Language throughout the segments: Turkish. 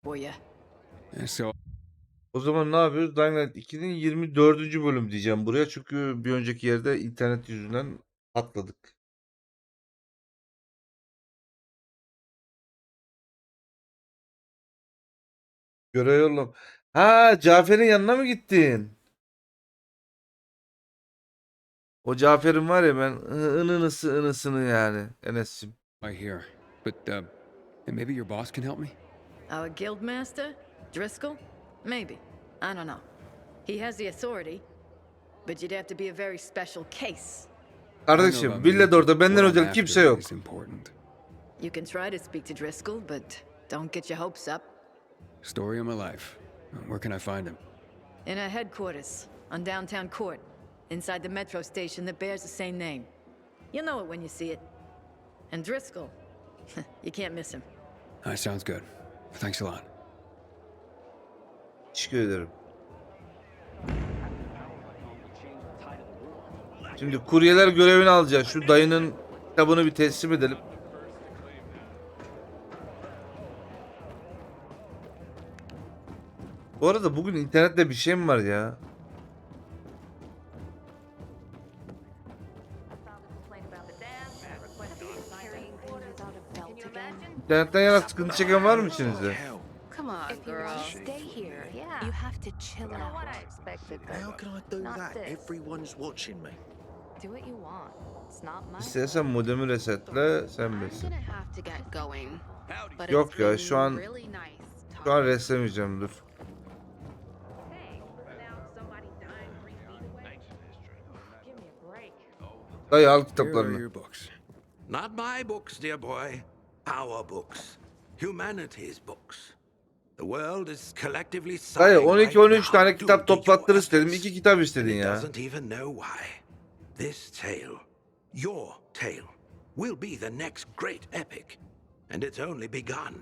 for you. So O zaman ne yapıyoruz? Dying Light 2'nin 24. bölüm diyeceğim buraya. Çünkü bir önceki yerde internet yüzünden atladık. Görev yollam. Ha, Cafer'in yanına mı gittin? O Cafer'in var ya, ben ınısını yani Enes'cim. I hear, but maybe your boss can help me. Our guild master, Driscoll? Maybe. I don't know. He has the authority, but you'd have to be a very special case. Kardeşim, Villador'da benden özel kimse yok. Is important. You can try to speak to Driscoll, but don't get your hopes up. Story of my life. Where can I find him? In our headquarters, on downtown Court, inside the metro station that bears the same name. You'll know it when you see it. And Driscoll, you can't miss him. That sounds good. Thanks a lot. Teşekkür ederim. Şimdi kuryeler görevini alacağız. Şu dayının kitabını bir teslim edelim. Bu arada bugün internette bir şey mi var ya? İnternetten yana sıkıntı çeken var mı içinizde? Come on, girl. Stay here. You have to chill out. How can I do that? Everyone's watching me. Do what you want. It's not my İstersen modemi resetle, sen bilirsin. gonna have to get going. But Yok it's ya, been şu an really nice şu an reslemeyeceğim, dur. Dayı al Here are kitaplarını. your books. Not my books, dear boy. Our books. Humanity's books. The world is collectively Dayı sighing right 12-13 now tane due kitap to toplattır your istedim. efforts. 2 kitap And istedin it ya. doesn't even know why. This tale, your tale, will be the next great epic. And it's only begun.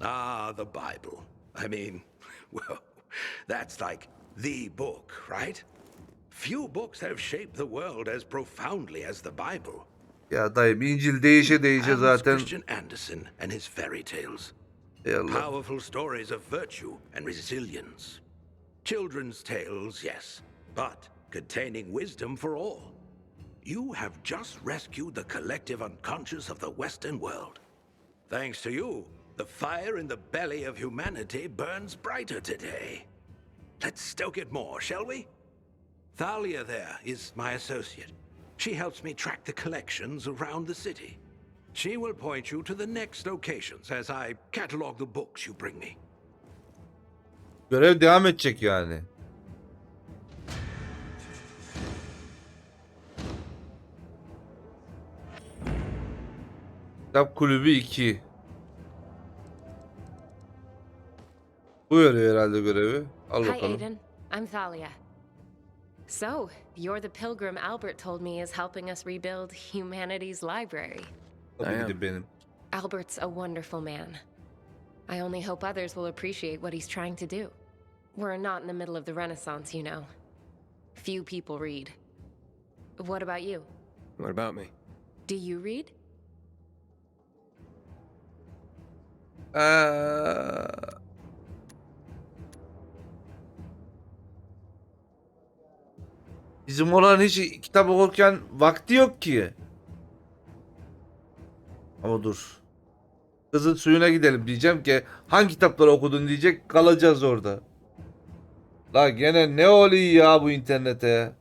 Ah, the Bible. I mean, well, that's like the book, right? Few books have shaped the world as profoundly as the Bible. Ya dayı, bir İncil değişe Hans zaten. Christian Andersen and his fairy tales. Ey Allah. Powerful stories of virtue and resilience. Children's tales, yes, but containing wisdom for all. You have just rescued the collective unconscious of the Western world. Thanks to you, the fire in the belly of humanity burns brighter today. Let's stoke it more, shall we? Thalia there is my associate. She helps me track the collections around the city. She will point you to the next locations as I catalog the books you bring me. Görev devam edecek yani. Kitap kulübü 2. Bu veriyor herhalde görevi. Al Hi, bakalım. Aiden. I'm Thalia. So, you're the pilgrim Albert told me is helping us rebuild humanity's library. Tabii ki I de am. benim. Albert's a wonderful man. I only hope others will appreciate what he's trying to do. We're not in the middle of the Renaissance, you know. Few people read. What about you? What about me? Do you read? Bizim olan hiç kitap okurken vakti yok ki. Ama dur. Kızın suyuna gidelim diyeceğim ki hangi kitapları okudun diyecek, kalacağız orada. La gene ne oluyor ya bu internete?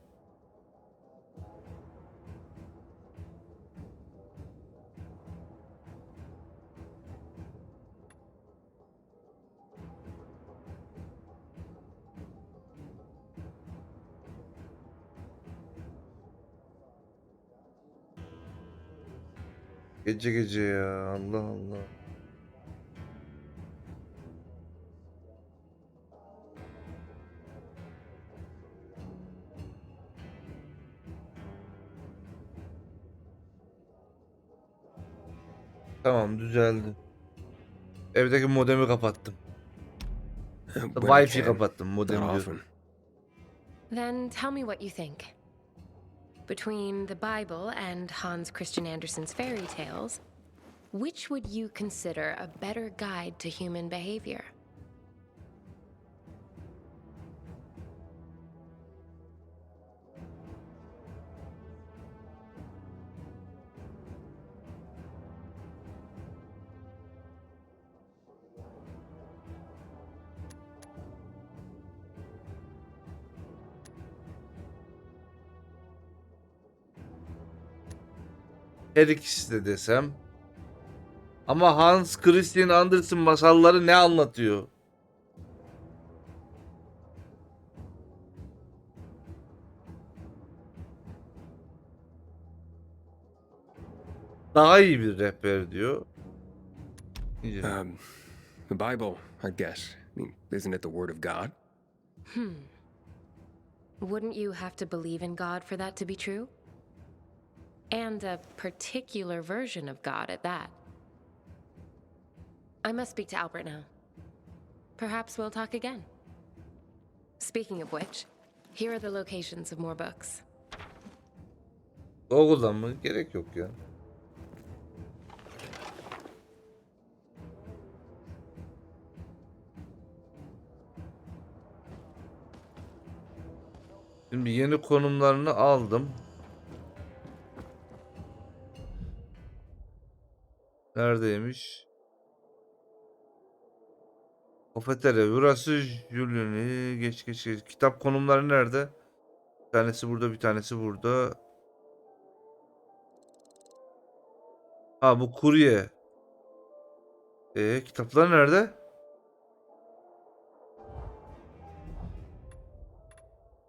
Gece gece ya, Allah Allah. Tamam, düzeldi. Evdeki modemi kapattım. When I Wi-Fi can. kapattım, Not modemi often. diyorum. Then tell me what you think. Between the Bible and Hans Christian Andersen's fairy tales, which would you consider a better guide to human behavior? Her ikisi de desem. Ama Hans Christian Andersen masalları ne anlatıyor? Daha iyi bir rehber diyor. The Bible, I guess. I mean, isn't it the Word of God? Wouldn't you have to believe in God for that to be true? And a particular version of God at that. I must speak to Albert now. Perhaps we'll talk again. Speaking of which, here are the locations of more books. Google'dan mı? Gerek yok ya. Şimdi yeni konumlarını aldım. Neredeymiş? Kafeterya. Burası Julian'i. Geç. Kitap konumları nerede? Bir tanesi burada, bir tanesi burada. Ha, bu kurye. Kitaplar nerede?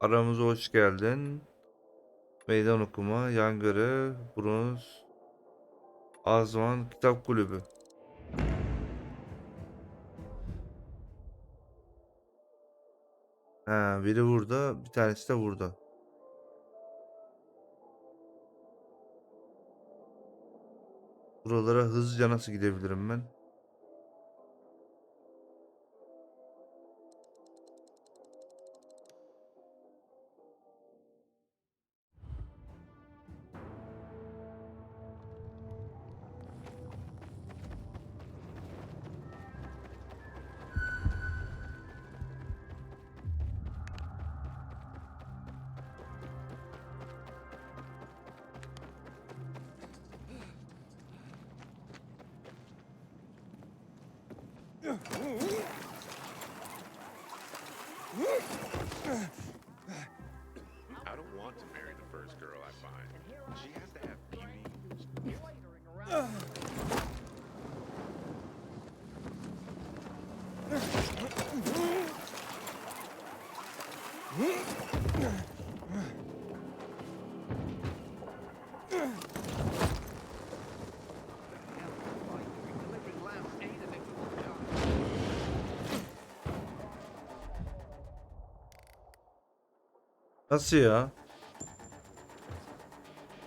Aramıza hoş geldin. Meydan okuma, yan görev, bronz, Azman, kitap kulübü. Ha, biri burada, bir tanesi de burada. Buralara hızlıca nasıl gidebilirim ben? I don't want to marry the first girl I find. She has to have beauty. Nasıl ya?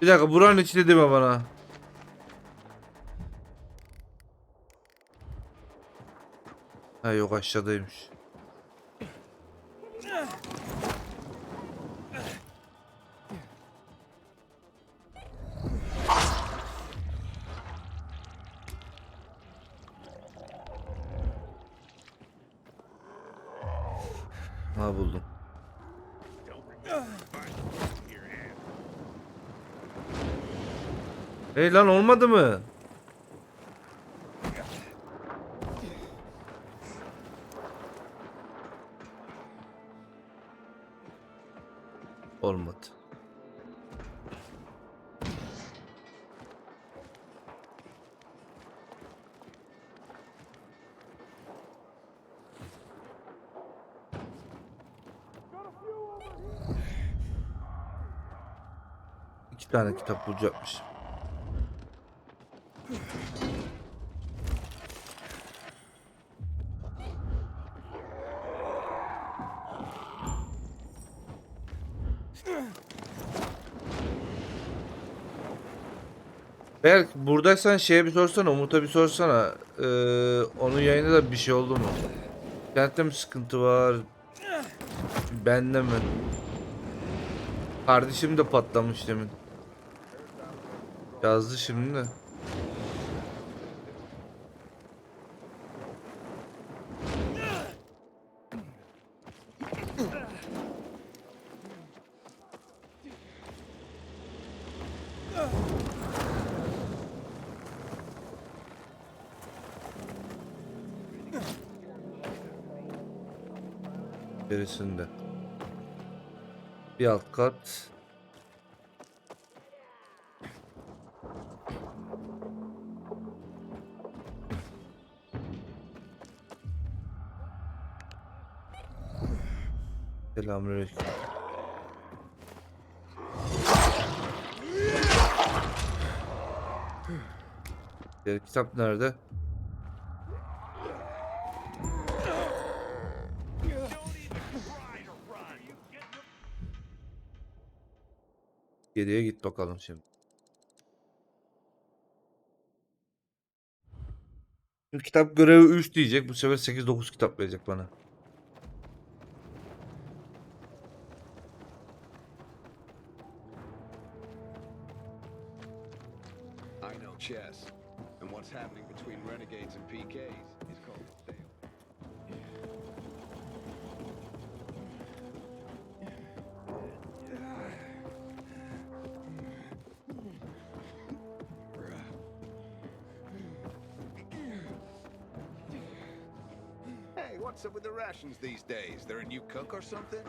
Bir dakika, buranın içinde deme bana. Ha yok, aşağıdaymış. Ha, buldum. Hey lan, olmadı mı? Olmadı. İki tane kitap bulacakmış. Berk, buradaysan şeye bir sorsana, Umut'a bir sorsana. Onun yayında da bir şey oldu mu? İnternette mi sıkıntı var? Bende mi? Kardeşim de patlamış demin. Yazdı şimdi de. içerisinde. Bir alt kat. Selamünaleyküm. Diğer kitap nerede? Geriye git bakalım şimdi. Şimdi kitap görevi 3 diyecek. Bu sefer 8-9 kitap verecek bana. I know chess, and what's happening between renegades and PKs is called a sale. Hey, what's up with the rations these days? They're a new cook or something?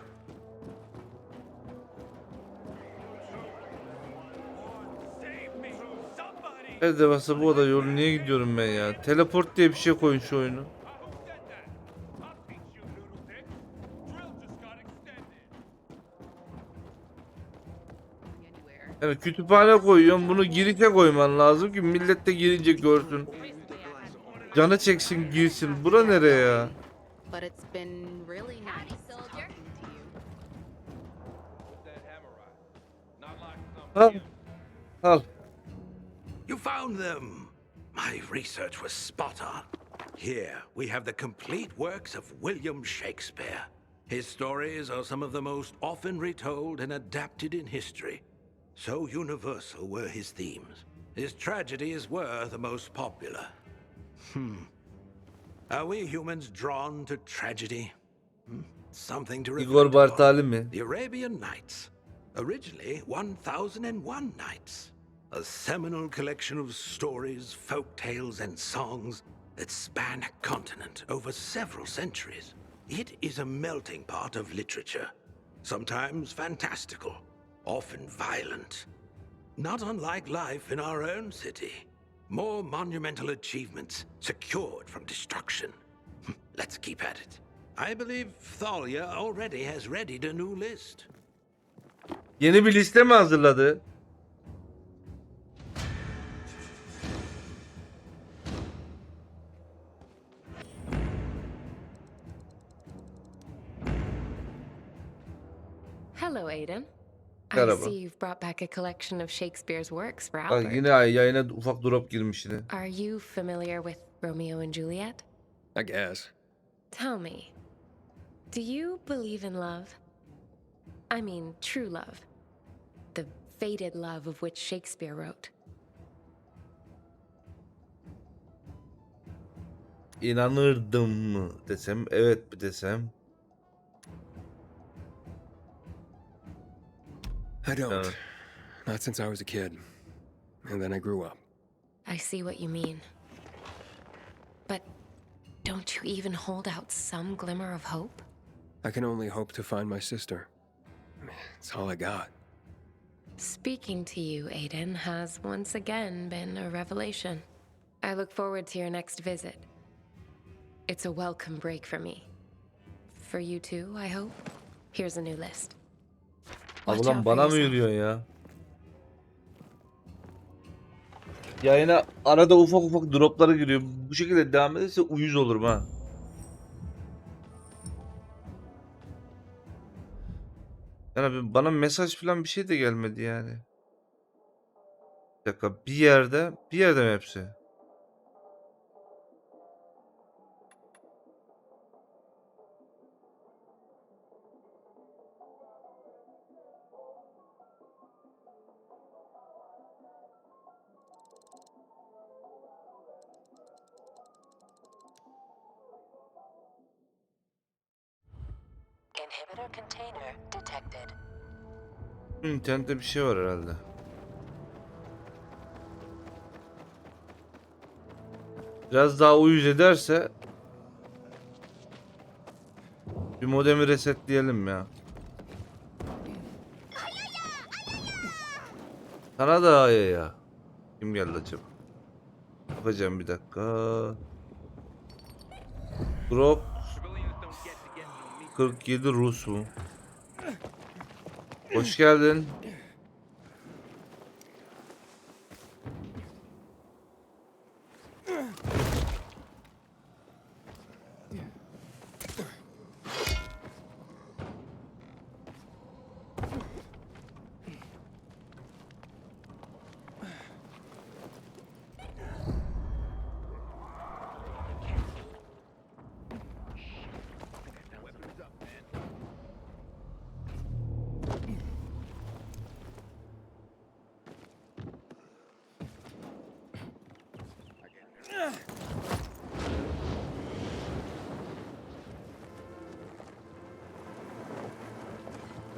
Her devasa bu oda yolu niye gidiyorum ben ya? Teleport diye bir şey koyun şu oyunu. Yani kütüphane koyuyorum, bunu girişe koyman lazım ki millet de girince görsün. Canı çeksin girsin. Bura nereye ya? But it's been really nice talking to you. Al. Al. You found them! My research was spot on. Here we have the complete works of William Shakespeare. His stories are some of the most often retold and adapted in history. So universal were his themes. His tragedies were the most popular. Are we humans drawn to tragedy? Something to Igor reflect Bartali upon. mi? The Arabian Nights. Originally 1001 Nights. A seminal collection of stories, folk tales, and songs that span a continent over several centuries. It is a melting pot of literature. Sometimes fantastical, often violent. Not unlike life in our own city. More monumental achievements secured from destruction. Let's keep at it. I believe Thalia already has readied a new list. Yeni bir liste mi hazırladı? Hello, Aiden. I Merhaba. see you've brought back a collection of Shakespeare's works for Bak Albert. yine yayına ufak drop girmiş yine. Are you familiar with Romeo and Juliet? I guess. Tell me, do you believe in love? I mean, true love. The fated love of which Shakespeare wrote. İnanırdım mı desem, evet mi desem. I don't. Uh. Not since I was a kid. And then I grew up. I see what you mean. But don't you even hold out some glimmer of hope? I can only hope to find my sister. It's all I got. Speaking to you, Aiden, has once again been a revelation. I look forward to your next visit. It's a welcome break for me. For you too, I hope. Here's a new list. Watch Ablam out for bana mı yourself. yürüyorsun ya? Yayına arada ufak ufak dropları giriyor. Bu şekilde devam ederse uyuz olurum ha. Yani bana mesaj falan bir şey de gelmedi yani. Bir dakika, bir yerde mi hepsi? Inhibitor container detected. İnternette bir şey var herhalde. Biraz daha uyuz ederse Bir modemi resetleyelim ya. Kanada ya. Kim geldi acaba? Bakacağım bir dakika. Drop 47 Rus mu? Hoş geldin.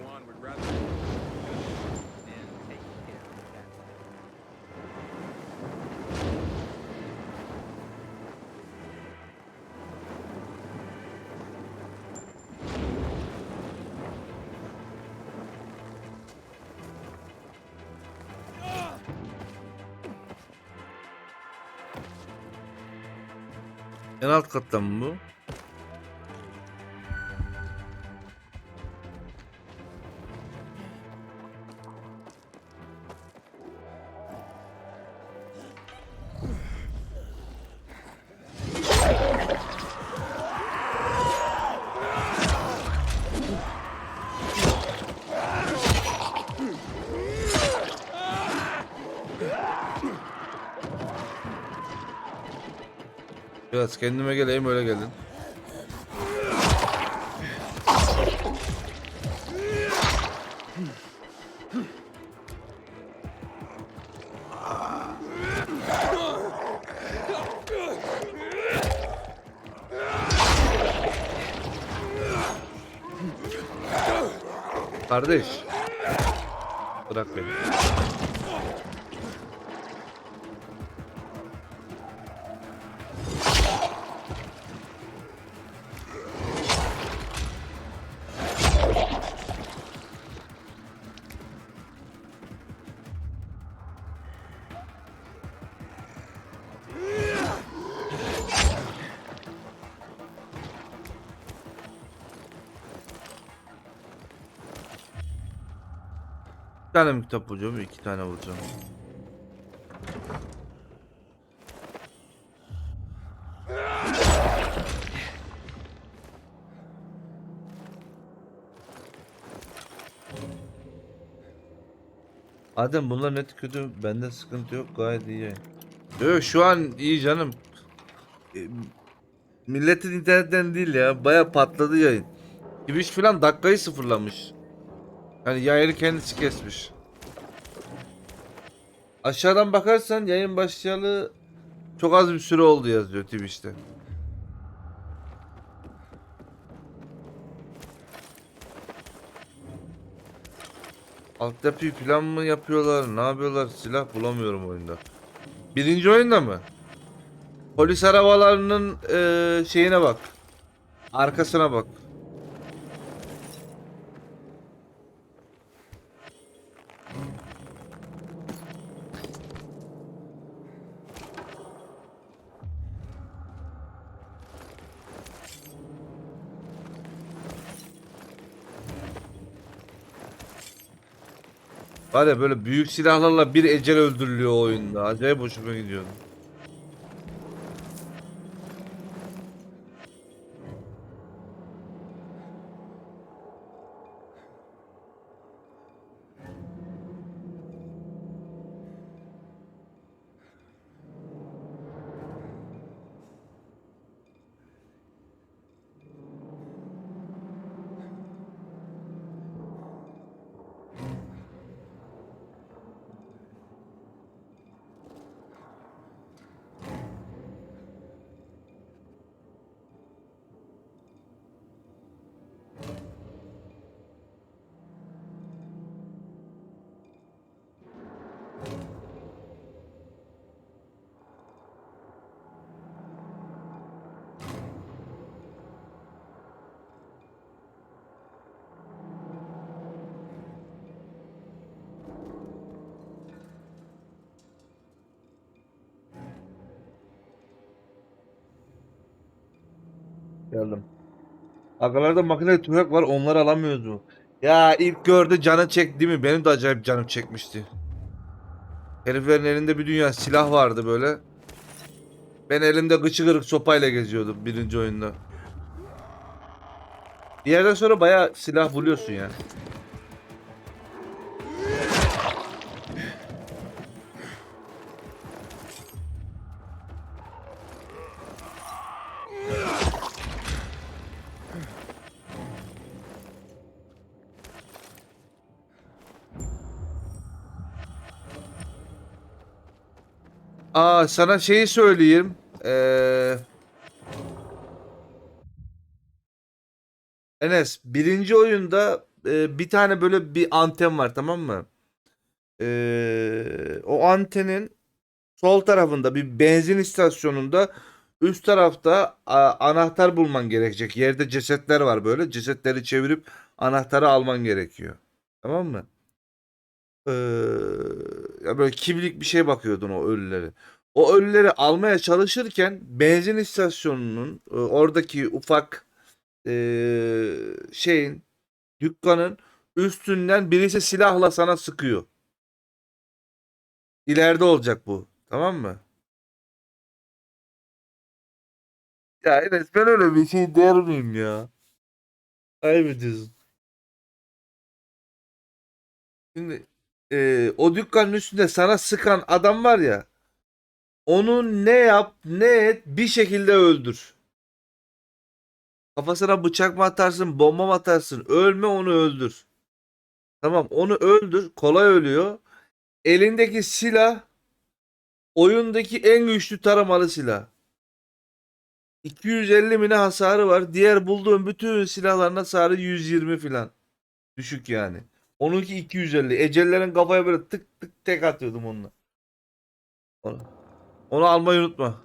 One would rather than take care of that. En alt kattan mı bu? Biraz kendime geleyim, öyle gelin. Kardeş. Bırak beni. Bir tane mi kitap bulacağım? 2 tane bulacağım. Adem bunlar net kötü. Bende sıkıntı yok. Gayet iyi. Yok şu an iyi canım. Milletin internetten değil ya. Baya patladı yayın. Twitch falan dakikayı sıfırlamış. Yani yayını kendisi kesmiş. Aşağıdan bakarsan yayın başlayalı çok az bir süre oldu yazıyor Twitch'te. Altyapı plan mı yapıyorlar? Ne yapıyorlar? Silah bulamıyorum oyunda. Birinci oyunda mı? Polis arabalarının şeyine bak. Arkasına bak. Var ya böyle büyük silahlarla bir ecel öldürülüyor o oyunda. Acayip hoşuma gidiyor. Geldim. Agalarda makineli tüfek var, onları alamıyoruz mu? Ya ilk gördü canı çekti değil mi? Benim de acayip canım çekmişti. Heriflerin elinde bir dünya silah vardı böyle. Ben elimde gıçı kırık sopayla geziyordum birinci oyunda. Bir yerden sonra bayağı silah buluyorsun ya. Aa, sana şeyi söyleyeyim. Enes, birinci oyunda bir tane böyle bir anten var, tamam mı? O antenin sol tarafında bir benzin istasyonunda üst tarafta anahtar bulman gerekecek. Yerde cesetler var böyle. Cesetleri çevirip anahtarı alman gerekiyor. Tamam mı? Ee, Ya böyle kimlik bir şey bakıyordun o ölüleri. O ölüleri almaya çalışırken benzin istasyonunun oradaki ufak şeyin dükkanın üstünden birisi silahla sana sıkıyor. İleride olacak bu. Tamam mı? Ya Enes, ben öyle bir şey der miyim ya? Kaybediyorsun. Şimdi o dükkanın üstünde sana sıkan adam var ya. Onu ne yap ne et bir şekilde öldür. Kafasına bıçak mı atarsın, bomba mı atarsın? Ölme, onu öldür. Tamam, onu öldür. Kolay ölüyor. Elindeki silah oyundaki en güçlü taramalı silah. 250 mine hasarı var. Diğer bulduğum bütün silahların hasarı 120 filan. Düşük yani. Onunki 250. Ecellerin kafaya böyle tık tık tek atıyordum onunla. Onu, onu almayı unutma.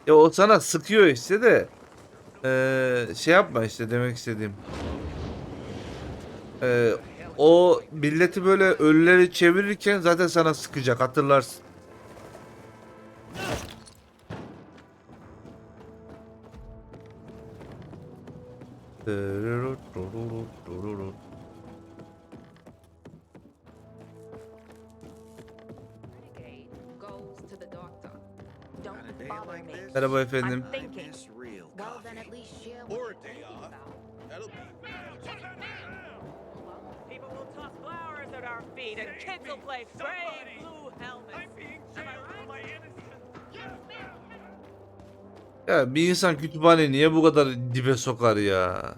Ya o sana sıkıyor işte de şey yapma işte demek istediğim. O milleti böyle ölüleri çevirirken zaten sana sıkacak, hatırlarsın. Goes to the doctor. Don't bother me. Merhaba efendim. I'm thinking. Well, then at least share what you're thinking about. That'll be. People will toss flowers at our feet, and kids will play brave blue helmets. Am I right? Ya bir insan kütüphane niye bu kadar dibe sokar ya?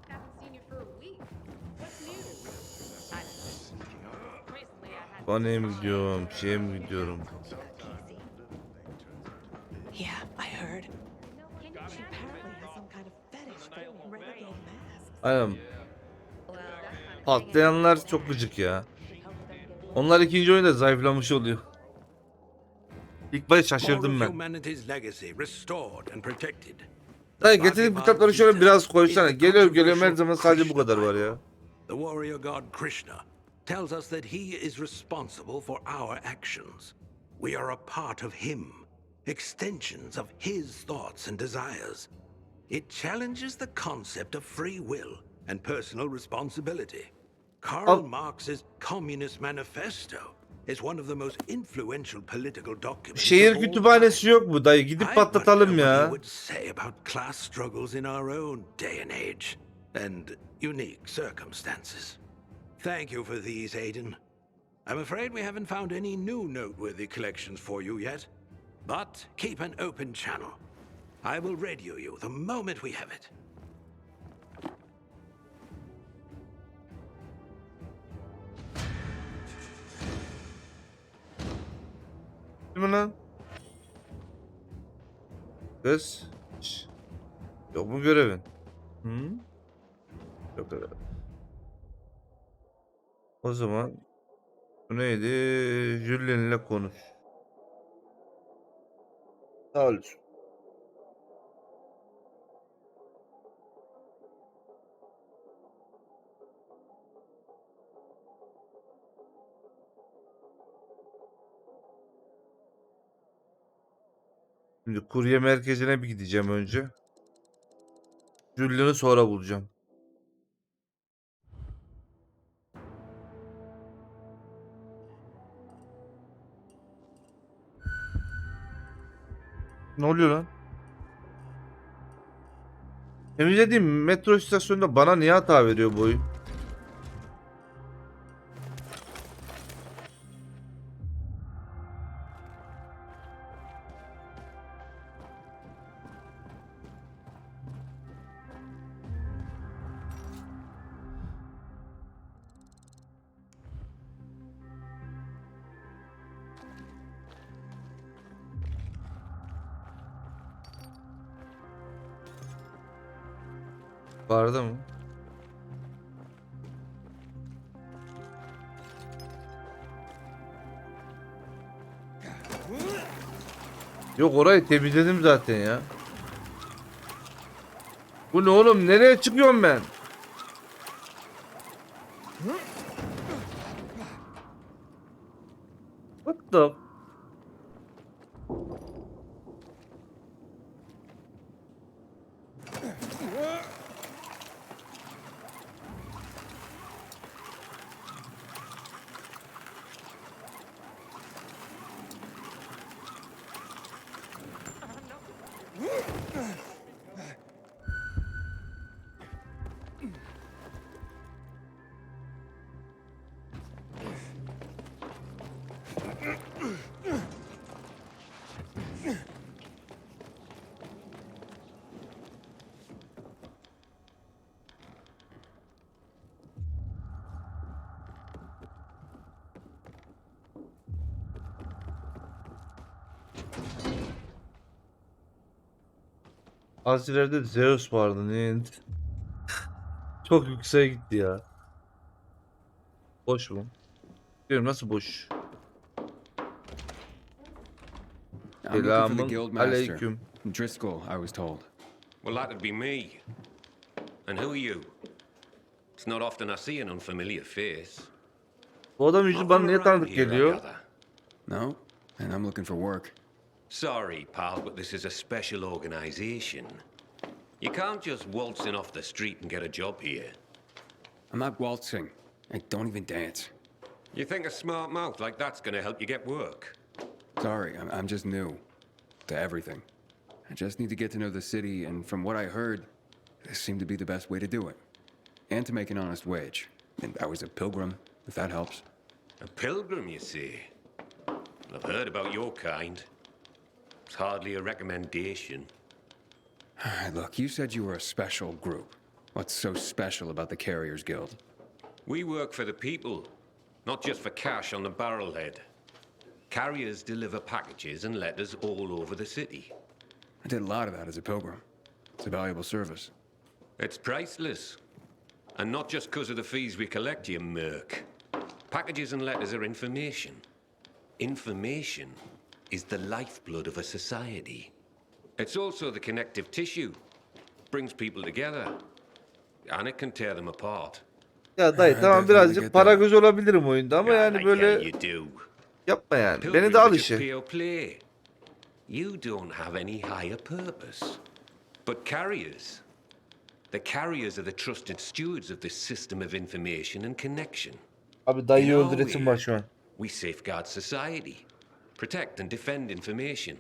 Haven't seen you for a week. What's new? I don't know. Recently I had Kütüphaneye mi gidiyorum, şeye mi gidiyorum? Yeah, I heard. She apparently has some kind of fetish for renegade masks. Aynen. Patlayanlar çok gıcık ya. Onlar ikinci oyunda zayıflamış oluyor. İlk başta All şaşırdım of ben. humanity's legacy restored and protected. Dayı getirip kitapları şöyle biraz koysana. Geliyorum her zaman sadece bu kadar var ya. The warrior god Krishna tells us that he is responsible for our actions. We are a part of him, extensions of his thoughts and desires. It challenges the concept of free will and personal responsibility. Karl Marx's Communist Manifesto is one of the most influential political documents. Şehir of all kütüphanesi time. yok mu dayı? Gidip I patlatalım wonder what he ya. would say about class struggles in our own day and age and unique circumstances. Thank you for these, Aiden. I'm afraid we haven't found any new noteworthy collections for you yet, but keep an open channel. I will radio you the moment we have it. Değil mi lan? Kız. Şş. Yok mu görevin? Hı? Yok öyle. O zaman bu neydi? Julian ile konuş. Sağ olasın. Şimdi kurye merkezine bir gideceğim önce. Julian'ı sonra bulacağım. Ne oluyor lan? Temizlediğim metro istasyonunda bana niye hata veriyor bu oyun? Vardı mı? Yok, orayı temizledim zaten ya. Bu ne oğlum? Nereye çıkıyorum ben? What the? Az ileride Zeus vardı. Ne? Çok yükseğe gitti ya. Boş mu? Diyorum, nasıl boş? I'm looking for the Selamun guild master. aleyküm. Driscoll, I was told. Well, that'd be me. And who are you? It's not often I see an unfamiliar face. Bu adam yüzü bana niye tanıdık geliyor? No? And I'm looking for work. Sorry, pal, but this is a special organization. You can't just waltz in off the street and get a job here. I'm not waltzing. I don't even dance. You think a smart mouth like that's gonna help you get work? Sorry, I'm just new to everything. I just need to get to know the city, and from what I heard, this seemed to be the best way to do it. And to make an honest wage. And I was a pilgrim, if that helps. A pilgrim, you see? I've heard about your kind. It's hardly a recommendation. Look, you said you were a special group. What's so special about the Carriers Guild? We work for the people, not just for cash on the barrelhead. Carriers deliver packages and letters all over the city. I did a lot of that as a pilgrim. It's a valuable service. It's priceless. And not just because of the fees we collect, you merc. Packages and letters are information. Information is the lifeblood of a society. It's also the connective tissue. Brings people together. And it can tear them apart. Ya dayı tamam, birazcık para göz olabilirim oyunda ama yani böyle You do. yapma yani. Beni de al işe. Pure play. You don't have any higher purpose. But carriers. The carriers are the trusted stewards of this system of information and connection. Abi dayıyı In our öldüresim way, var şu an. We safeguard society, protect and defend information.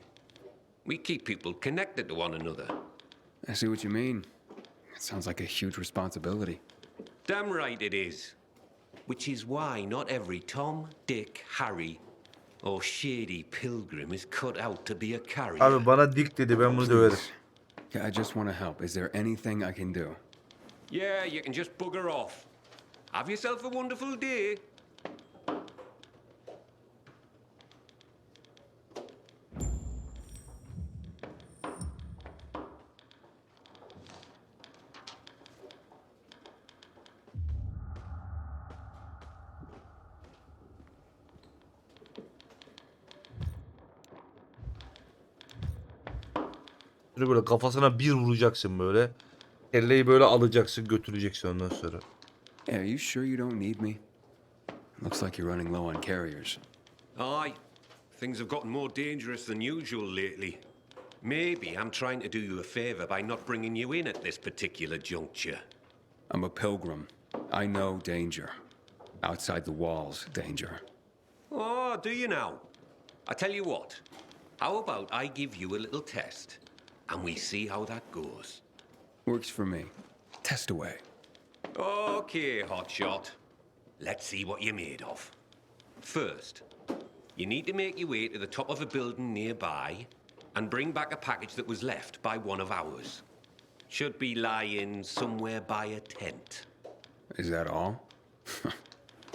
We keep people connected to one another. I see what you mean. It sounds like a huge responsibility. Damn right it is. Which is why not every Tom, Dick, Harry, or shady pilgrim is cut out to be a carrier. Abi bana dik dedi, ben bunu döverim. Yeah, I just want to help. Is there anything I can do? Yeah, you can just bugger off. Have yourself a wonderful day. Şöyle böyle kafasına bir vuracaksın böyle. Kelleyi böyle alacaksın, götüreceksin ondan sonra. Yeah, are you sure you don't need me? Looks like you're running low on carriers. Aye, things have gotten more dangerous than usual lately. Maybe I'm trying to do you a favor by not bringing you in at this particular juncture. I'm a pilgrim. I know danger. Outside the walls, danger. Oh, do you now? I tell you what, how about I give you a little test, and we see how that goes? Works for me. Test away. Okay, hotshot. Let's see what you're made of. First, you need to make your way to the top of a building nearby and bring back a package that was left by one of ours. Should be lying somewhere by a tent. Is that all?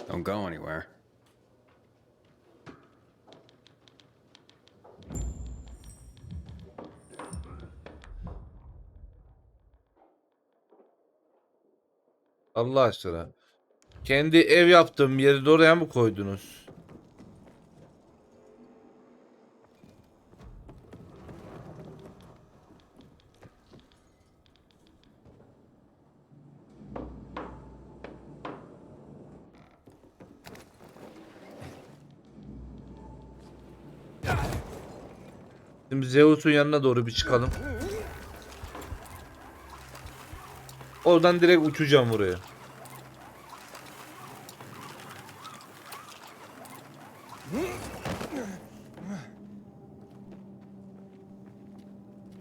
Don't go anywhere. Allah aşkına. Kendi ev yaptığım yeri de oraya mı koydunuz? Şimdi Zeus'un yanına doğru bir çıkalım. Oradan direkt uçacağım buraya.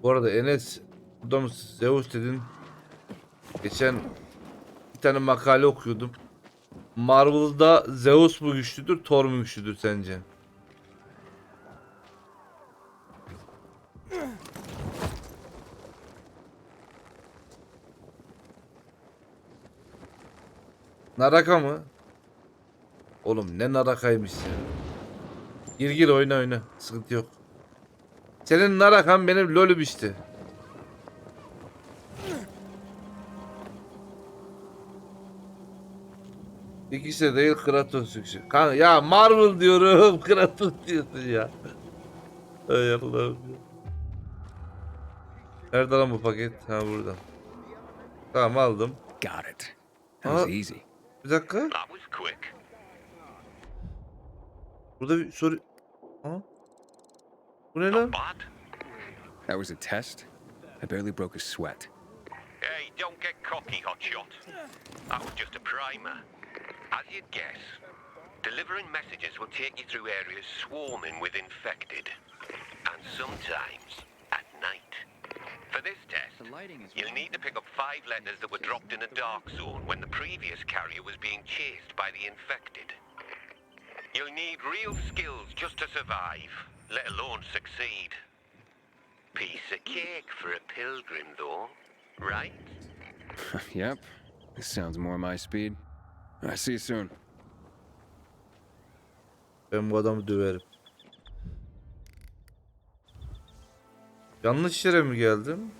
Bu arada Enes, burada mı Zeus dedin? Geçen bir tane makale okuyordum. Marvel'da Zeus mu güçlüdür, Thor mu güçlüdür sence? Naraka mı? Oğlum ne narakaymış ya. Gir oyna. Sıkıntı yok. Senin narakan benim lolüm işte. İkisi de değil, Kratos yüksek. Ya Marvel diyorum, Kratos diyorsun ya. Ay Allah'ım ya. Nerede lan bu paket? Ha burada. Tamam aldım. Got it. That was easy. Bir dakika. That was quick. Burada bir soru... Ha? Bu ne lan? Bad. That was a test? I barely broke a sweat. Hey, don't get cocky, hotshot. That was just a primer. As you'd guess, delivering messages will take you through areas swarming with infected. And sometimes at night. For this test, you'll need to pick up 5 letters that were dropped in a dark zone when the previous carrier was being chased by the infected. You'll need real skills just to survive, let alone succeed. Piece of cake for a pilgrim, though, right? Yep. This sounds more my speed. I see you soon. Ben bu adamı döverim. Yanlış yere mi geldim?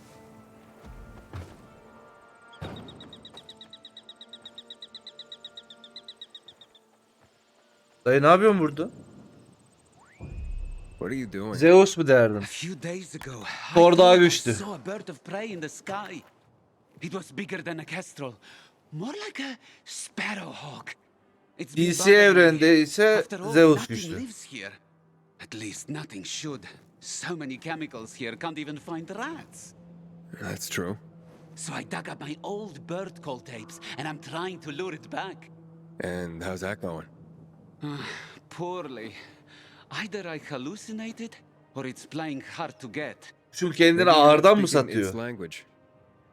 Dayı ne yapıyorsun burada? What are you doing? Zeus mu derdim? A few days ago, Thor daha I güçlü. saw a bird of prey in the sky. It was bigger than a kestrel, more like a sparrowhawk. It's been DC bothering me. evrende ise After all, Zeus nothing güçlü. lives here. At least nothing should. So many chemicals here, can't even find rats. That's true. So I dug up my old bird call tapes, and I'm trying to lure it back. And how's that going? Poorly. Either I hallucinated, or it's playing hard to get. Şu kendini Maybe you're ağırdan mı speaking its satıyor? language.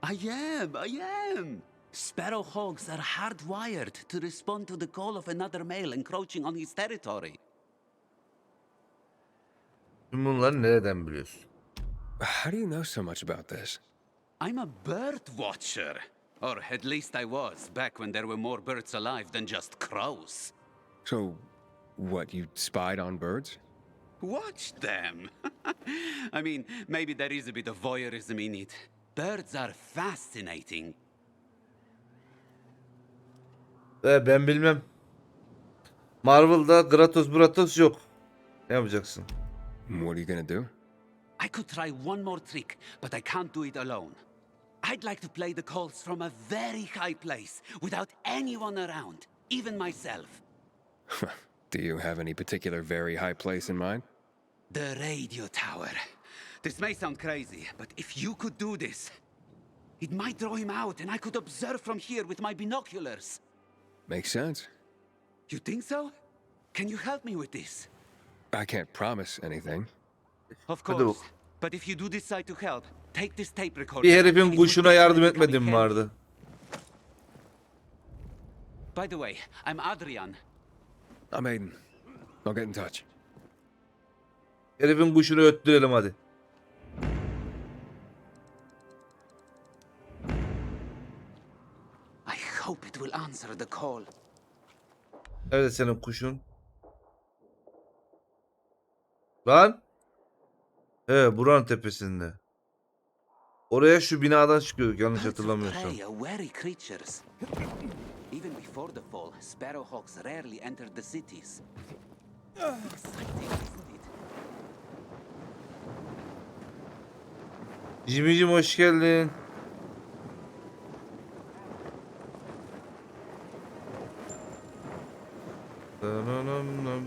I am. Sparrowhawks are hardwired to respond to the call of another male encroaching on his territory. Tüm bunları nereden biliyorsun? How do you know so much about this? I'm a bird watcher. Or at least I was, back when there were more birds alive than just crows. So, what, you spied on birds? Watch them. I mean, maybe there is a bit of voyeurism in it. Birds are fascinating. Ben bilmem. Marvel'da Kratos yok. Ne yapacaksın? What are you gonna do? I could try one more trick, but I can't do it alone. I'd like to play the calls from a very high place, without anyone around, even myself. Do you have any particular very high place in mind? The radio tower. This may sound crazy, but if you could do this, it might draw him out, and I could observe from here with my binoculars. Makes sense. You think so? Can you help me with this? I can't promise anything. Of Hadi course. But if you do decide to help, take this tape recorder. Bir herifin It would kuşuna be yardım really etmedim handy. vardı. By the way, I'm Adrian. I'm Aiden. I'll get in touch. Herifin kuşunu öttürelim hadi. I hope it will answer the call. Nerede senin kuşun? Lan? He, buranın tepesinde. Oraya şu binadan çıkıyorduk yanlış Birds of hatırlamıyorsam. prey are wary creatures. Even before the fall, sparrowhawks rarely entered the cities. Exciting, isn't it? Jimicim hoş geldin. Dananam.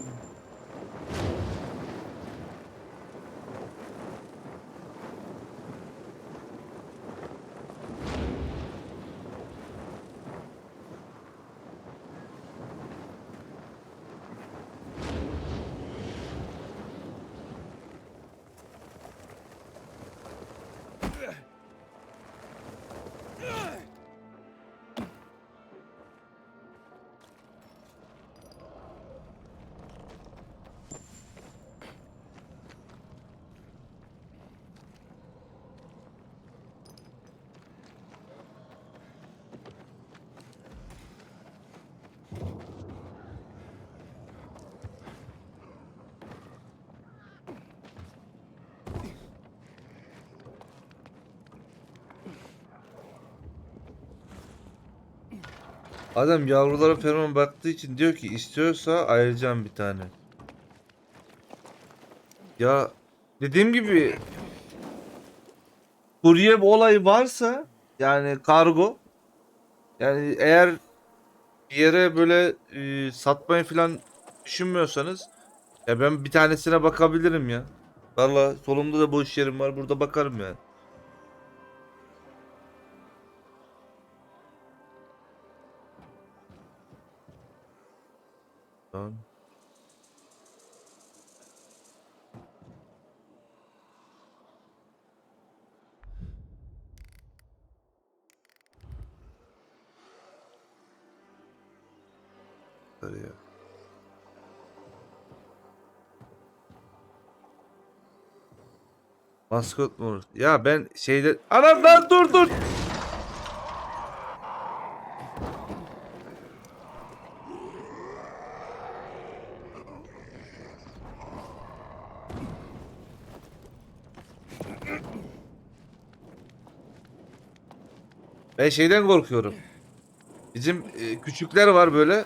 Adam yavrulara feromon baktığı için diyor ki istiyorsa ayıracağım bir tane. Ya dediğim gibi kurye bir olay varsa yani kargo yani eğer bir yere böyle satmayı falan düşünmüyorsanız ya ben bir tanesine bakabilirim ya. Valla solumda da boş yerim var burada bakarım yani. Tamam. Ya. Maskot mu olur? Ya ben şeyde... Anam lan dur! Ben şeyden korkuyorum. Bizim küçükler var böyle.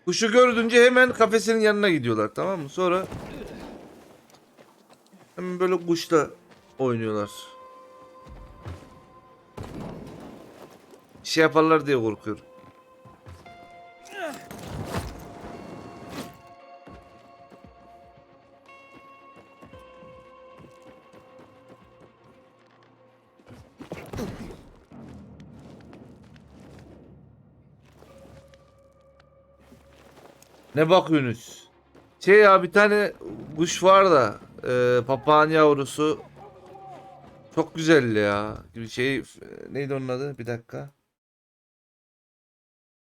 Kuşu gördünce hemen kafesinin yanına gidiyorlar, tamam mı? Sonra hemen böyle kuşla oynuyorlar. Bir şey yaparlar diye korkuyorum. Ne bakıyorsunuz? Şey ya bir tane kuş var da papağan yavrusu çok güzel ya. Bir şey neydi onun adı? Bir dakika.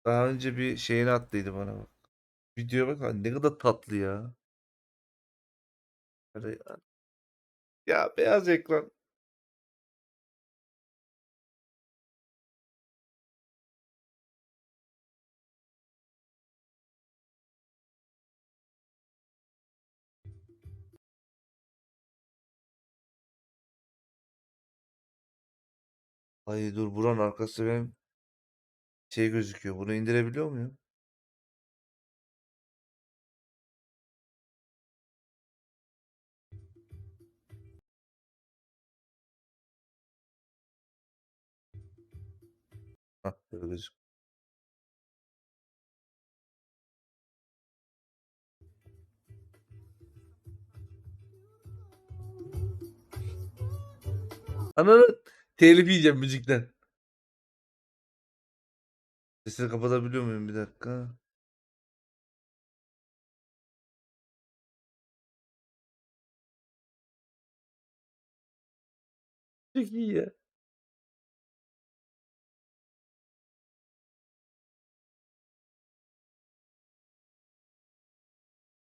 Daha önce bir şeyini attıydı bana bak. Videoya bak lan, ne kadar tatlı ya. Ya beyaz ekran. Ay dur buranın arkası benim şey gözüküyor. Bunu indirebiliyor muyum? Hah, böyle gözüküyor. Ananı telif yiyeceğim müzikten. Sesini kapatabiliyor muyum bir dakika? Çok iyi ya.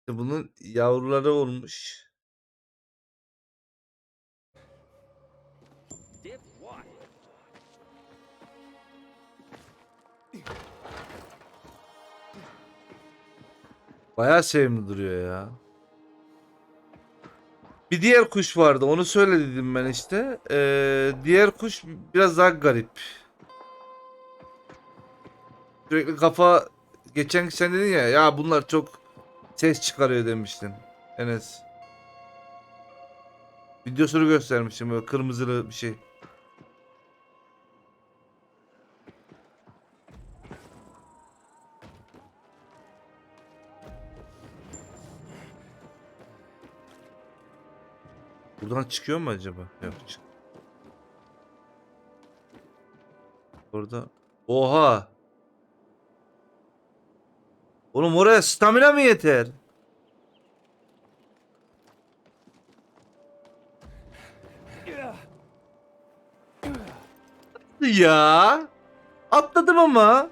Bunun yavruları olmuş. Bayağı sevimli duruyor ya. Bir diğer kuş vardı. Onu söyledim ben işte. Diğer kuş biraz daha garip. Sürekli kafa... Geçen sen dedin ya bunlar çok ses çıkarıyor demiştin Enes. Videosunu göstermiştim böyle kırmızılı bir şey. Buradan çıkıyor mu acaba? Yok çık. Orada. Oha. Oğlum oraya stamina mı yeter? Ya. Atladım ama.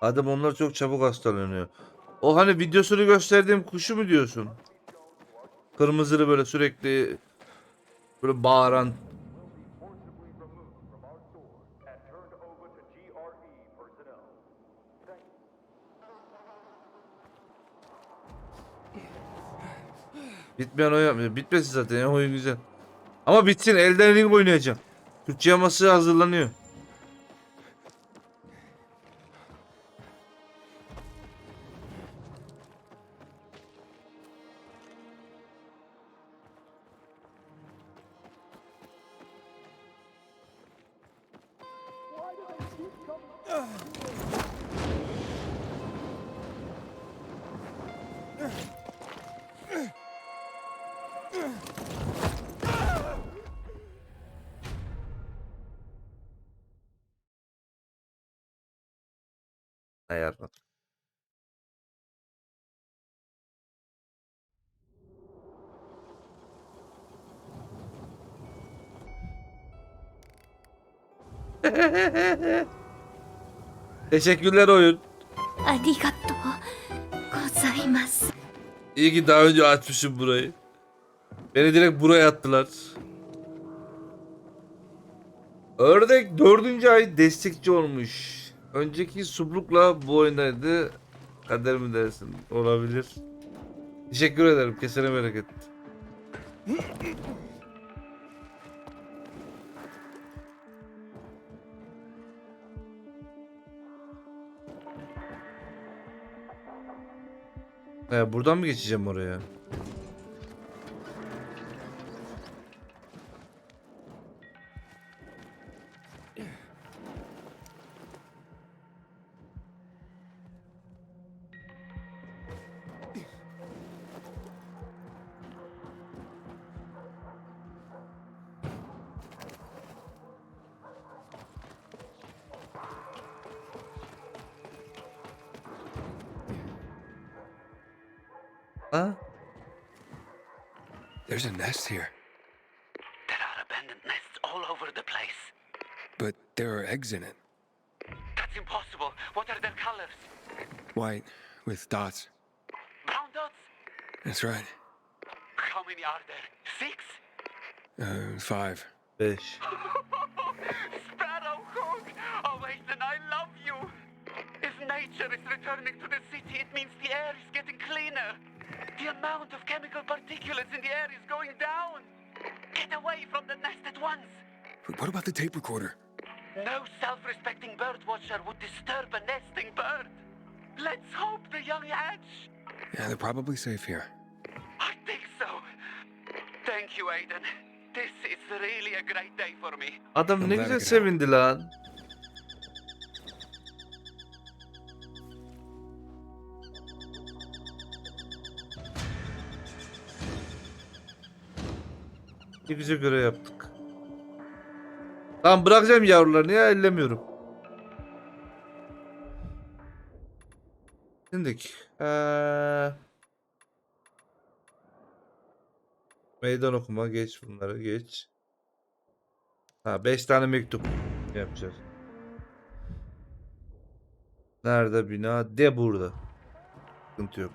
Adam onlar çok çabuk hastalanıyor. O hani videosunu gösterdiğim kuşu mu diyorsun? Kırmızılı böyle sürekli böyle bağıran. Bitmeyen oyun yapmıyor. Bitmesin zaten ya oyun güzel. Ama bitsin Elden Ring oynayacağım. Türkçe yaması hazırlanıyor. Ayarladım. Teşekkürler oyun. İyi ki daha önce açmışım burayı. Beni direkt buraya attılar. Ördek 4. ay destekçi olmuş. Önceki subrukla bu oyundaydı. Kader mi dersin? Olabilir. Teşekkür ederim. Kesene bereket. Buradan mı geçeceğim oraya? Huh? There's a nest here. There are abandoned nests all over the place. But there are eggs in it. That's impossible. What are their colors? White, with dots. Brown dots? That's right. How many are there? 6? 5. 5. Sparrowhawk! Oh wait, then I love you! If nature is returning to the city, it means the air is getting cleaner. The amount of chemical particulates in the air is going down. Get away from the nest at once. What about the tape recorder? No self-respecting bird watcher would disturb a nesting bird. Let's hope the young hatch. Yeah, they're probably safe here. I think so. Thank you, Aiden. This is really a great day for me. Adam ne I'm glad I güzel could sevindi lan. Ne güzel görev yaptık. Tamam bırakacağım yavrularını ya ellemiyorum. Şimdilik. Meydan okuma geç bunları geç. Ha 5 tane mektup yapacağız. Nerede bina? De burada. Sıkıntı yok.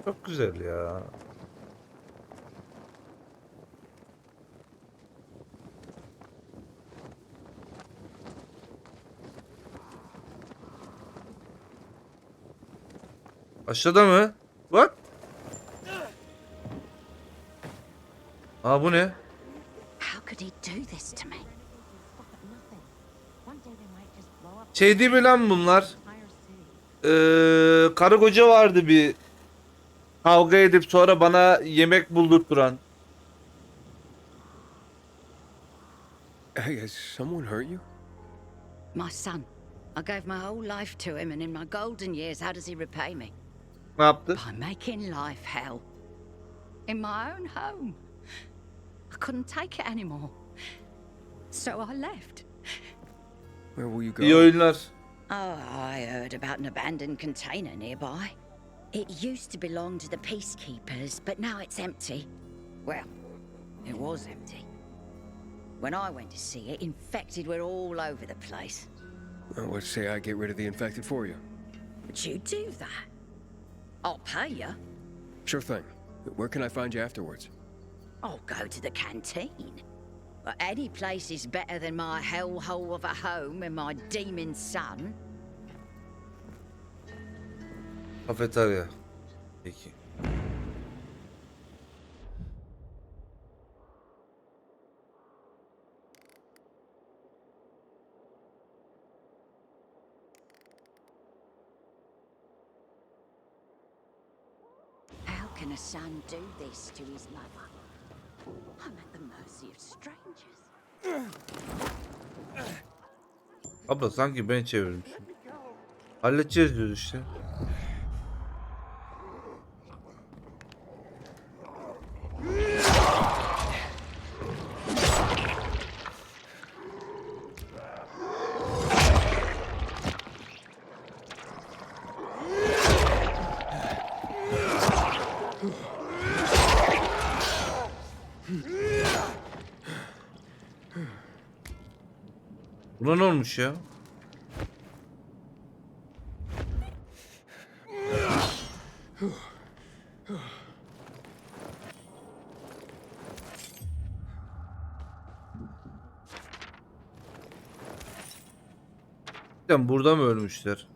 Çok güzel ya. Aşağıda mı? What? Aa bu ne? How could he do this to me? Şey değil mi lan bunlar? Karı koca vardı bir. Kavga edip sonra bana yemek buldurtturan. Hey, has someone hurt you? My son. I gave my whole life to him, and in my golden years, how does he repay me? Ne yaptı? By making life hell. In my own home. I couldn't take it anymore. So I left. Where will you go? İyi oyunlar. Oh, I heard about an abandoned container nearby. It used to belong to the peacekeepers, but now it's empty. Well, it was empty. When I went to see it, infected were all over the place. Well, let's say I get rid of the infected for you. Would you do that? I'll pay you. Sure thing. Where can I find you afterwards? I'll go to the canteen. But any place is better than my hellhole of a home and my demon son. Kafeterya. Peki. How can a son do this to his mother? I'm at the mercy of strangers. Abla sanki ben çevirmişim. Halledeceğiz diyoruz işte. Buna ne olmuş ya? Burada mı ölmüşler?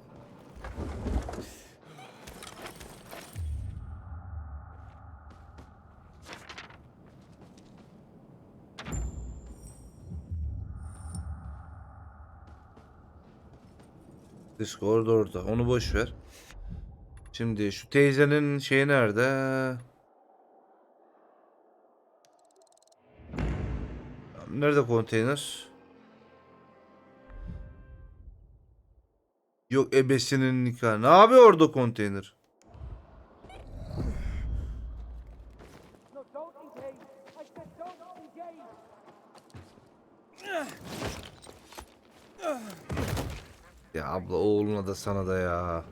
Discord orada. Onu boş ver. Şimdi şu teyzenin şeyi nerede? Nerede konteyner? Yok ebesinin nikahı. Ne yapıyor orada konteyner? Ya abla oğluna da sana da ya.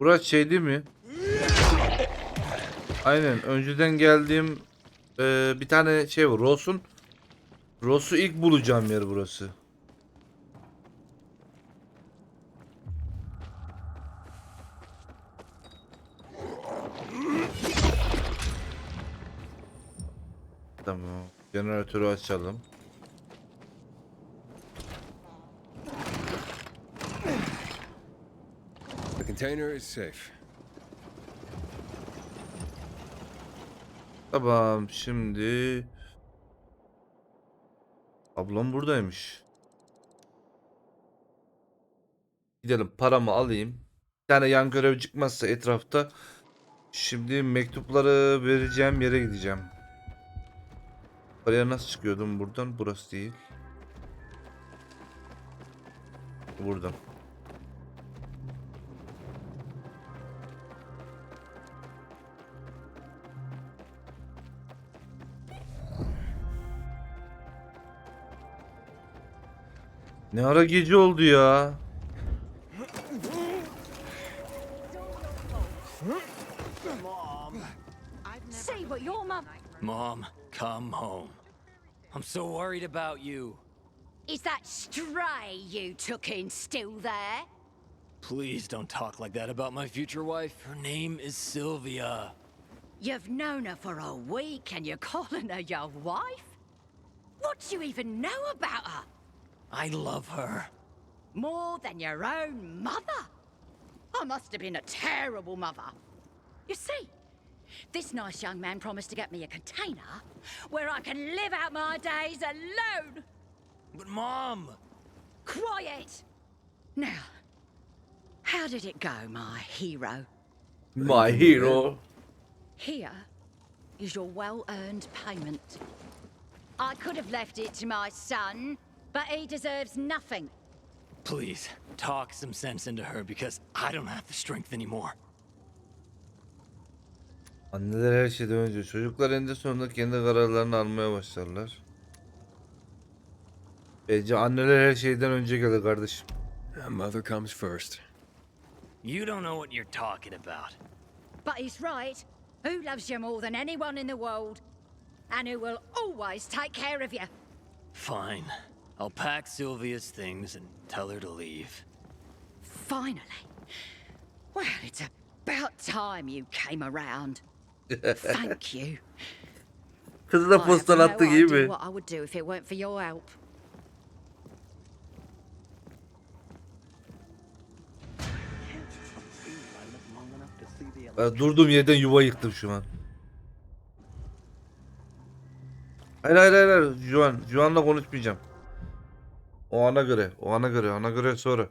Burası şey değil mi? Aynen. Önceden geldiğim bir tane şey var. Ross'u ilk bulacağım yer burası. Tamam. Jeneratörü açalım. The container is safe. Tamam. Şimdi ablam buradaymış. Gidelim. Paramı alayım. Bir tane yan görev çıkmazsa etrafta. Şimdi mektupları vereceğim yere gideceğim. Paraya nasıl çıkıyordum buradan? Burası değil. Buradan. Ne ara gece oldu ya? See what your mum... Mom, come home. I'm so worried about you. Is that stray you took in still there? Please don't talk like that about my future wife. Her name is Sylvia. You've known her for a week and you're calling her your wife? What do you even know about her? I love her. More than your own mother? I must have been a terrible mother. You see, this nice young man promised to get me a container where I can live out my days alone. But Mom! Quiet! Now, how did it go, my hero? My hero. Here is your well-earned payment. I could have left it to my son, but he deserves nothing. Please, talk some sense into her because I don't have the strength anymore. Anneler her şeyden önce. Çocuklar eninde sonunda kendi kararlarını almaya başlarlar. Bence anneler her şeyden önce gelir kardeşim. Mother comes first. You don't know what you're talking about. But he's right. Who loves you more than anyone in the world? And who will always take care of you? Fine. I'll pack Sylvia's things and tell her to leave. Finally. Well, it's about time you came around. Thank you. Kızı da postal attı I have no gibi. idea what I would do if it weren't for your help. Ben durduğum yerden yuva yıktım şu an. Hayır. Juan'la konuşmayacağım. Ona göre sonra.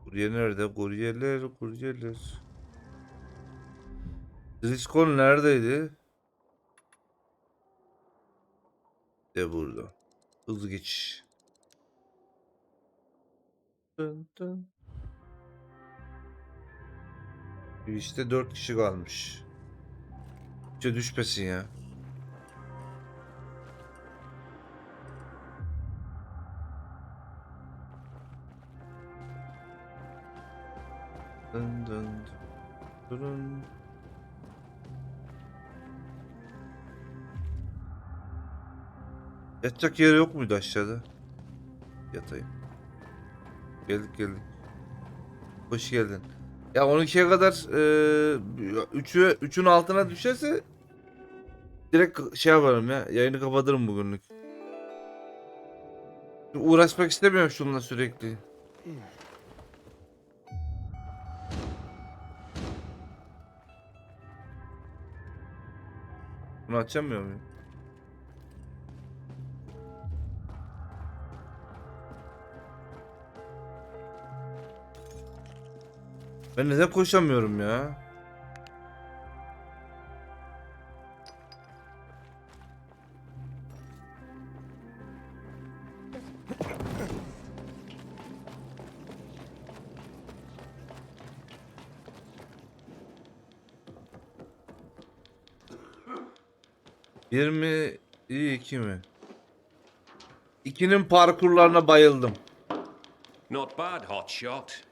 Kurye nerede? Kuryeler. Driscoll neredeydi? De burada. Hızlı geçiş. Dın. İşte 4 kişi kalmış. Hiç düşmesin ya. Dın. Durun. Yatacak yer yok muydu aşağıda? Yatayım. Geldik. Hoş geldin. Ya 12'ye kadar 3'ün altına düşerse direkt şey yaparım ya. Yayını kapatırım bugünlük. Uğraşmak istemiyorum şununla sürekli. Bunu açamıyor muyum? Ben neden koşamıyorum ya? Bir mi? İyi, 2 mi? 2'nin parkurlarına bayıldım. Not bad, hotshot.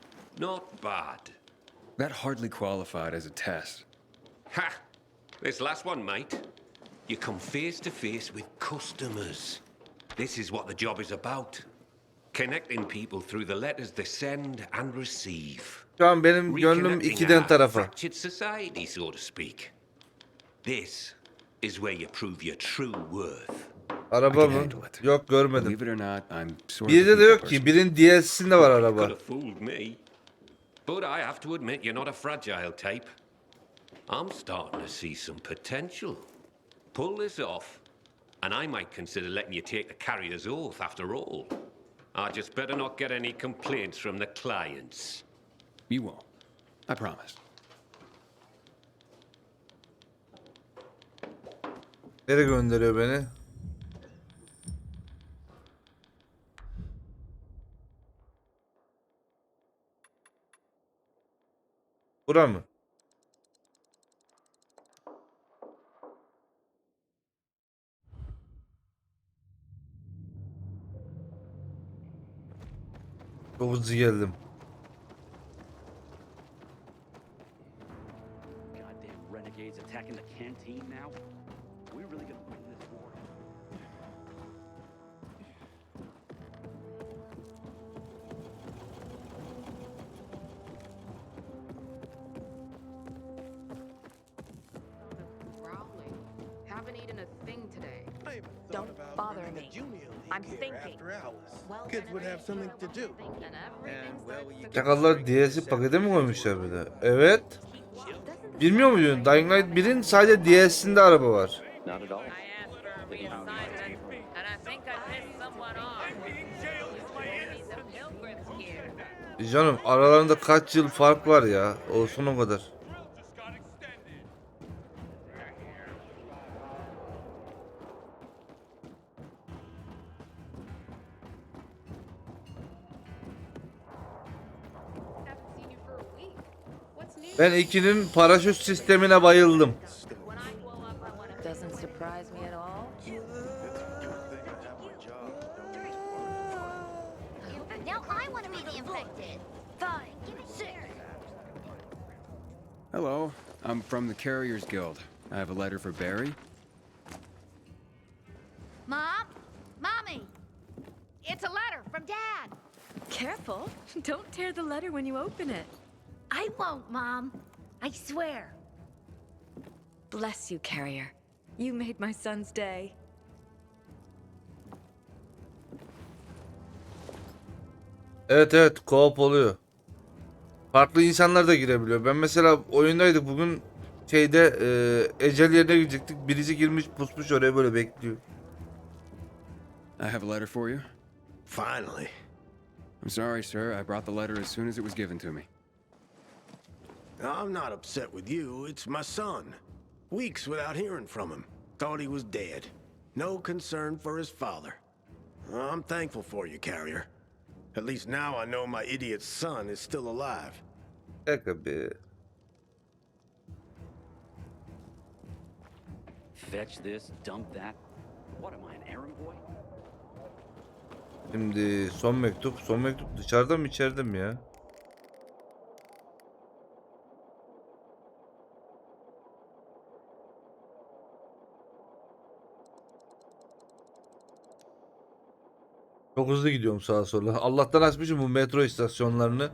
Not bad. That hardly qualified as a test. Ha! This last one, mate. You come face to face with customers. This is what the job is about. Connecting people through the letters they send and receive. Şu an benim gönlüm 2'den tarafa. Fractured society, so to speak. This is where you prove your true worth. Araba mı? Yok, görmedim. Believe it or not, I'm sort of Birinde a de yok people ki. Birinin DLC'sinde var Could araba. have fooled me. But I have to admit you're not a fragile type. I'm starting to see some potential. Pull this off, and I might consider letting you take the carrier's oath after all. I just better not get any complaints from the clients. You won't. I promise. Nereye gönderiyor beni? Bura mı? Çok hızlı geldim. Goddamn renegades attacking the canteen now. We really gonna win this war? Growling. Haven't eaten a thing today. Don't bother me. I'm thinking. Kids would have something to do. Çakallar DLC pakete mi koymuşlar bir de? Evet. Bilmiyor muydun? Dying Light 1'in sadece DLC'sinde araba var. Not at all. Canım aralarında kaç yıl fark var ya. Olsun o kadar. Ben 2'nin paraşüt sistemine bayıldım. Doesn't surprise me at all. Now I want to be the infected. Fine, give me six. Hello, I'm from the Carriers Guild. I have a letter for Bari. Mom? Mommy! It's a letter from Dad. Careful. Don't tear the letter when you open it. I won't, Mom. I swear. Bless you, Carrier. You made my son's day. Evet evet, co-op oluyor. Farklı insanlar da girebiliyor. Ben mesela oyundaydık bugün şeyde ecel yerine gidecektik. Birisi girmiş pusmuş oraya böyle bekliyor. I have a letter for you. Finally. I'm sorry, sir. I brought the letter as soon as it was given to me. I'm not upset with you. It's my son. Weeks without hearing from him. Thought he was dead. No concern for his father. I'm thankful for you, Carrier. At least now I know my idiot son is still alive. Dakika bir. Fetch this, dump that. What am I, an errand boy? Şimdi son mektup. Son mektup dışarıda mı içeride mi ya? Çok hızlı gidiyorum sağa sola. Allah'tan açmışım bu metro istasyonlarını.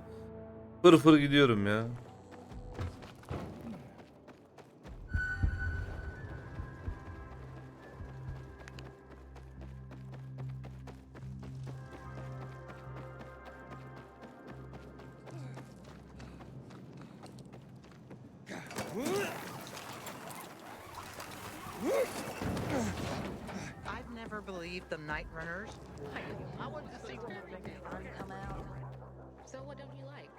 Fır fır gidiyorum ya. I've never believed the night runners. I wanted to see when the sun come out. So what don't you like?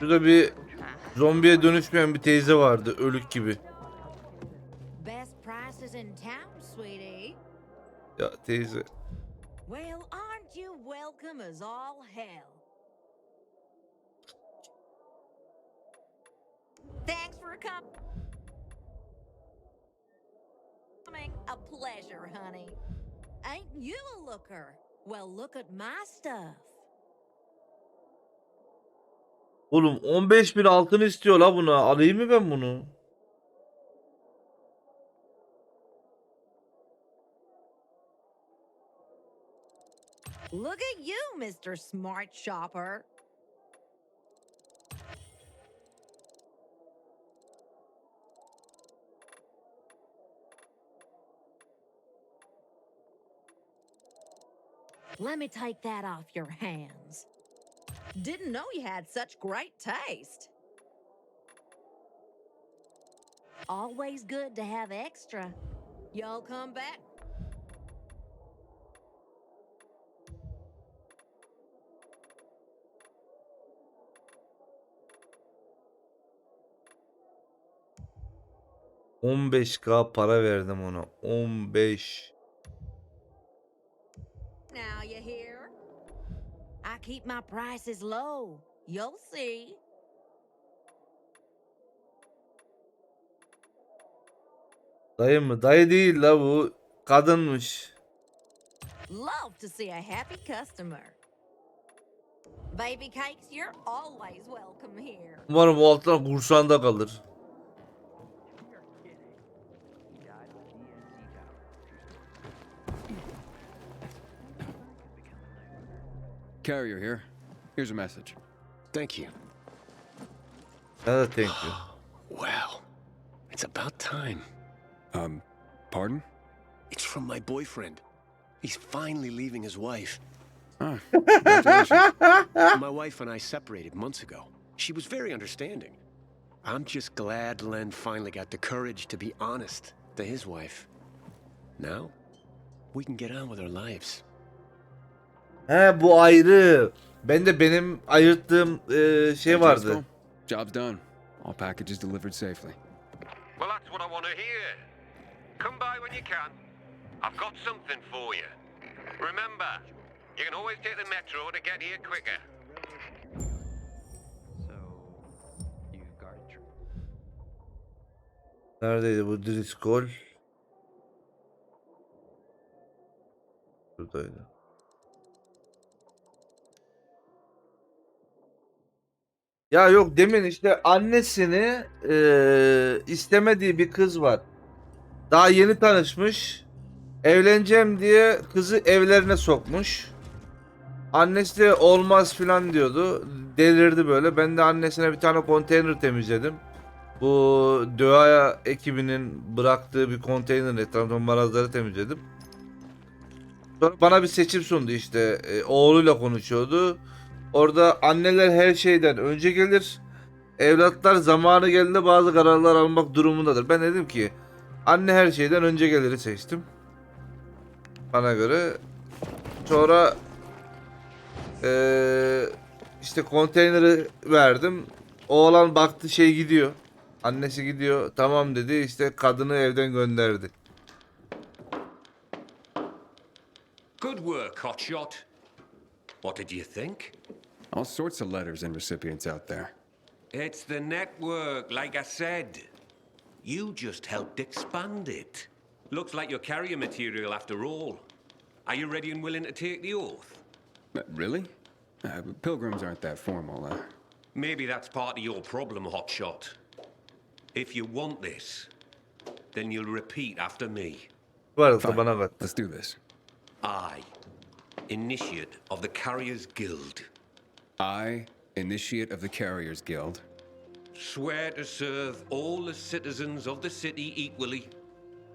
Şurada bir zombiye dönüşmeyen bir teyze vardı, ölük gibi. Best prices in town, sweetie. Ya teyze. Well, aren't you welcome as all hell? Thanks for coming. A pleasure, honey. Ain't you a looker? Well, look at my stuff. Oğlum 15.000 altın istiyor la buna. Alayım mı ben bunu? Look at you, Mr. Smart Shopper. Let me take that off your hands. Didn't know you had such great taste. Always good to have extra. Y'all come back. $15K para verdim ona. 15. Now you hear? I keep my prices low. You'll see. Dayı mı? Dayı değil la bu. Kadınmış. Love to see a happy customer. Baby cakes, you're always welcome here. Umarım o alttan kursağında kalır. Carrier here. Here's a message. Thank you. Thank you. Wow. It's about time. Pardon? It's from my boyfriend. He's finally leaving his wife. Ah, congratulations. My wife and I separated months ago. She was very understanding. I'm just glad Len finally got the courage to be honest to his wife. Now, we can get on with our lives. He bu ayrı. Ben de benim ayırttığım şey vardı. Job's done. All packages delivered safely. Well, that's what I want to hear. Come by when you can. I've got something for you. Remember, you can always take the metro to get here quicker. Neredeydi bu Driscoll? Buradaydı. Ya yok demin işte annesini istemediği bir kız var. Daha yeni tanışmış. Evleneceğim diye kızı evlerine sokmuş. Annesi de olmaz filan diyordu. Delirdi böyle. Ben de annesine bir tane konteyner temizledim. Bu Döğa ekibinin bıraktığı bir konteynerin etrafında marazları temizledim. Sonra bana bir seçim sundu işte. Oğluyla konuşuyordu. Orada anneler her şeyden önce gelir. Evlatlar zamanı geldiğinde bazı kararlar almak durumundadır. Ben dedim ki anne her şeyden önce geliri seçtim. Bana göre. Sonra işte konteyneri verdim. Oğlan baktı şey gidiyor. Annesi gidiyor. Tamam dedi. İşte kadını evden gönderdi. Good work, hotshot. What did you think? All sorts of letters and recipients out there. It's the network, like I said. You just helped expand it. Looks like you're carrier material after all. Are you ready and willing to take the oath? Really? Pilgrims aren't that formal. Maybe that's part of your problem, hotshot. If you want this, then you'll repeat after me. Fine. Let's do this. I, initiate of the Carriers Guild. I, initiate of the Carriers Guild. Swear to serve all the citizens of the city equally.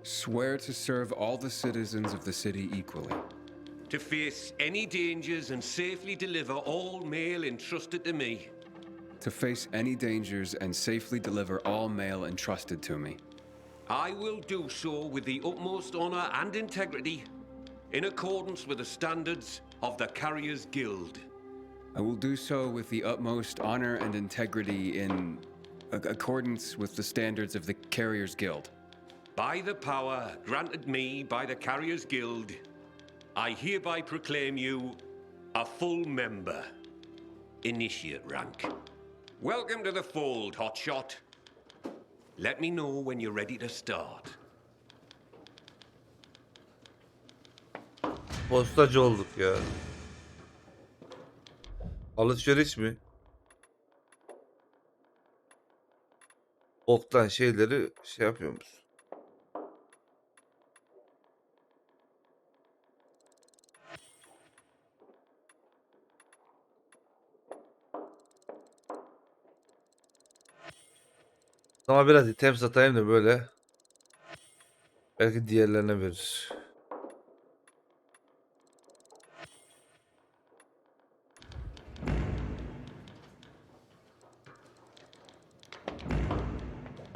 Swear to serve all the citizens of the city equally. To face any dangers and safely deliver all mail entrusted to me. To face any dangers and safely deliver all mail entrusted to me. I will do so with the utmost honor and integrity, in accordance with the standards of the Carriers Guild. I will do so with the utmost honor and integrity in accordance with the standards of the Carriers Guild. By the power granted me by the Carriers Guild, I hereby proclaim you a full member. Initiate rank. Welcome to the fold, hotshot. Let me know when you're ready to start. Postacı olduk ya. Alışveriş mi? Boktan şeyleri şey yapıyoruz. Ama biraz item satayım da böyle. Belki diğerlerine verir.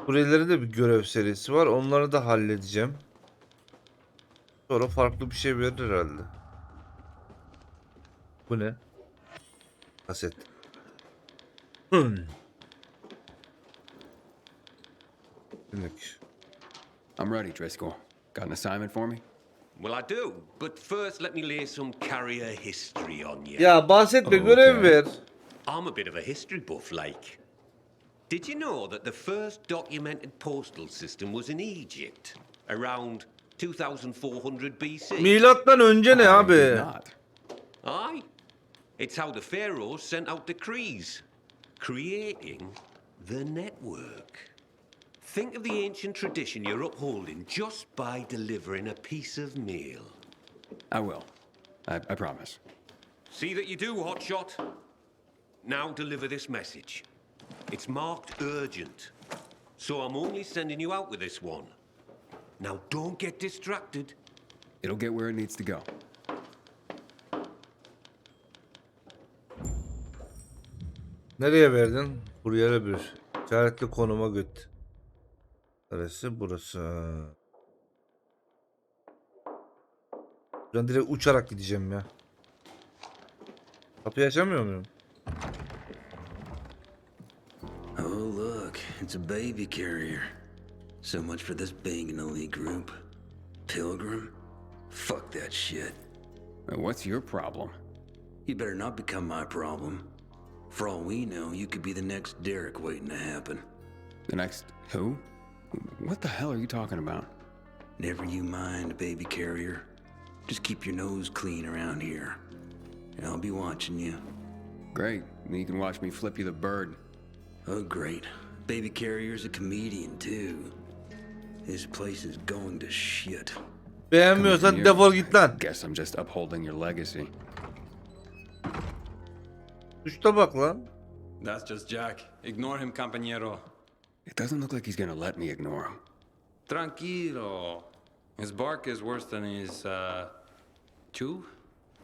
Burayıların de bir görev serisi var. Onları da halledeceğim. Sonra farklı bir şey verir herhalde. Bu ne? Kaset. I'm ready, Driscoll. Got an assignment for me? Well, I do, but first let me lay some carrier history on you. Ya bahsetme, görev ver. I'm a bit of a history buff, like. Did you know that the first documented postal system was in Egypt, around 2400 BC? Milattan önce ne abi? Aye. It's how the pharaohs sent out decrees, creating the network. Think of the ancient tradition you're upholding just by delivering a piece of mail. I will. I promise. See that you do, hotshot. Now deliver this message. It's marked urgent, so I'm only sending you out with this one. Now don't get distracted. It'll get where it needs to go. Nereye verdin? Buraya bir. İşaretli konuma göt. Neresi? Burası. Ben direkt uçarak gideceğim ya. Kapıyı açamıyor muyum? Oh look, it's a baby carrier. So much for this banging elite group. Pilgrim? Fuck that shit. What's your problem? You better not become my problem. For all we know, you could be the next Derek waiting to happen. The next who? What the hell are you talking about? Never you mind, baby carrier. Just keep your nose clean around here. And I'll be watching you. Great. You can watch me flip you the bird. Oh, great. Baby carrier's a comedian, too. This place is going to shit. Beğenmiyorsan defol git lan. Guess I'm just upholding your legacy. Tuşta bak lan. That's just Jack. Ignore him, compañero. It doesn't look like he's gonna let me ignore him. Tranquilo. His bark is worse than his, chew?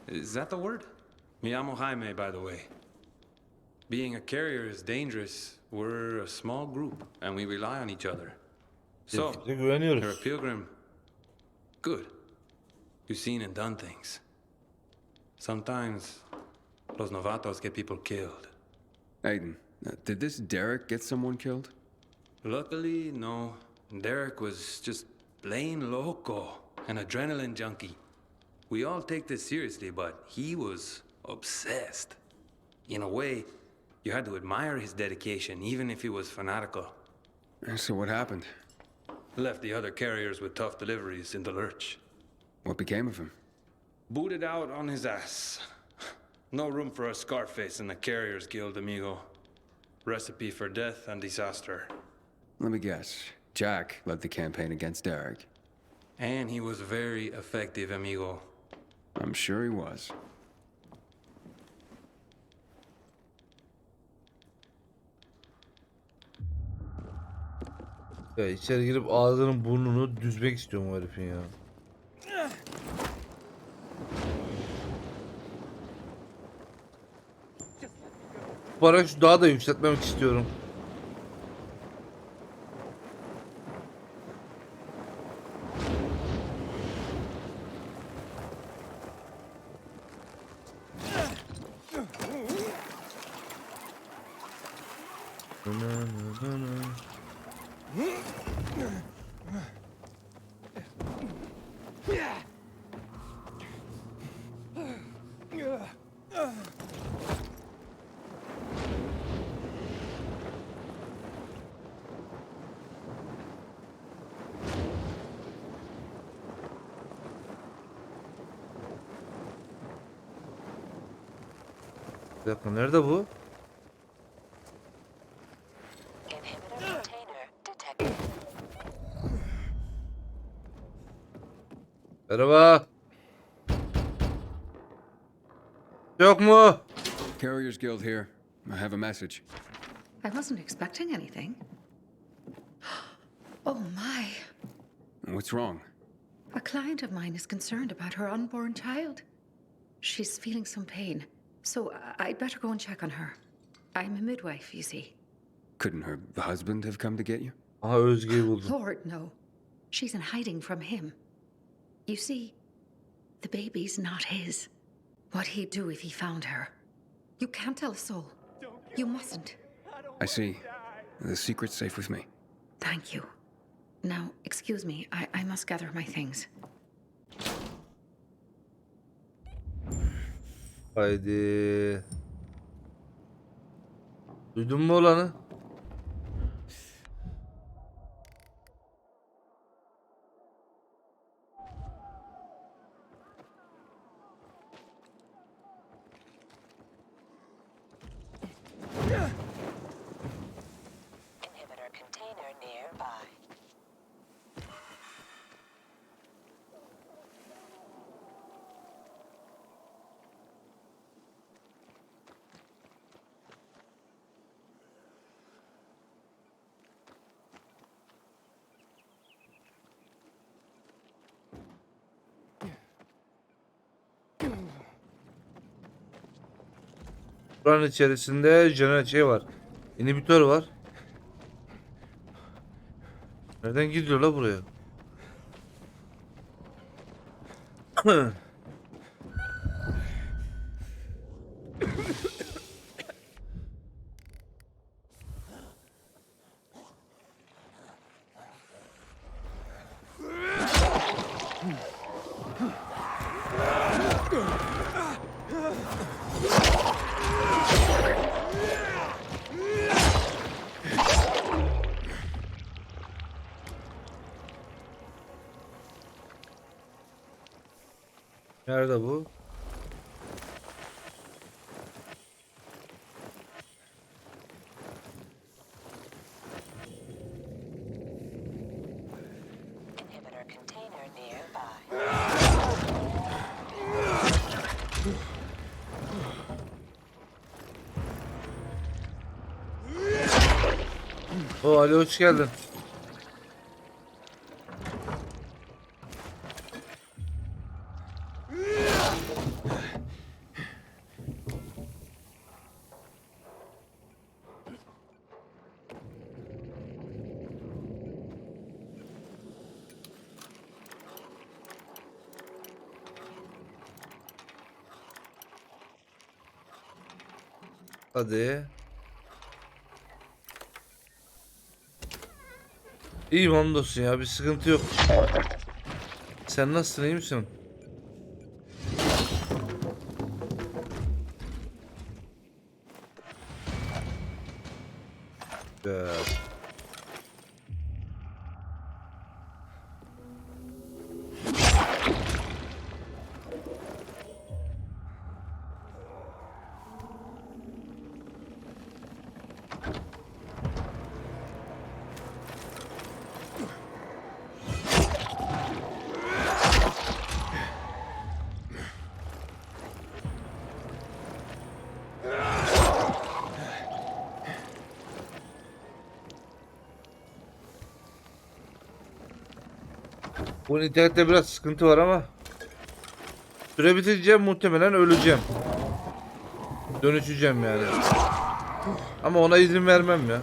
Is that the word? Me llamo Jaime, by the way. Being a carrier is dangerous. We're a small group, and we rely on each other. So, you're a pilgrim. Good. You've seen and done things. Sometimes, los novatos get people killed. Aiden, did this Derek get someone killed? Luckily, no. Derek was just plain loco, an adrenaline junkie. We all take this seriously, but he was obsessed. In a way, you had to admire his dedication, even if he was fanatical. So what happened? Left the other carriers with tough deliveries in the lurch. What became of him? Booted out on his ass. No room for a Scarface in the Carriers Guild, amigo. Recipe for death and disaster. Let me guess. Jack led the campaign against Derek. And he was very effective, amigo. I'm sure he was. Ya içeri girip ağzının burnunu düzmek istiyorum o herifin ya. Paraşütü daha da yükseltmemek istiyorum. Bir dakika, nerede bu? Merhaba. Yok mu? Carriers Guild here. I have a message. I wasn't expecting anything. Oh my. What's wrong? A client of mine is concerned about her unborn child. She's feeling some pain, so I'd better go and check on her. I'm a midwife, you see. Couldn't her husband have come to get you? Aha, Özge'yi buldum. Lord, no. She's in hiding from him. You see, the baby's not his. What'd he do if he found her? You can't tell a soul. You mustn't. I see. The secret's safe with me. Thank you. Now, excuse me, I must gather my things. Haydi. Duydun mu olanı? Inhibitor container nearby. Buranın içerisinde şey var. İnhibitör var. Nereden gidiyor la buraya? Nerede bu? Inhibitor container nearby. O Ali, hoş geldin. Hadi. İyiyim hamdolsun ya, bir sıkıntı yok. Sen nasılsın, iyi misin? Güzel. Bu internette biraz sıkıntı var ama süre bitince muhtemelen öleceğim. Dönüşeceğim yani. Ama ona izin vermem ya.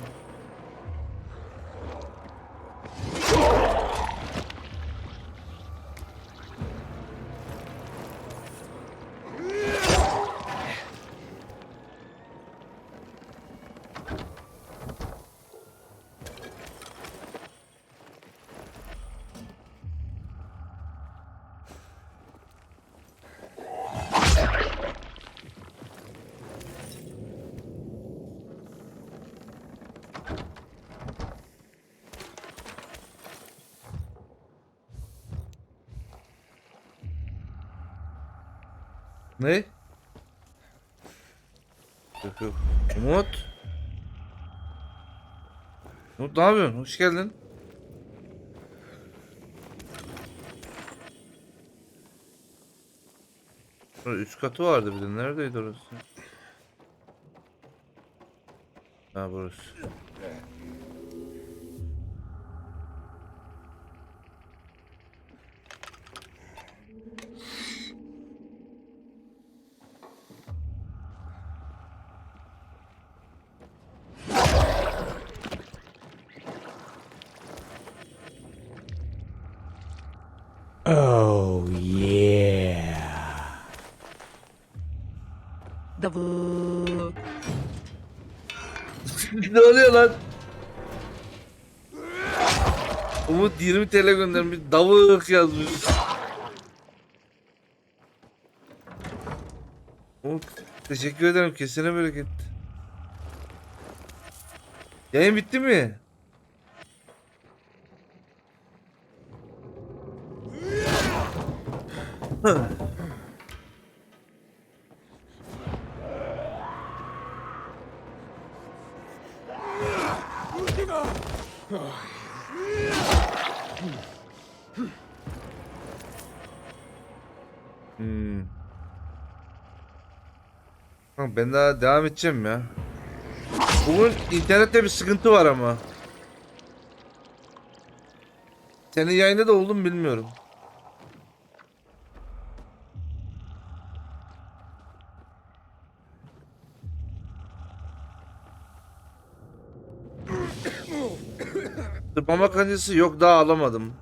Ne? Yok yok. Umut. Umut ne yapıyorsun? Hoş geldin. Üst katı vardı bir de. Neredeydi orası? Ha burası. Oh yeah. Ne oluyor lan? Umut 20 TL göndermiş. Davuk yazmış. Umut teşekkür ederim. Kesene bereket. Yayın bitti mi? Tamam, ben daha devam edeceğim ya. Bugün internette bir sıkıntı var ama. Senin yayında da oldu mu bilmiyorum. Tırmama kancası yok, daha alamadım.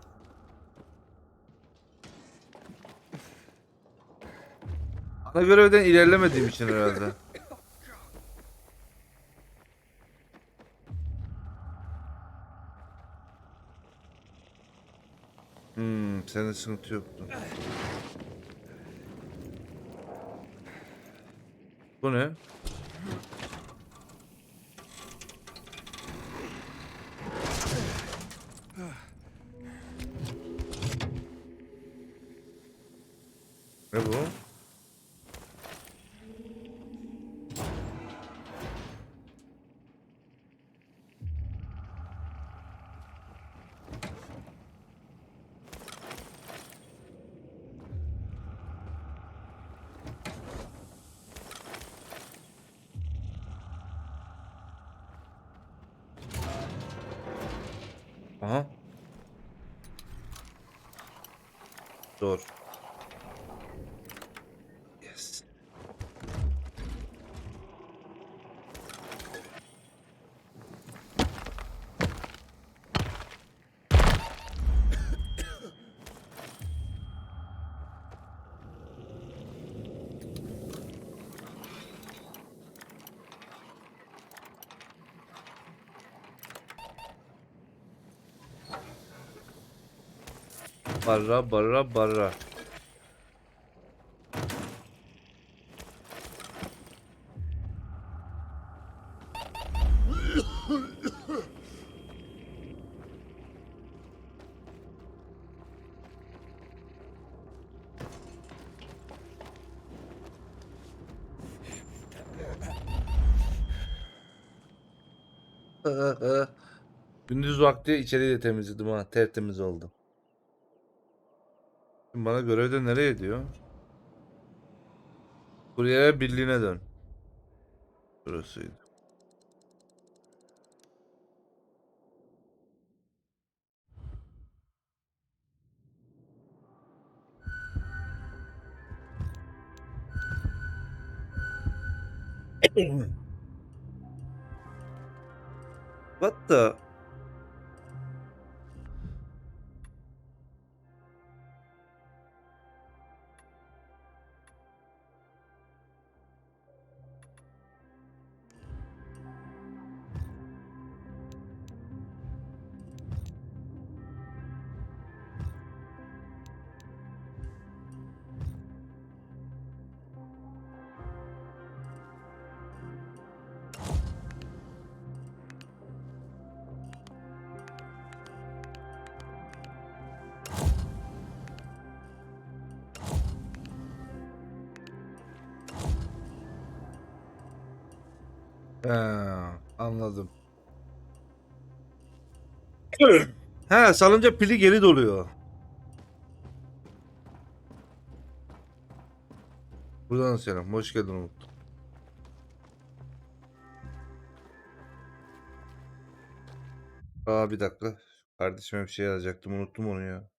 Ana görevden ilerlemediğim için herhalde. Senin sıkıntı yoktu. Bu ne? Ne bu? Aha. Zor. Yes. Barra. Gündüz vakti içeriği de temizledim ha. Tertemiz oldu. Şimdi bana görevde nereye diyor? Kuryeler birliğine dön. Burasıydı. What the? He, anladım. He, salınca pili geri doluyor. Buradan selam. Hoş geldin Umut. Aa, bir dakika. Kardeşime bir şey yazacaktım. Unuttum onu ya.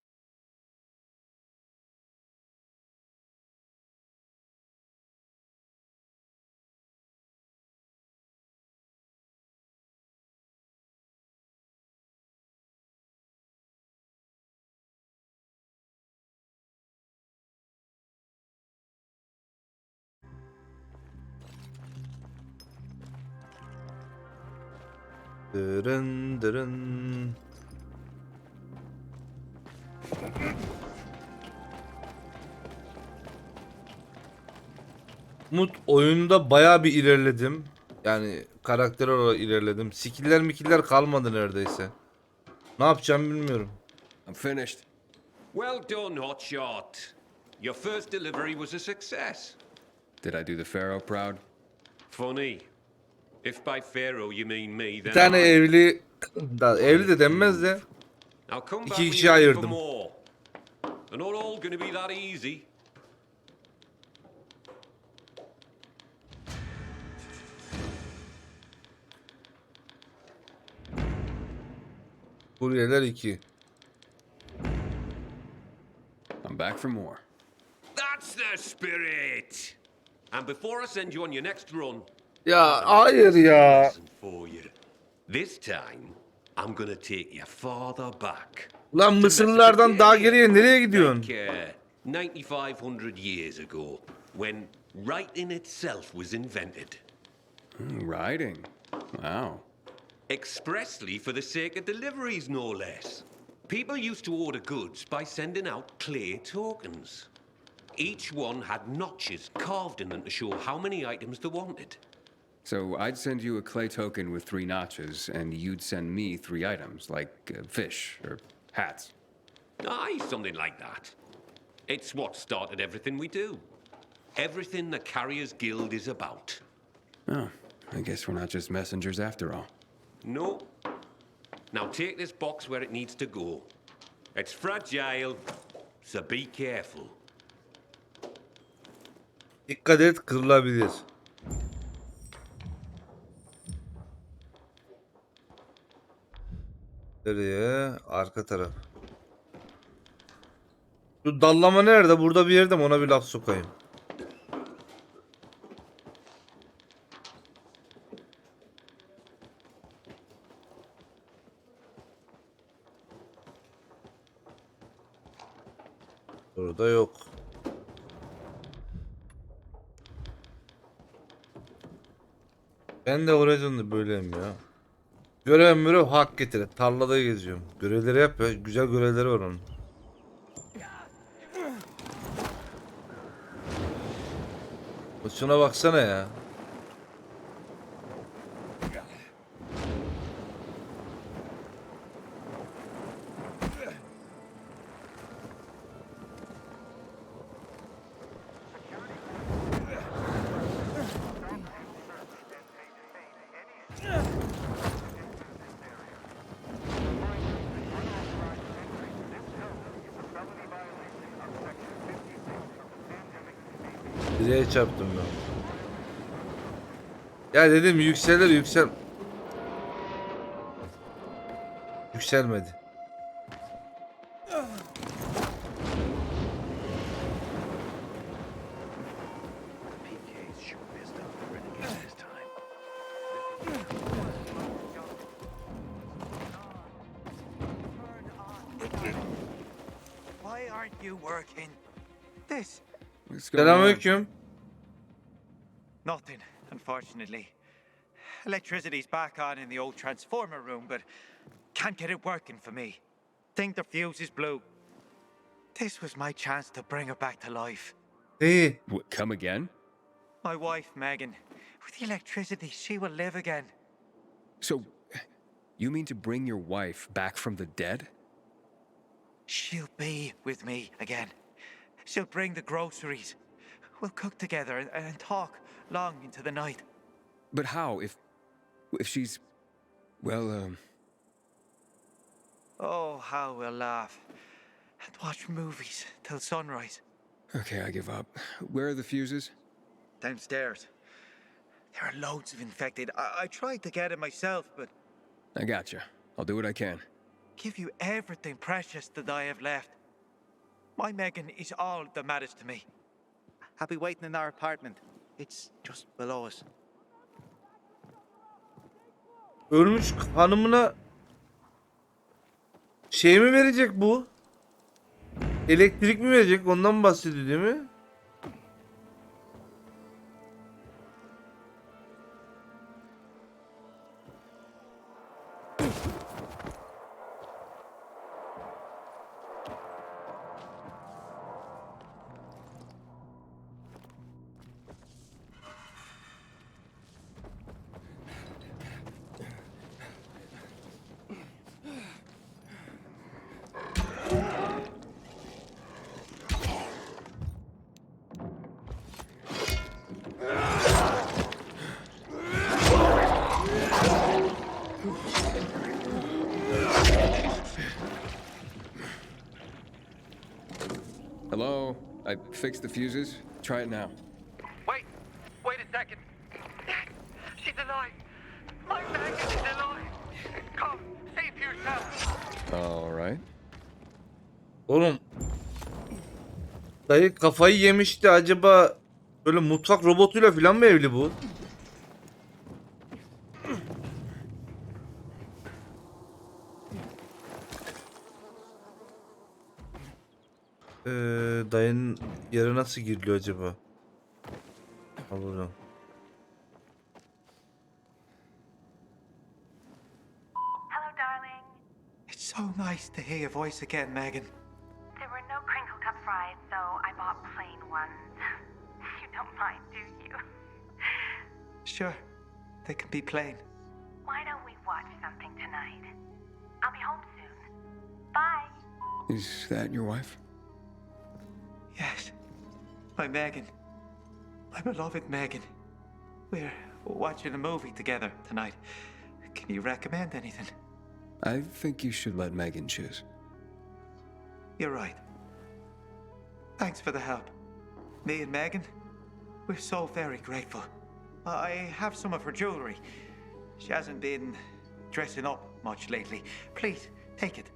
Dırın dırın. Umut, oyunda bayağı bir ilerledim. Yani karakter olarak ilerledim. Skiller kalmadı neredeyse. Ne yapacağım bilmiyorum. I'm finished. Well done, Hotshot. Your first delivery was a success. Did I do the Pharaoh proud? Funny. If by Pharaoh you mean me, Bir then tane evli de denmez de I'll come back iki when kişi you're ready for ayırdım. more. They're not all gonna be that easy. Kuryeler 2. I'm back for more. That's the spirit. And before I send you on your next run, Ya hayır ya. for you. This time, I'm gonna take your farther back. Lan Mısırlılardan daha geriye nereye gidiyorsun? Like 9,500 years ago, when writing itself was invented. Writing? Wow. Expressly for the sake of deliveries, no less. People used to order goods by sending out clay tokens. Each one had notches carved in them to show how many items they wanted. So I'd send you a clay token with 3 notches, and you'd send me 3 items, like fish or hats. Aye, something like that. It's what started everything we do. Everything the Carriers Guild is about. Oh, I guess we're not just messengers after all. No. Now take this box where it needs to go. It's fragile, so be careful. Dikkat et, kırılabilir. Nereye? Arka taraf. Şu dallama nerede? Burada bir yerde mi? Ona bir laf sokayım. Burada yok. Ben de Horizon'da böyleyim ya. Görev hak getire. Tarlada geziyorum. Görevleri yap ya. Güzel görevleri var onun. Şuna baksana ya. Direğe çarptım ben. Ya dedim yükselir. Yükselmedi. Why aren't you working? This. Selamünaleyküm. Nothing, unfortunately. Electricity's back on in the old transformer room, but can't get it working for me. Think the fuse is blue. This was my chance to bring her back to life. Hey. Come again? My wife, Megan. With the electricity, she will live again. So, you mean to bring your wife back from the dead? She'll be with me again. She'll bring the groceries. We'll cook together and talk long into the night. But how, If she's, well, Oh, how we'll laugh. And watch movies till sunrise. okay, I give up. Where are the fuses? Downstairs. There are loads of infected. I tried to get it myself, but... I gotcha. I'll do what I can. Give you everything precious that I have left. My Megan is all that matters to me. I'll be waiting in our apartment. It's just below us. Ölmüş hanımına şey mi verecek bu? Elektrik mi verecek? Ondan bahsediyor değil mi? Hello? I fixed the fuses. Try it now. Wait a second. She's alive. My Megan is alive. Come, save yourself. All right. Oğlum. Dayı kafayı yemişti, acaba böyle mutfak robotuyla falan mı evli bu? Dayının yere nasıl giriliyor acaba? Ha, buradan. Hello, darling. It's so nice to hear your voice again, Megan. There were no crinkle cut fries, so I bought plain ones. You don't mind, do you? Sure, they can be plain. Why don't we watch something tonight? I'll be home soon. Bye. Is that your wife? Yes, my Megan. My beloved Megan. We're watching a movie together tonight. Can you recommend anything? I think you should let Megan choose. You're right. Thanks for the help. Me and Megan, we're so very grateful. I have some of her jewelry. She hasn't been dressing up much lately. Please, take it.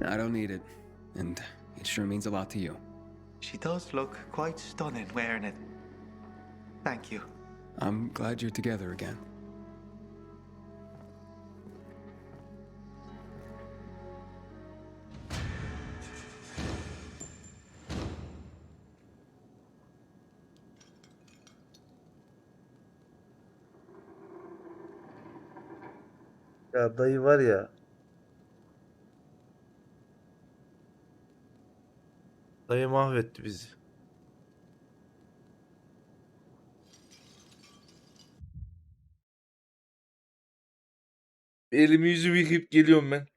I don't need it, and it sure means a lot to you. She does look quite stunning wearing it. Thank you. I'm glad you're together again. Ya dayı var ya. Dayı mahvetti bizi. Elimi yüzümü yıkayıp geliyorum ben.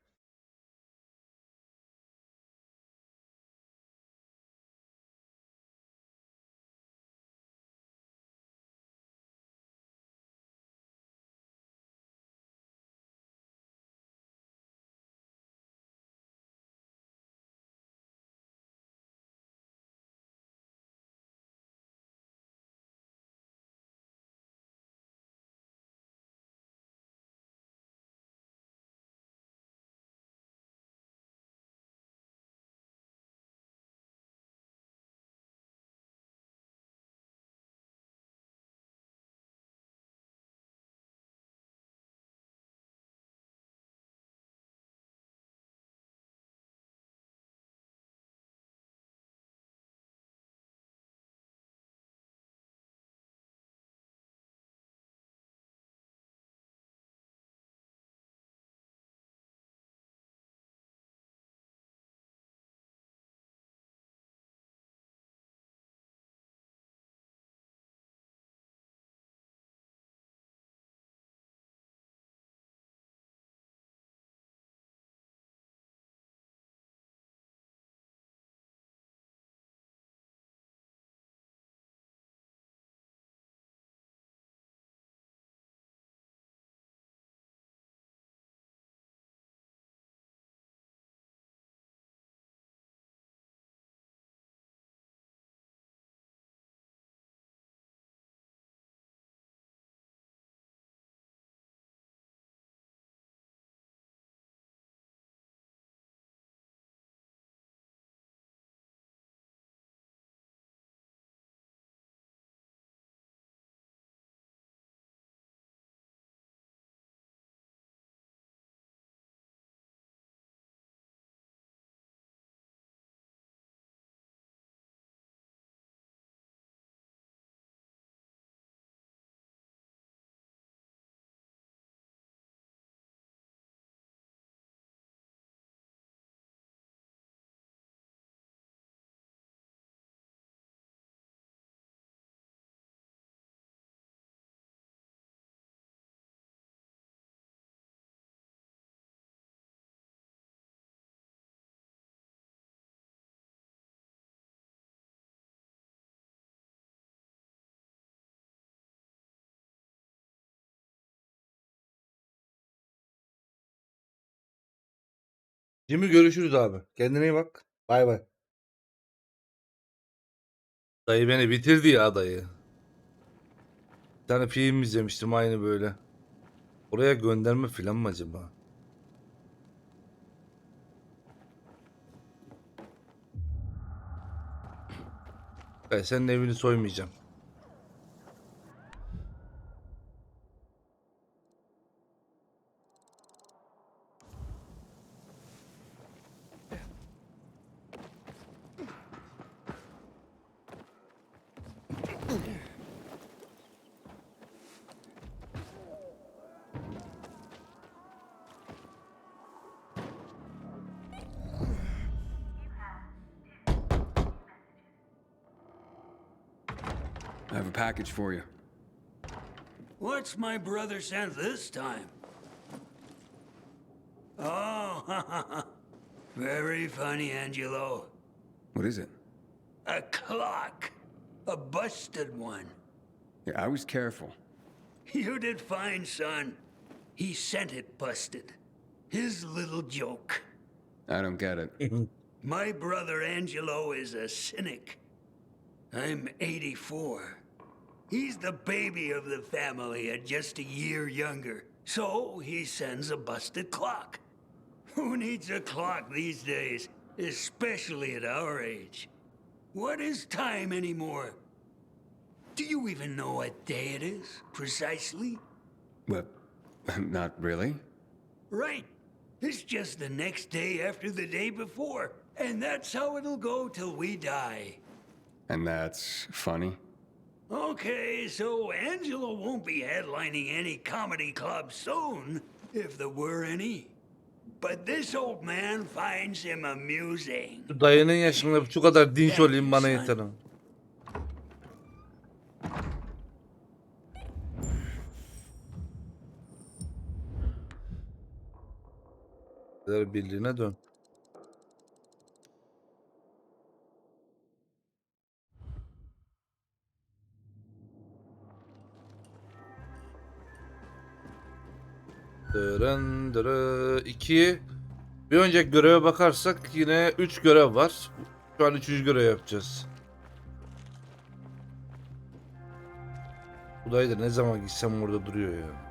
Jimmy görüşürüz abi. Kendine iyi bak. Bay bay. Dayı beni bitirdi ya dayı. Bir tane film izlemiştim aynı böyle. Oraya gönderme falan mı acaba? Ben senin evini soymayacağım. I have a package for you. What's my brother sent this time? Oh, very funny, Angelo. What is it? A clock. A busted one. Yeah, I was careful. You did fine, son. He sent it busted. His little joke. I don't get it. My brother Angelo is a cynic. I'm 84. He's the baby of the family and just a year younger. So he sends a busted clock. Who needs a clock these days, especially at our age? What is time anymore? Do you even know what day it is, precisely? Well, not really. Right. It's just the next day after the day before. And that's how it'll go till we die. And that's funny? Okay, so Angelo won't be headlining any comedy club soon, if there were any. But this old man finds him amusing. Şu dayının yaşında şu kadar dinç olayım bana yeter. Birliğine dön. Dırın dırı 2. Bir önceki göreve bakarsak yine 3 görev var. Şu an 3. görev yapacağız. Bu dayı da ne zaman gitsem orada duruyor ya.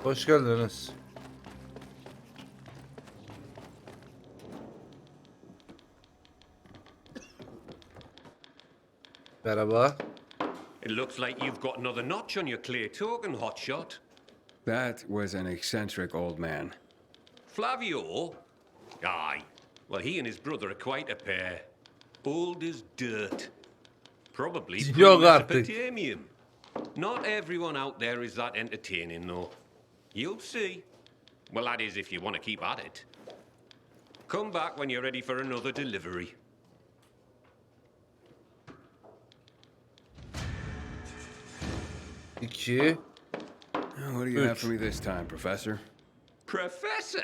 Hoş geldiniz. Merhaba. It looks like you've got another notch on your clay token, hotshot. That was an eccentric old man. Flavio? Aye. Well, he and his brother are quite a pair. Old as dirt. Probably Yok artık. Mesopotamian. Not everyone out there is that entertaining, though. You'll see. Well, that is if you want to keep at it. Come back when you're ready for another delivery. İki. What do you have for me this time, Professor? Professor?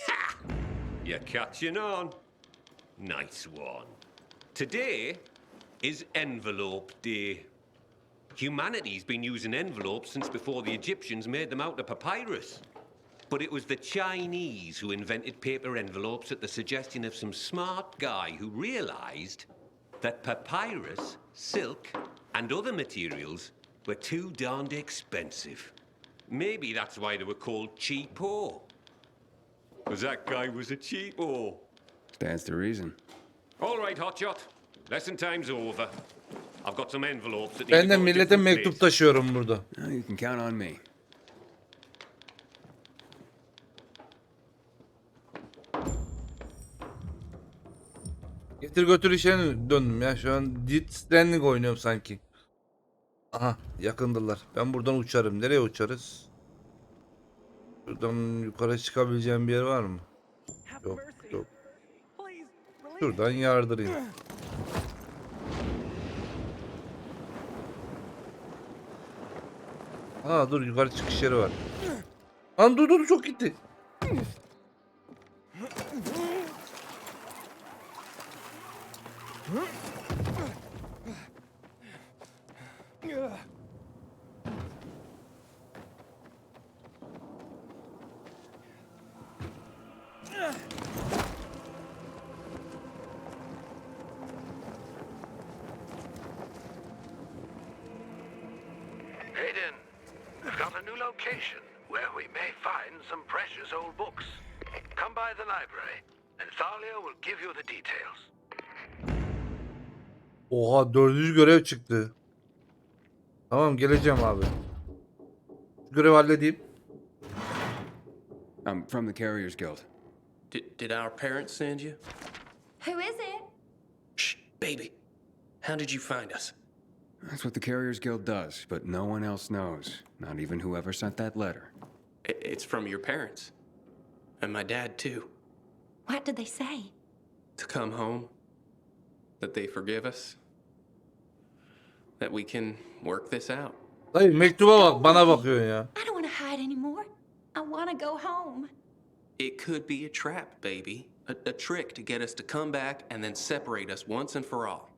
Ha! You're catching on. Nice one. Today is Envelope Day. Humanity's been using envelopes since before the Egyptians made them out of papyrus. But it was the Chinese who invented paper envelopes at the suggestion of some smart guy who realized that papyrus, silk, and other materials were too darned expensive. Maybe that's why they were called cheapo. Because that guy was a cheapo. Stands to reason. All right, hotshot. Lesson time's over. I've got some envelopes that Ben de millete mektup taşıyorum burada. You can count on me. Getir götür işine döndüm ya. Şu an Death Stranding oynuyorum sanki. Aha yakındılar. Ben buradan uçarım. Nereye uçarız? Şuradan yukarı çıkabileceğim bir yer var mı? Yok yok. Şuradan yardırayım. Aa dur yukarı çıkış yeri var. Lan dur çok gitti. new location where we may find some precious old books. Come by the library, and Thalia will give you the details. Oha, 4. görev çıktı. Tamam, geleceğim abi. Görev halledeyim. I'm from the Carriers Guild. Did our parents send you? Who is it? Shh, baby. How did you find us? That's what the Carriers Guild does, but no one else knows. Not even whoever sent that letter. It's from your parents. And my dad, too. What did they say? To come home. That they forgive us. That we can work this out. Dayı mektuba bak, bana bakıyorsun ya. I don't want to hide anymore. I want to go home. It could be a trap, baby. A trick to get us to come back and then separate us once and for all.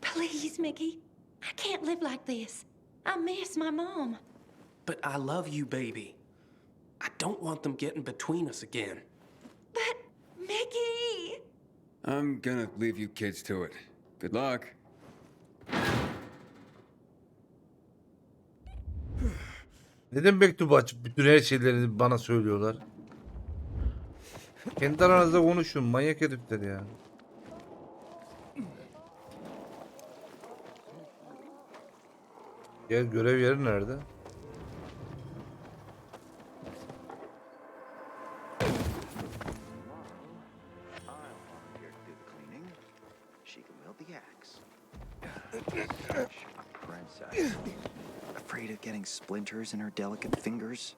Please, Mickey. I can't live like this. I miss my mom. But I love you, baby. I don't want them getting between us again. But, Mickey! I'm gonna leave you kids to it. Good luck. Neden mektubu açıp bütün her şeylerini bana söylüyorlar? Kendi aranızda konuşun, manyak herifler ya. Gel, görev yeri nerede? She can wield the axe. A princess. Afraid of getting splinters in her delicate fingers?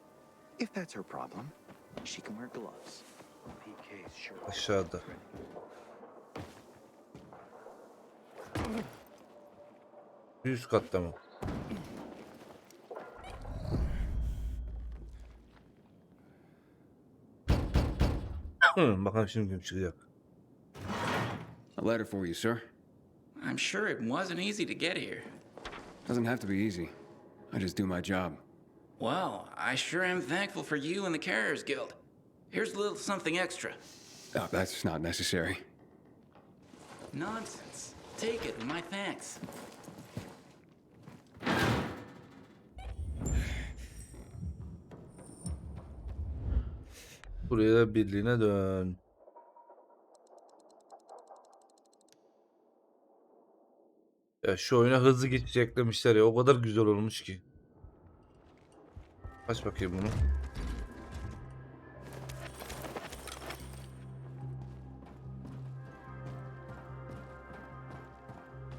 If that's her problem, she can wear gloves. PK's sure. Aşağıda. Bir üst katta mı? Bakalım şimdi kim çıkacak. A letter for you, sir. I'm sure it wasn't easy to get here. Doesn't have to be easy. I just do my job. Well, I sure am thankful for you and the Carriers Guild. Here's a little something extra. Oh, that's not necessary. Nonsense. Take it with my thanks. Buraya da birliğine dön. Ya şu oyuna hızlı geçiş eklemişler ya, o kadar güzel olmuş ki. Aç bakayım bunu.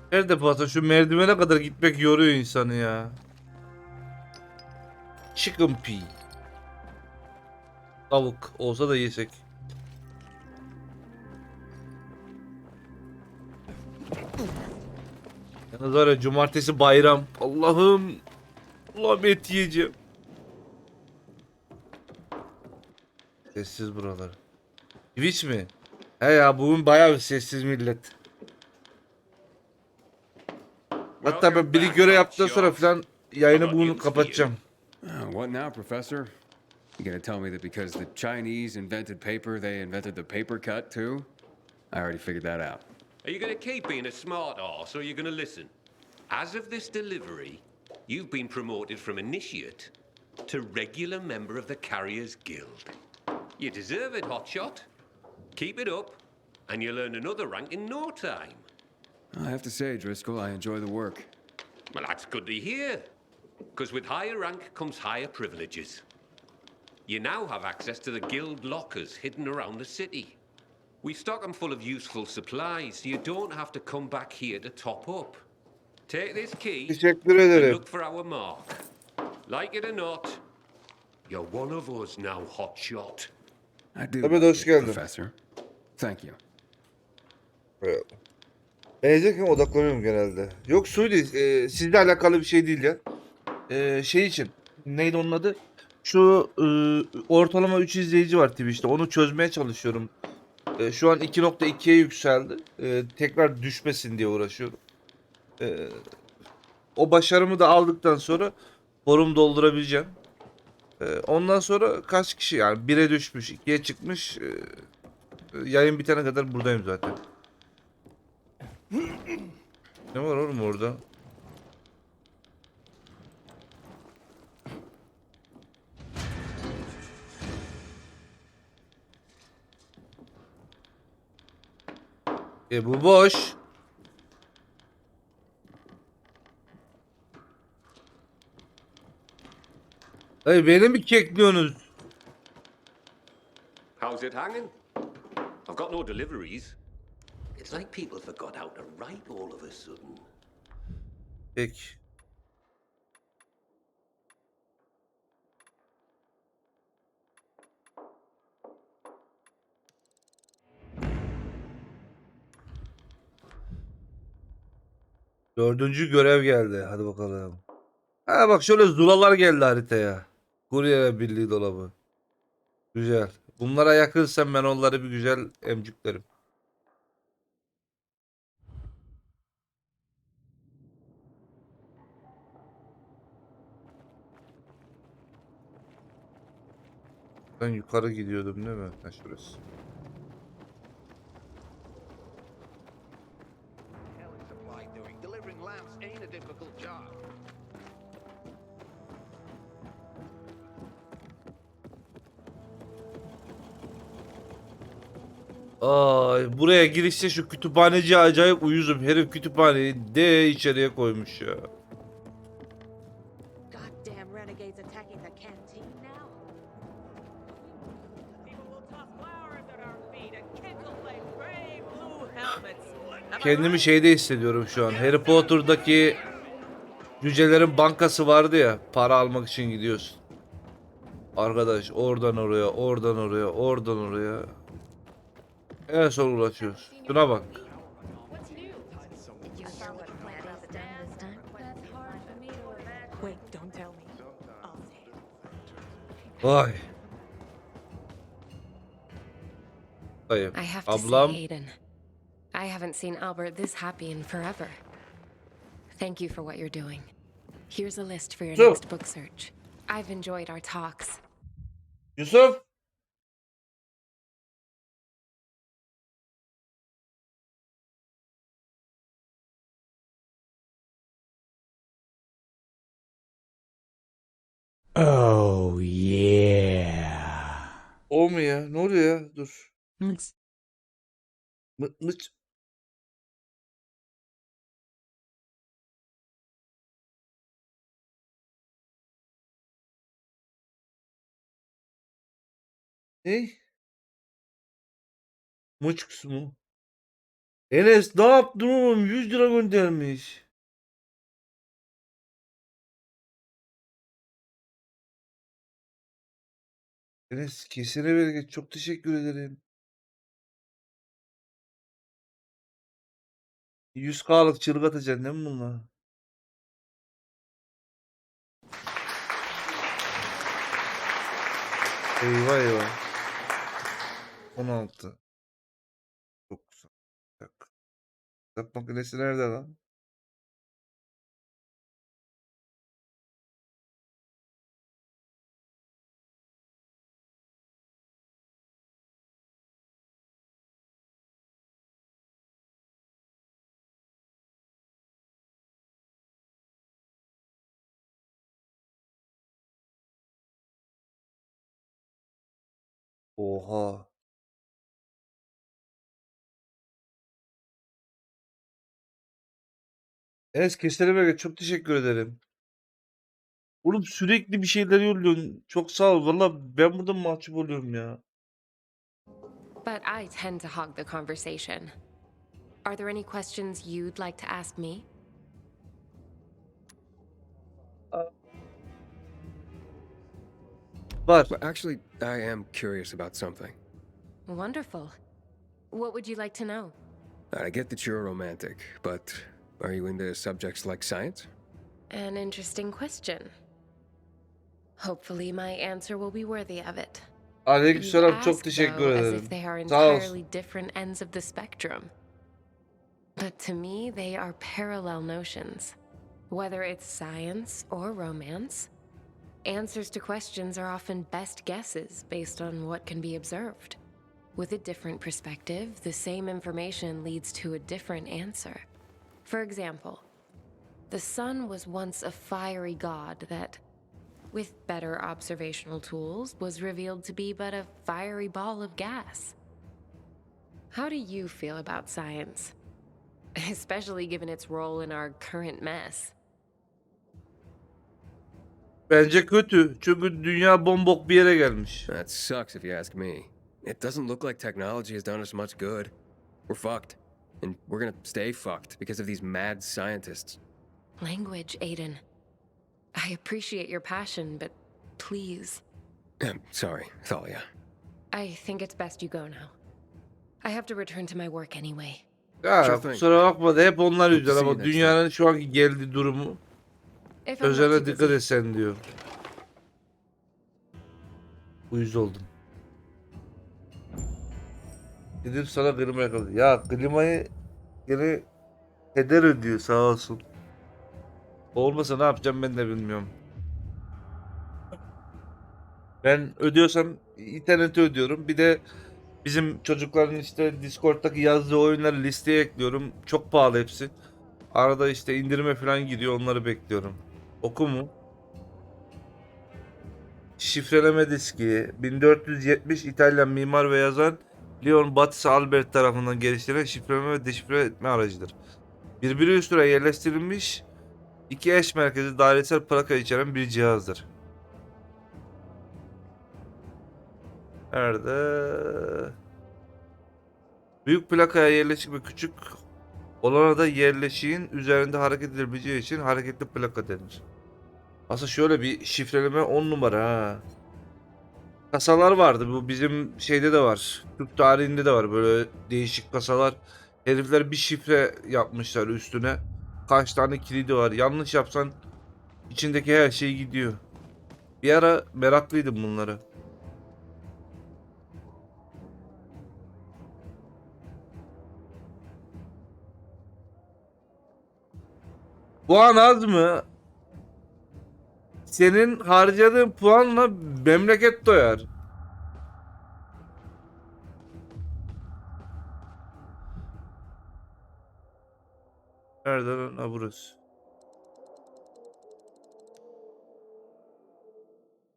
Her defasında şu merdivene kadar gitmek yoruyor insanı ya. Chicken pea. Tavuk olsa da yesek. Yalnız var ya, cumartesi bayram. Allah'ım. Allah'ım et yiyeceğim. Sessiz buralar. Twitch mi? He ya, bugün bayağı bir sessiz millet. Hatta ben bir görev yaptıktan sonra falan yayını bugün kapatacağım. What now, Professor? You gonna tell me that because the Chinese invented paper, they invented the paper cut too? I already figured that out. Are you going to keep being a smart arse, or are you going to listen? As of this delivery, you've been promoted from initiate to regular member of the Carriers Guild. You deserve it, hotshot. Keep it up, and you'll earn another rank in no time. I have to say, Driscoll, I enjoy the work. Well, that's good to hear, because with higher rank comes higher privileges. You now have access to the guild lockers hidden around the city. We stock them full of useful supplies, so you don't have to come back here to top up. Take this key Teşekkür ederim. and look for our mark. Like it or not, you're one of us now, hotshot. I do, Tabii, hoş geldin. Professor. Thank you. Evet. Ben izlerken odaklanıyorum genelde. Yok Suudi, sizle alakalı bir şey değil ya. Şey için. Neydi onun adı? Şu ortalama 3 izleyici var Twitch'te. Onu çözmeye çalışıyorum. Şu an 2.2'ye yükseldi. Tekrar düşmesin diye uğraşıyorum. O başarımı da aldıktan sonra forum doldurabileceğim. Ondan sonra kaç kişi, yani 1'e düşmüş, 2'ye çıkmış. Yayın bitene kadar buradayım zaten. Ne var oğlum orada? Bu boş. Hayır beni mi kekliyorsunuz? How's it hanging? I've got no deliveries. It's like people forgot how to write all of a sudden. Peki. Dördüncü görev geldi. Hadi bakalım. Ha bak şöyle zulalar geldi haritaya. Kurye Birliği dolabı. Güzel. Bunlara yakınsam ben onları bir güzel emcüklerim. Ben yukarı gidiyordum değil mi? Ha şurası. Delivering lamps ain't a difficult job. Ay buraya girişte şu kütüphaneci acayip uyuzum. Herif kütüphaneyi de içeriye koymuş ya. Goddamn renegades attacking the canteen now. Kendimi şeyde hissediyorum şu an. Harry Potter'daki cücelerin bankası vardı ya. Para almak için gidiyorsun. Arkadaş oradan oraya, oradan oraya, oradan oraya. En son ulaşıyoruz. Şuna bak. Wait, don't tell me. Vay. Hayır. I have to Ablam. say, Aiden, I haven't seen Albert this happy in forever. Thank you for what you're doing. Here's a list for your So- next book search. I've enjoyed our talks. Yusuf. Oh yeah. O mu ya? Ne oluyor ya? Dur. Mıç. Mıç. Ne? Mıç kısmı. Enes ne yaptın oğlum? 100 lira göndermiş. Enes kesene bereket. Çok teşekkür ederim. 100K'lık çığlık atacaksın değil mi bununla? Eyvah eyvah. 16. Çok güzel. Bir dakika. Hesap makinesi nerede lan? Oha. Enes kesene bereket. Çok teşekkür ederim. Oğlum sürekli bir şeyler yolluyorsun. Çok sağ ol. Valla ben burada mahcup oluyorum ya. But I tend to hog the conversation. Are there any questions you'd like to ask me? Var. Well, actually, I am curious about something. Wonderful. What would you like to know? I get that you're a romantic, but are you into subjects like science? An interesting question. Hopefully my answer will be worthy of it. You Aleykümselam çok ask, teşekkür though, as ederim. if they are Sağ entirely olsun. different ends of the spectrum. But to me, they are parallel notions. Whether it's science or romance, answers to questions are often best guesses based on what can be observed. With a different perspective, the same information leads to a different answer. For example, the sun was once a fiery god that, with better observational tools, was revealed to be but a fiery ball of gas. How do you feel about science? Especially given its role in our current mess. Bence kötü. Çünkü dünya bombok bir yere gelmiş. That sucks if you ask me. It doesn't look like technology has done us much good. We're fucked. And we're gonna stay fucked because of these mad scientists. Language, Aiden. I appreciate your passion, but please. Sorry, Thalia. I think it's best you go now. I have to return to my work anyway. Ya kusura bakma da hep onlar yüzden ama dünyanın şu anki geldiği durumu özele dikkat etsen diyor. Uyuz oldum. Gidip sana klima yakaladı. Ya klimayı gene heder ödüyor sağ olsun. Olmasa ne yapacağım ben de bilmiyorum. Ben ödüyorsam interneti ödüyorum. Bir de bizim çocukların işte Discord'daki yazdığı oyunları listeye ekliyorum. Çok pahalı hepsi. Arada işte indirime falan gidiyor. Onları bekliyorum. Oku mu? Şifreleme diski. 1470 İtalyan mimar ve yazar Leon Battista Albert tarafından geliştirilen şifreleme ve deşifre etme aracıdır. Birbiri üstüne yerleştirilmiş iki eş merkezi dairesel plaka içeren bir cihazdır. Nerede? Büyük plakaya yerleşik ve küçük olana da yerleşiğin üzerinde hareket edebileceği için hareketli plaka denir. Aslında şöyle bir şifreleme 10 numara ha. Kasalar vardı. Bu bizim şeyde de var. Türk tarihinde de var böyle değişik kasalar. Herifler bir şifre yapmışlar üstüne. Kaç tane kilidi var. Yanlış yapsan içindeki her şey gidiyor. Bir ara meraklıydım bunlara. Puan az mı? Senin harcadığın puanla memleket doyar. Nerede lan? Ha burası.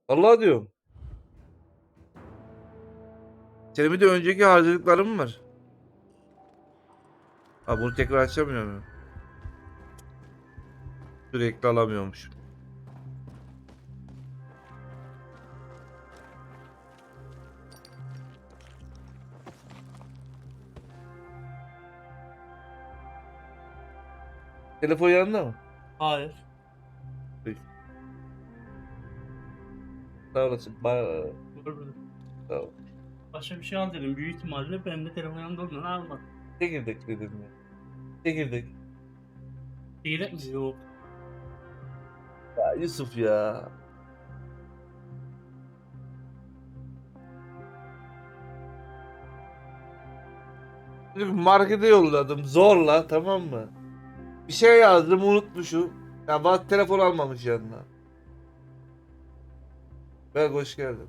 Allah diyorum. Senin bir de önceki harcadıkların mı var? Ha bunu tekrar açamıyor muyum? Sürekli alamıyormuş. Telefon yanında mı? Hayır. Peki. Sağ olasın. Sağ ol. Başka bir şey al dedim. Büyük ihtimalle benim de telefon yanında olduğunu almadım. Çekirdek dedim ya. Çekirdek. Çekirdek mi? Yok. Ya Yusuf ya. Markete yolladım zorla, tamam mı? Bir şey yazdım unutmuşum. Ya bak telefon almamış yanına. Ben hoş geldin.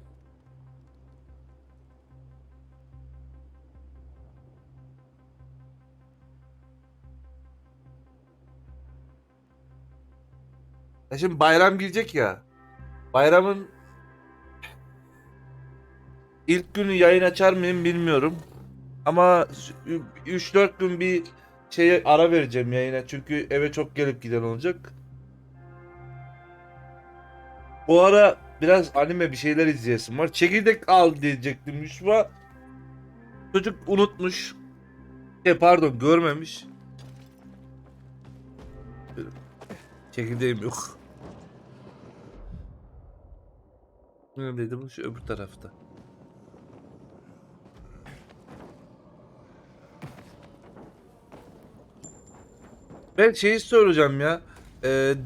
Ya şimdi bayram gelecek ya. Bayramın ilk günü yayın açar mıyım bilmiyorum. Ama 3-4 gün bir şeye ara vereceğim yayına. Çünkü eve çok gelip giden olacak. Bu ara biraz anime bir şeyler izleyesim var. Çekirdek al diyecektim Yusuf'a. Çocuk unutmuş. Pardon görmemiş. Çekirdeğim yok. Neredeydi bu? Şu öbür tarafta. Ben şeyi soracağım ya.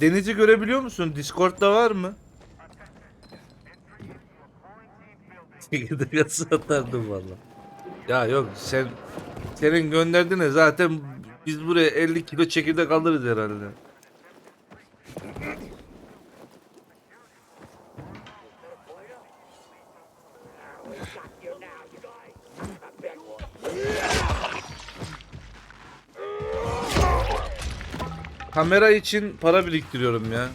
Deniz'i görebiliyor musun? Discord'da var mı? Çekirdek yası atardım valla. Ya yok senin gönderdiğine zaten biz buraya 50 kilo çekirdek alırız herhalde. Kamera için para biriktiriyorum ya.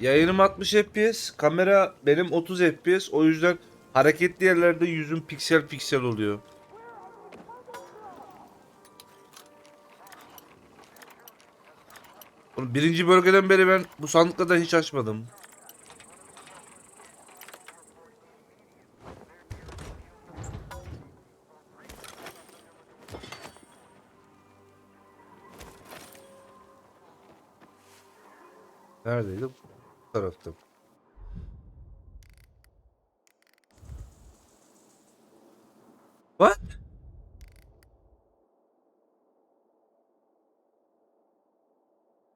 Yayınım 60 FPS, kamera benim 30 FPS. O yüzden Hareketli yerlerde yüzün piksel piksel oluyor. Oğlum, birinci bölgeden beri ben bu sandıkları hiç açmadım. Neredeydi? Bu tarafta. What?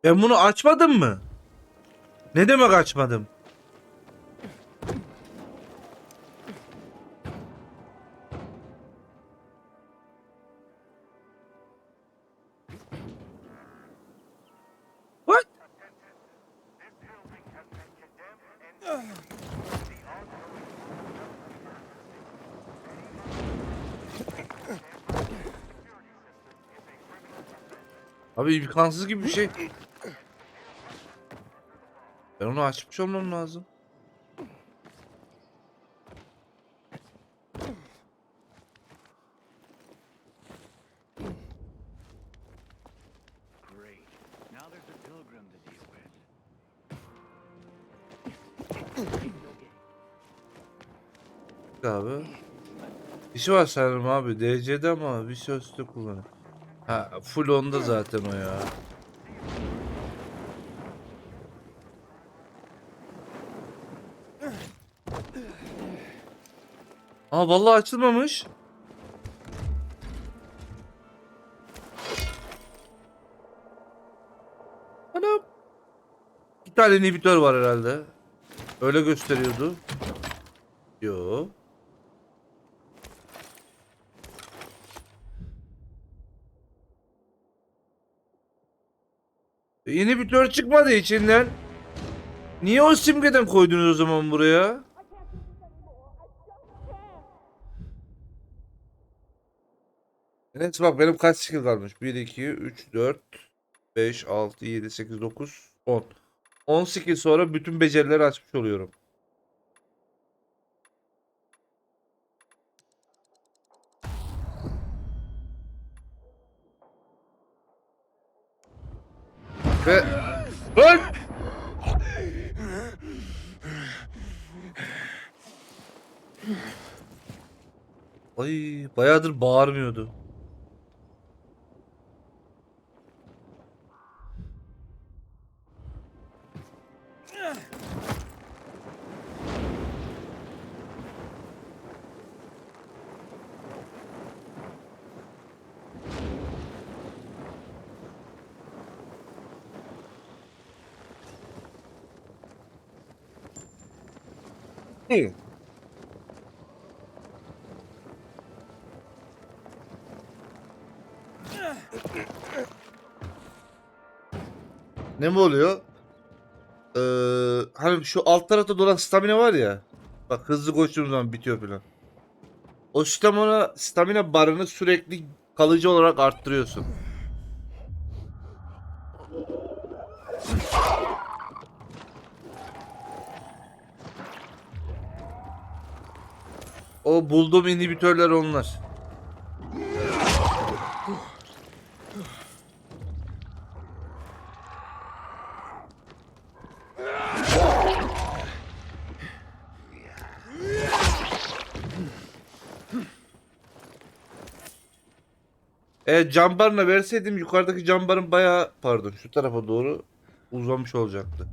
Ben bunu açmadım mı? Ne demek açmadım? What? Abi imkansız gibi bir şey. Ben onu açmış olmam lazım. Abi. Bir şey var sanırım abi. DC'de ama bir şey üstü kullanıyor. Ha, full onda zaten o ya. Aa vallahi açılmamış. Anam. Bir tane inhibitör var herhalde. Öyle gösteriyordu. Yo. İnhibitör çıkmadı içinden. Niye o simgeden koydunuz o zaman buraya? Neyse bak benim kaç skill kalmış? 1, 2, 3, 4, 5, 6, 7, 8, 9, 10. 10 skill sonra bütün becerileri açmış oluyorum. Ve... Lan! Ay bayağıdır bağırmıyordu. İyi. Ne mi oluyor? Hani şu alt tarafta dolan stamina var ya. Bak hızlı koştuğum zaman bitiyor falan. O stamina barını sürekli kalıcı olarak arttırıyorsun. O bulduğum inhibitörler onlar. Cam barına verseydim yukarıdaki cam barın bayağı pardon şu tarafa doğru uzamış olacaktı.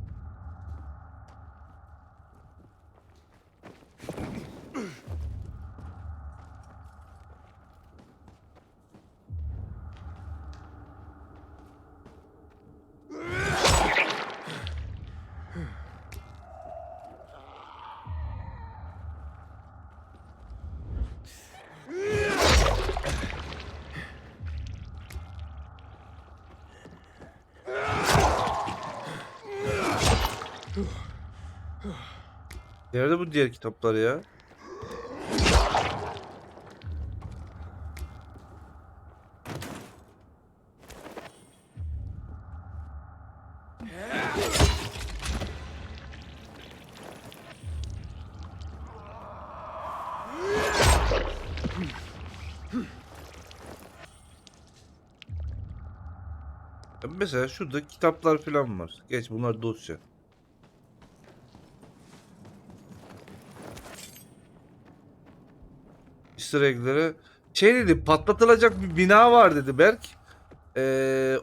Nerede bu diğer kitaplar ya? Mesela şurada kitaplar falan var. Geç, bunlar dosya. Easter egg'lere şey dedi, patlatılacak bir bina var dedi Berk.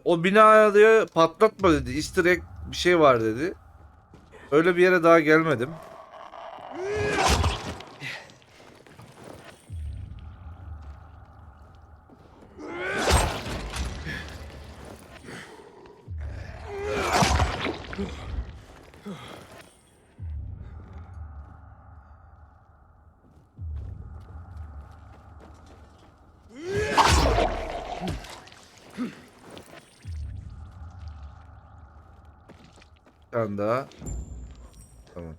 O binayı patlatma dedi. Easter egg bir şey var dedi. Öyle bir yere daha gelmedim. Bir tane daha. Tamam.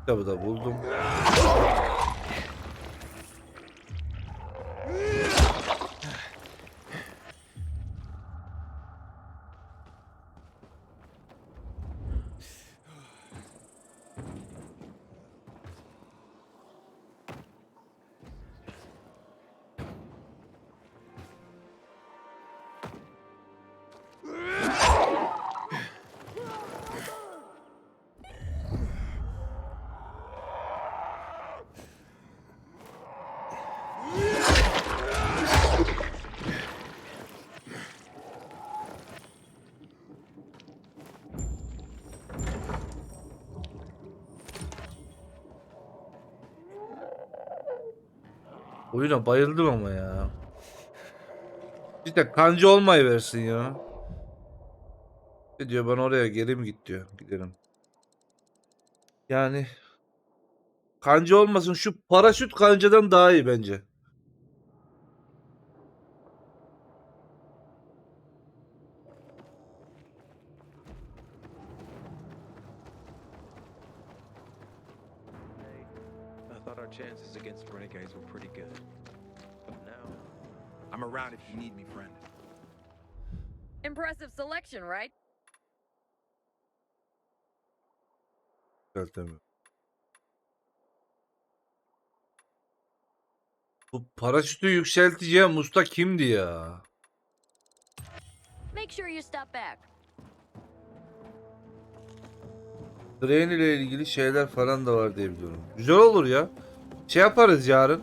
Kitabı da buldum. Oyuna bayıldım ama ya. İşte kancı olmayıversin ya. Ne diyor, ben oraya geri mi git diyor. Gidelim. Yani kanca olmasın, şu paraşüt kancadan daha iyi bence. I thought our chances against renegades were pretty good. But now, I'm around if you need me, friend. Impressive selection, right? Güzel tabii. Bu paraşütü yükselteceğim usta kimdi ya? Make sure you stop back. Train ile ilgili şeyler falan da var diye biliyorum. Güzel olur ya. Şey yaparız yarın.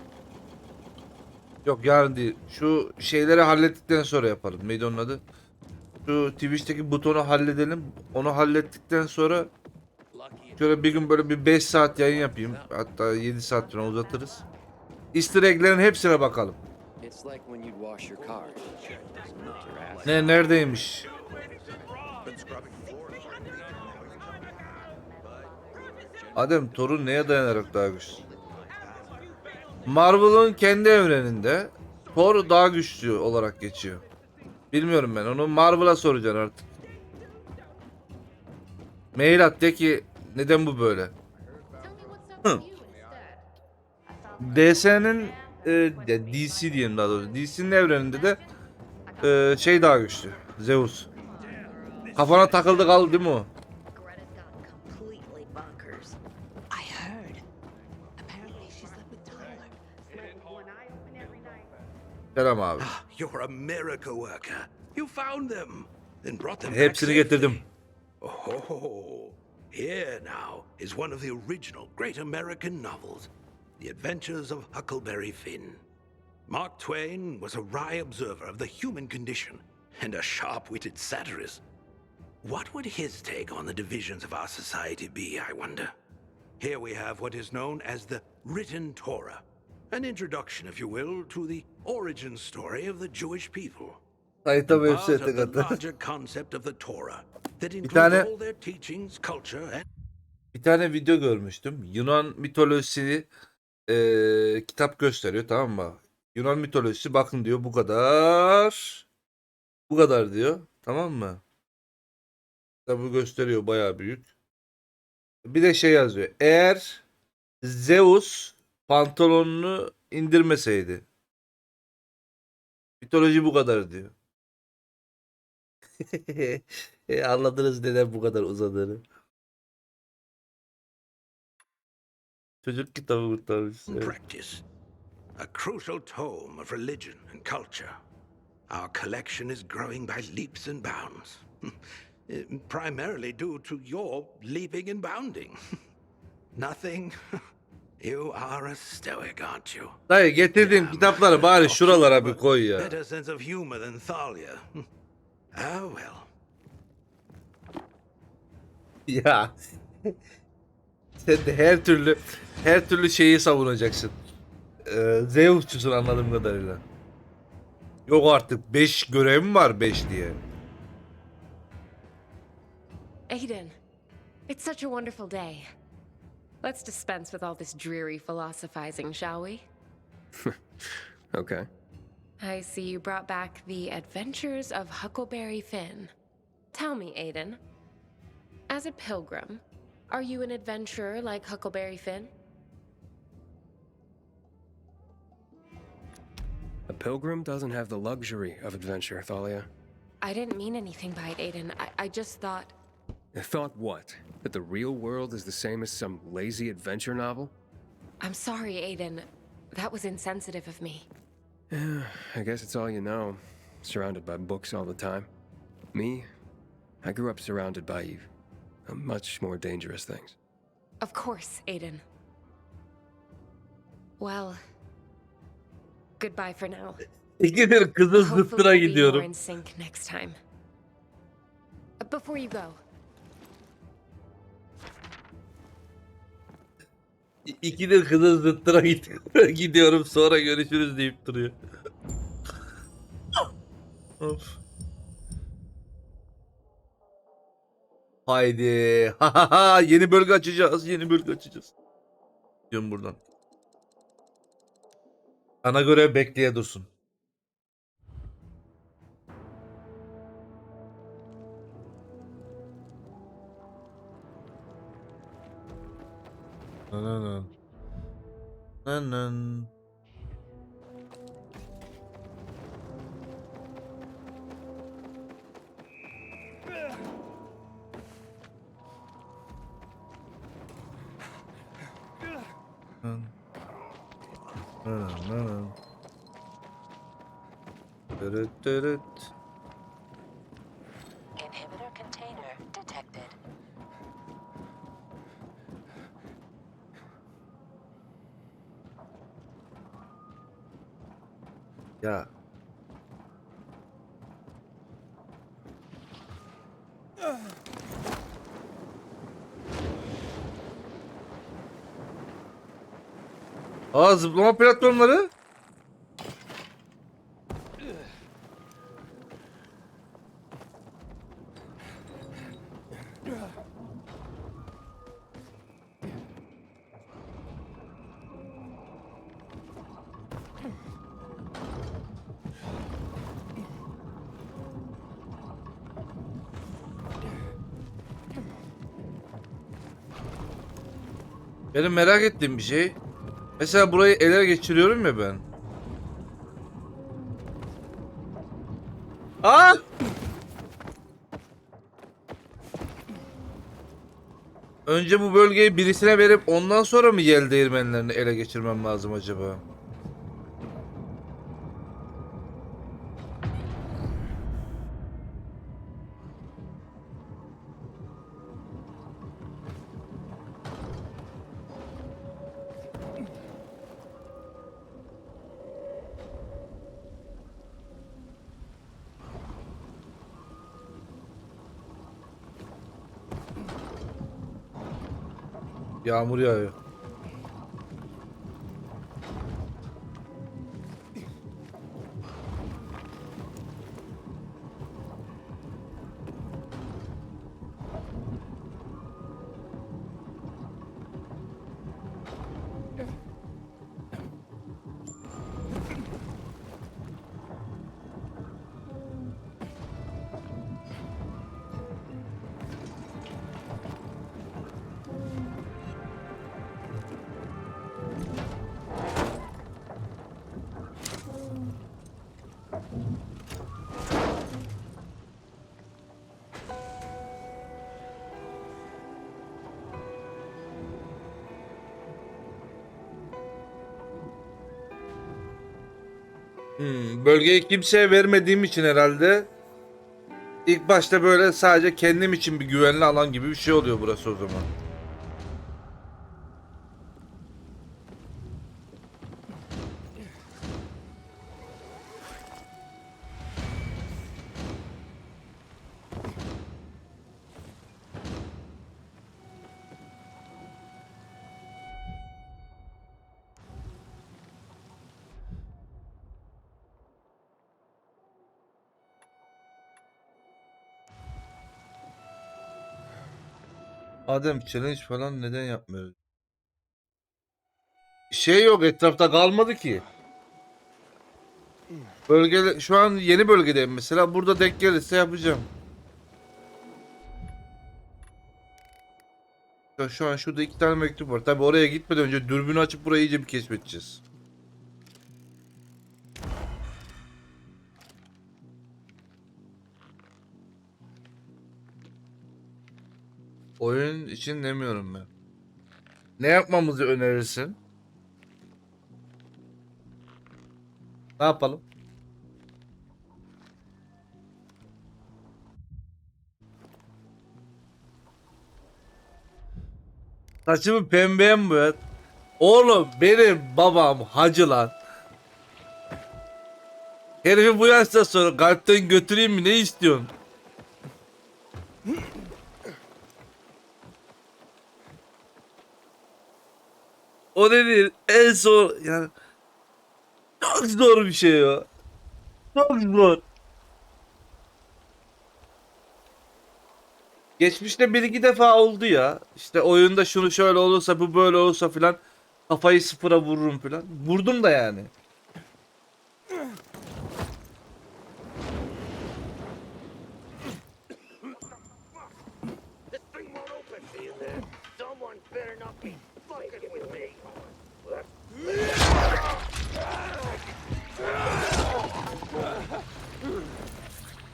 Yok yarın değil. Şu şeyleri hallettikten sonra yaparım. Neydi onun adı? Şu Twitch'teki butonu halledelim. Onu hallettikten sonra şöyle bir gün böyle bir 5 saat yayın yapayım. Hatta 7 saat sonra uzatırız. Easter egg'lerin hepsine bakalım. Ne neredeymiş? Adem torun neye dayanarak daha güçlü? Marvel'ın kendi evreninde Thor daha güçlü olarak geçiyor. Bilmiyorum ben, onu Marvel'a soracaksın artık. Mail at de ki neden bu böyle? DC'nin DC diyelim daha doğrusu. DC'nin evreninde de şey daha güçlü. Zeus. Kafana takıldı kaldı değil mi o? Selam abi. You're a miracle worker. You found them, then brought them back Hepsini getirdim. safely. Oh, here now is one of the original great American novels, The Adventures of Huckleberry Finn. Mark Twain was a wry observer of the human condition and a sharp-witted satirist. What would his take on the divisions of our society be, I wonder? Here we have what is known as the Written Torah, an introduction, if you will, to the origin story of the Jewish people. Sayta Part website of the kadar. larger concept of the Torah that includes tane- all their teachings, culture, and Bir tane video görmüştüm. Yunan mitolojisi kitap gösteriyor, tamam mı? Yunan mitolojisi bakın diyor, bu kadar. Bu kadar diyor. Tamam mı? Kitabı gösteriyor, bayağı büyük. Bir de şey yazıyor. Eğer Zeus pantolonunu indirmeseydi. Mitoloji bu kadar diyor. Anladınız neden bu kadar uzadığını. Çocuk kitabı kurtarmış. Evet. practice, a crucial tome of religion and culture. Our collection is growing by leaps and bounds. Primarily due to your leaping and bounding. Nothing. You are a stoic, aren't you? Dayı getirdiğim kitapları bari şuralara bir koy ya. Better sense of humor than Thalia. Oh well. Ya. Sen de her türlü şeyi savunacaksın. Zeus'çusun anladığım kadarıyla. Yok artık 5 görevim var 5 diye. Aiden, it's such a wonderful day. Let's dispense with all this dreary philosophizing, shall we? Okay. I see you brought back The Adventures of Huckleberry Finn. Tell me, Aiden, as a pilgrim, are you an adventurer like Huckleberry Finn? A pilgrim doesn't have the luxury of adventure, Thalia. I didn't mean anything by it, Aiden. I just thought... Thought what? That the real world is the same as some lazy adventure novel? I'm sorry, Aiden. That was insensitive of me. Yeah, I guess it's all you know. Surrounded by books all the time. Me, I grew up surrounded by much more dangerous things. Of course, Aiden. Well, goodbye for now. İkidir kızı Hopefully zıttıra we'll be more gidiyorum. in sync next time. Before you go, İkidir kızı zıttıra gidiyorum sonra görüşürüz deyip duruyor. Of. Haydi. Ha ha ha, yeni bölge açacağız. Yeni bölge açacağız. Diyorum buradan. Ana görev bekleye dursun. Nanan. Nanan. Inhibitor container detected. Ya. Aa, zıplama platformları. Benim merak ettiğim bir şey. Mesela burayı ele geçiriyorum ya ben. Aa! Önce bu bölgeyi birisine verip ondan sonra mı yel değirmenlerini ele geçirmem lazım acaba? Yağmur yağıyor. Bölgeyi kimseye vermediğim için herhalde ilk başta böyle sadece kendim için bir güvenli alan gibi bir şey oluyor burası o zaman. Adem challenge falan neden yapmıyoruz? Şey yok, etrafta kalmadı ki. Bölgede şu an yeni bölgedeyim mesela, burada denk gelirse yapacağım. Ya şu an şurada 2 tane mektup var. Tabi oraya gitmeden önce dürbünü açıp burayı iyice bir keşfedeceğiz. Oyun için demiyorum ben. Ne yapmamızı önerirsin? Ne yapalım? Saçımı pembeye mi boyat? Oğlum benim babam hacı lan. Herifi bu yaşta sonra kalpten götüreyim mi, ne istiyorsun? O dedi en zor yani, çok zor bir şey o. Çok zor. Geçmişte bir iki defa oldu ya. İşte oyunda şunu şöyle olursa, bu böyle olursa filan, kafayı sıfıra vururum filan. Vurdum da yani.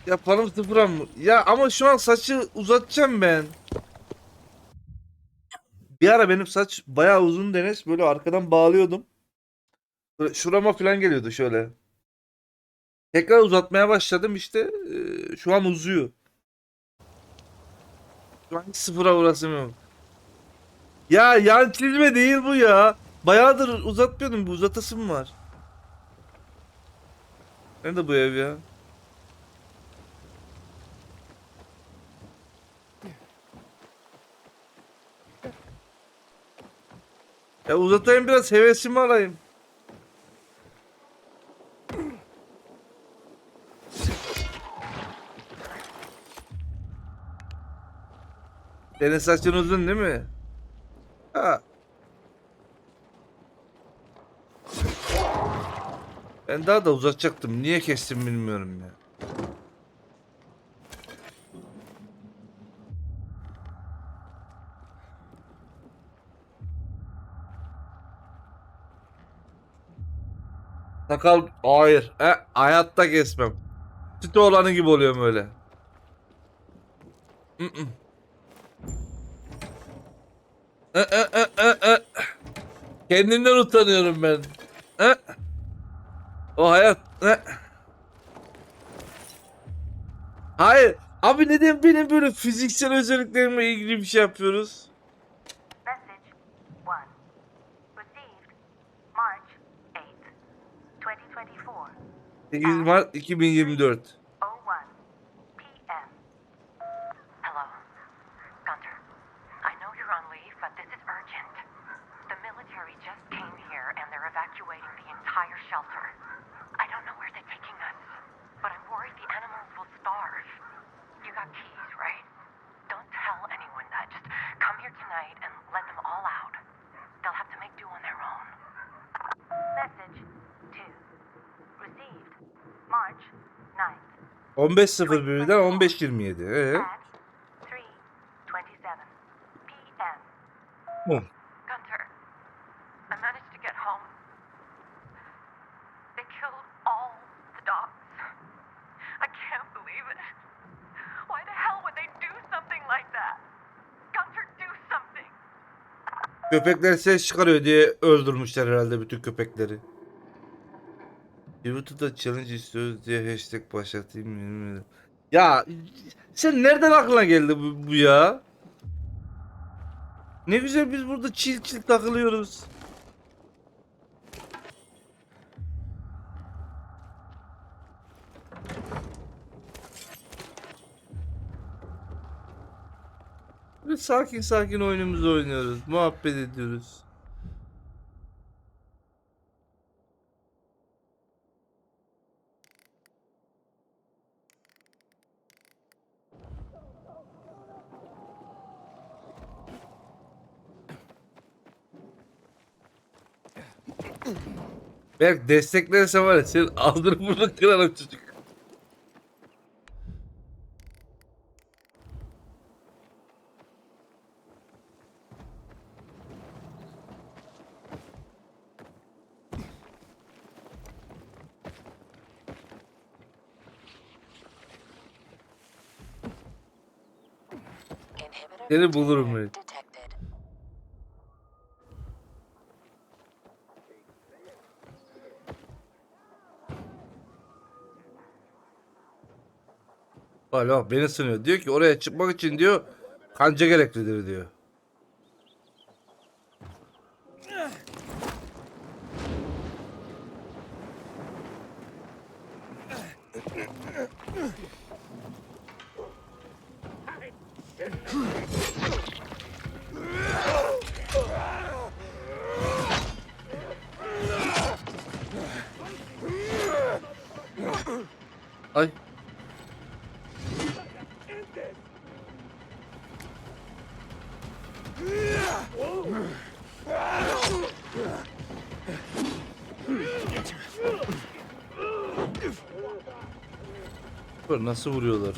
Yapalım sıfıra mı? Ya ama şu an saçı uzatacağım ben. Bir ara benim saç bayağı uzun Deniz. Böyle arkadan bağlıyordum. Böyle şurama falan geliyordu şöyle. Tekrar uzatmaya başladım işte. Şu an uzuyor. Şu an hiç sıfıra uğrasım yok. Ya yan çizme değil bu ya. Bayağıdır uzatmıyordum. Bir uzatasım var. Nerede bu ev ya? Ya uzatayım biraz, hevesimi alayım. Senin saçın uzun değil mi? Ha. Ben daha da uzatacaktım. Niye kestim bilmiyorum ya. Sakal hayır. Hayatta kesmem. Süt oğlanı gibi oluyorum öyle. Kendimden utanıyorum ben. O hayat. Hayır. Abi neden benim böyle fiziksel özelliklerimle ilgili bir şey yapıyoruz? Message 1. Received March 8, 2024. 8 Mart 2024. 01 p.m. Hello, Gunter. I know you're on leave, but this is urgent. The military just came here and they're evacuating the entire shelter. I don't know where they're taking us, but I'm worried the animals will starve. You got keys, right? Don't tell anyone that. Just come here tonight and let them all out. They'll have to make do on their own. Message 2. Received March 9th. 15.01'den 15.27. At 3:27 p.m. Gunter, I managed to get home. They killed all the dogs. I can't believe it. Why the hell would they do something like that? Gunter, do something. Köpekler ses çıkarıyor diye öldürmüşler herhalde bütün köpekleri. YouTube'da challenge istiyoruz diye hashtag başlatayım mı? Ya sen nereden aklına geldi bu ya? Ne güzel biz burada chill chill takılıyoruz. Böyle sakin sakin oyunumuzu oynuyoruz. Muhabbet ediyoruz. Belki desteklerse var ya senin aldırıp burada kırarım çocuk. Seni bulurum ben. Hala beni sınıyor. Diyor ki oraya çıkmak için diyor kanca gereklidir diyor. Ay. Nasıl vuruyorlar?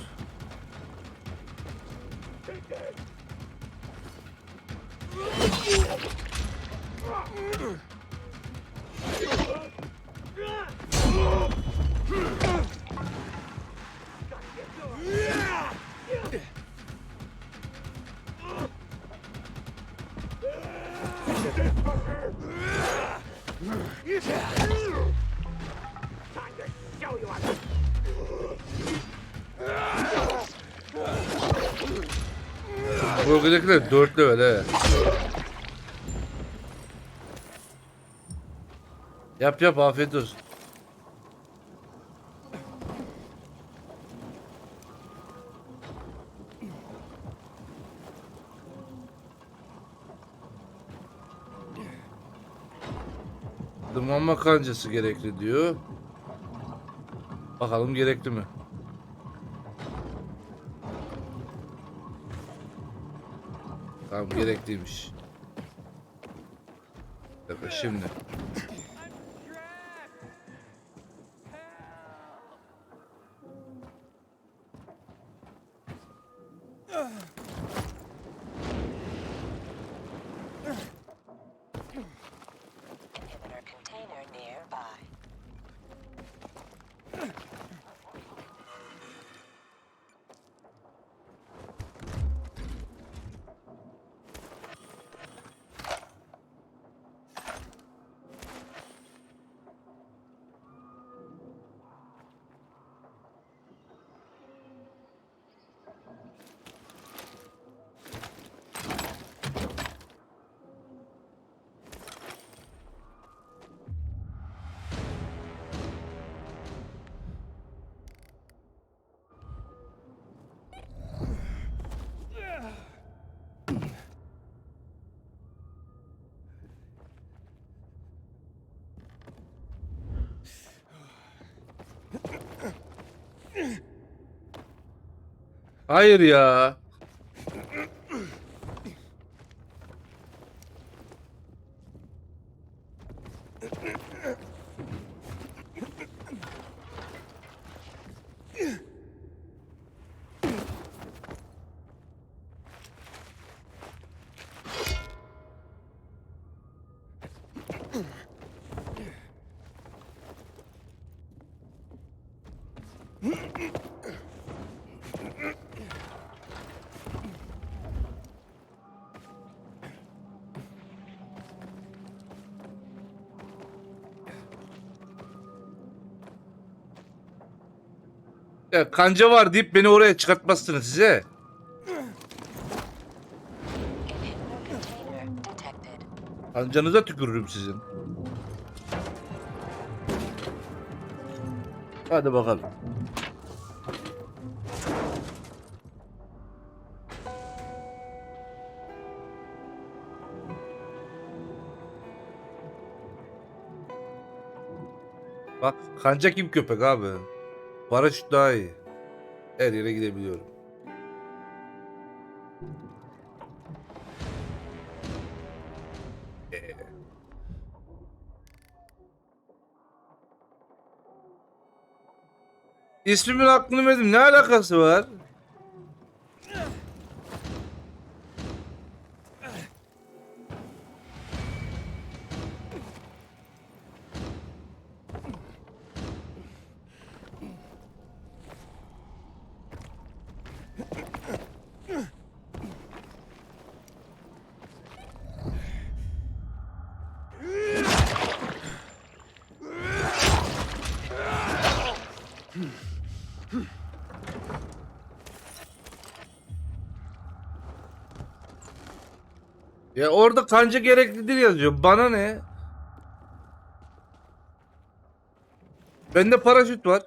Bölgedekiler 4 level he. Yap yap afiyet olsun. Dımanma kancası gerekli diyor. Bakalım gerekli mi? Tamam gerekliymiş. Bakın şimdi. Hayır ya. Ya kanca var deyip beni oraya çıkartmazsınız size. Kancanıza tükürürüm sizin. Hadi bakalım. Bak kanca kim köpek abi. Paraşüt daha iyi. Her yere gidebiliyorum. İsmimin aklını verdim. Ne alakası var? Ya orada kanca gereklidir yazıyor. Bana ne? Bende paraşüt var.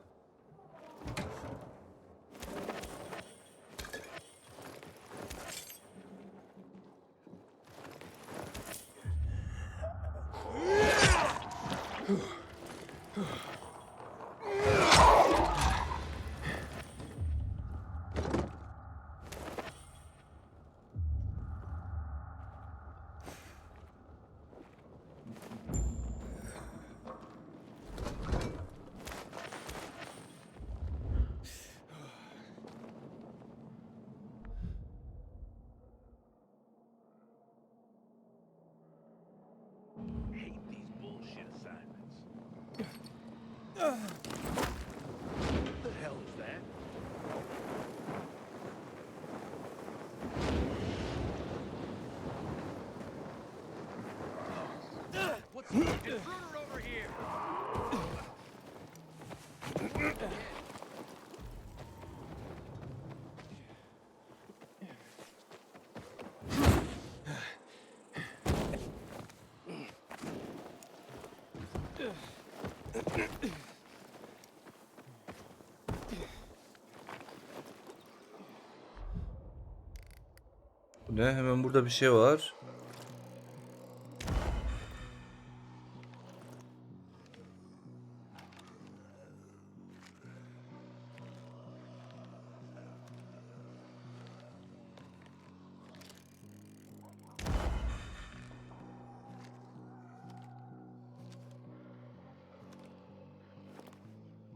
Bu ne? Hemen burada bir şey var.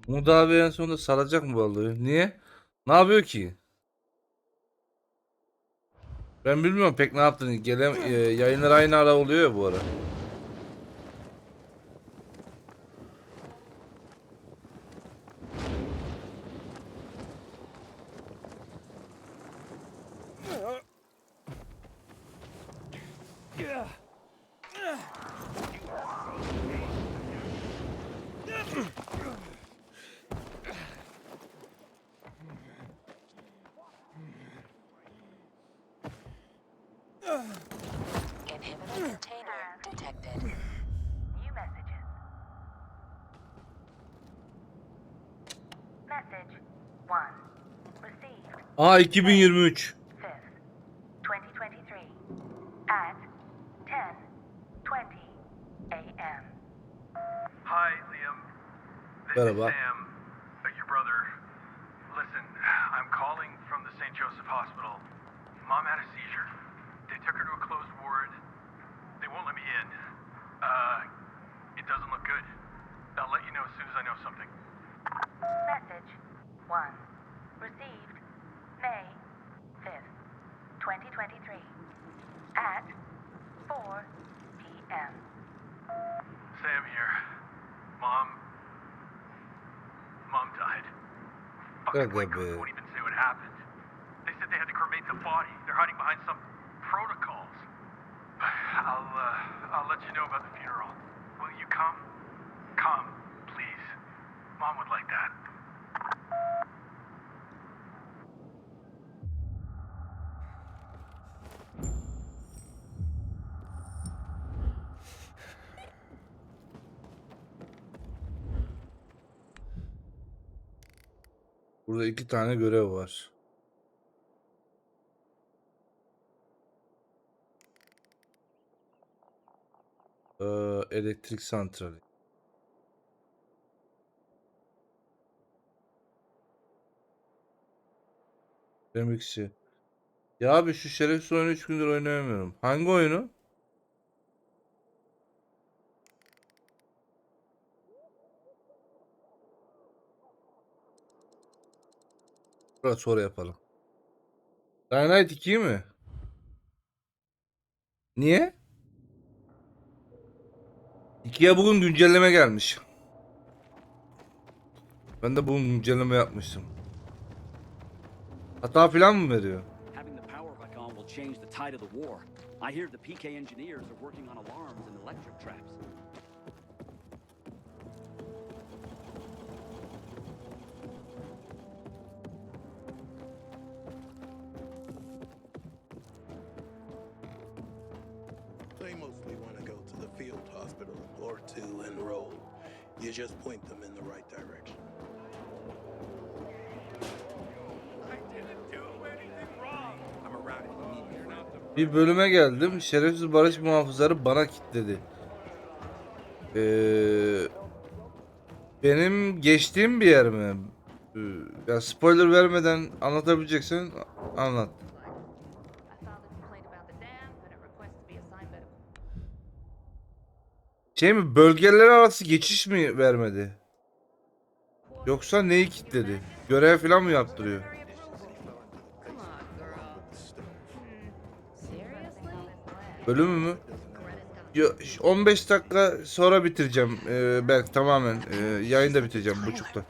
Umut abi en sonunda salacak mı vallahi? Niye? Ne yapıyor ki? Ben bilmiyorum pek ne yaptığını. Yayınlar aynı ara oluyor ya bu ara. New messages. Message 1. Received Aa 2023. 5th, 2023 at 10:20 a.m. Hi, Liam. This Merhaba. is Sam, your brother. Listen, I'm calling from the St. Joseph Hospital. Mom had a seizure. They took her to a closed ward. They won't let me in. It doesn't look good. I'll let you know as soon as I know something. Message 1. Received May 5th, 2023 at 4 p.m. Sam here. Mom died. Fucking Waco's won't even say what happened. They said they had to cremate the body. They're hiding behind some protocols. I'll let you know about the funeral. Will you come? Come, please. Mom would like that. Burada 2 tane görev var. Elektrik santrali. Remix'i. Ya abi şu şerefsiz oyunu 3 gündür oynayamıyorum. Hangi oyunu? Biraz sonra yapalım. Dynamite 2'yi mi? Niye? 2'ye bugün güncelleme gelmiş. Ben de bugün güncelleme yapmıştım. Hata falan mı veriyor? Having the power back on will change the tide of the war. I hear the PK engineers are working on alarms and electric traps. They mostly want to go to the field hospital or to enroll. You just point them in the right direction. Bir bölüme geldim. Şerefsiz barış muhafızları bana kilitledi. Benim geçtiğim bir yer mi? Ya spoiler vermeden anlatabileceksen anlat. Şey mi, bölgeler arası geçiş mi vermedi? Yoksa neyi kilitledi? Görev falan mı yaptırıyor? Bölümü mü? 15 dakika sonra bitireceğim. Belki tamamen. Yayını da bitireceğim buçukta.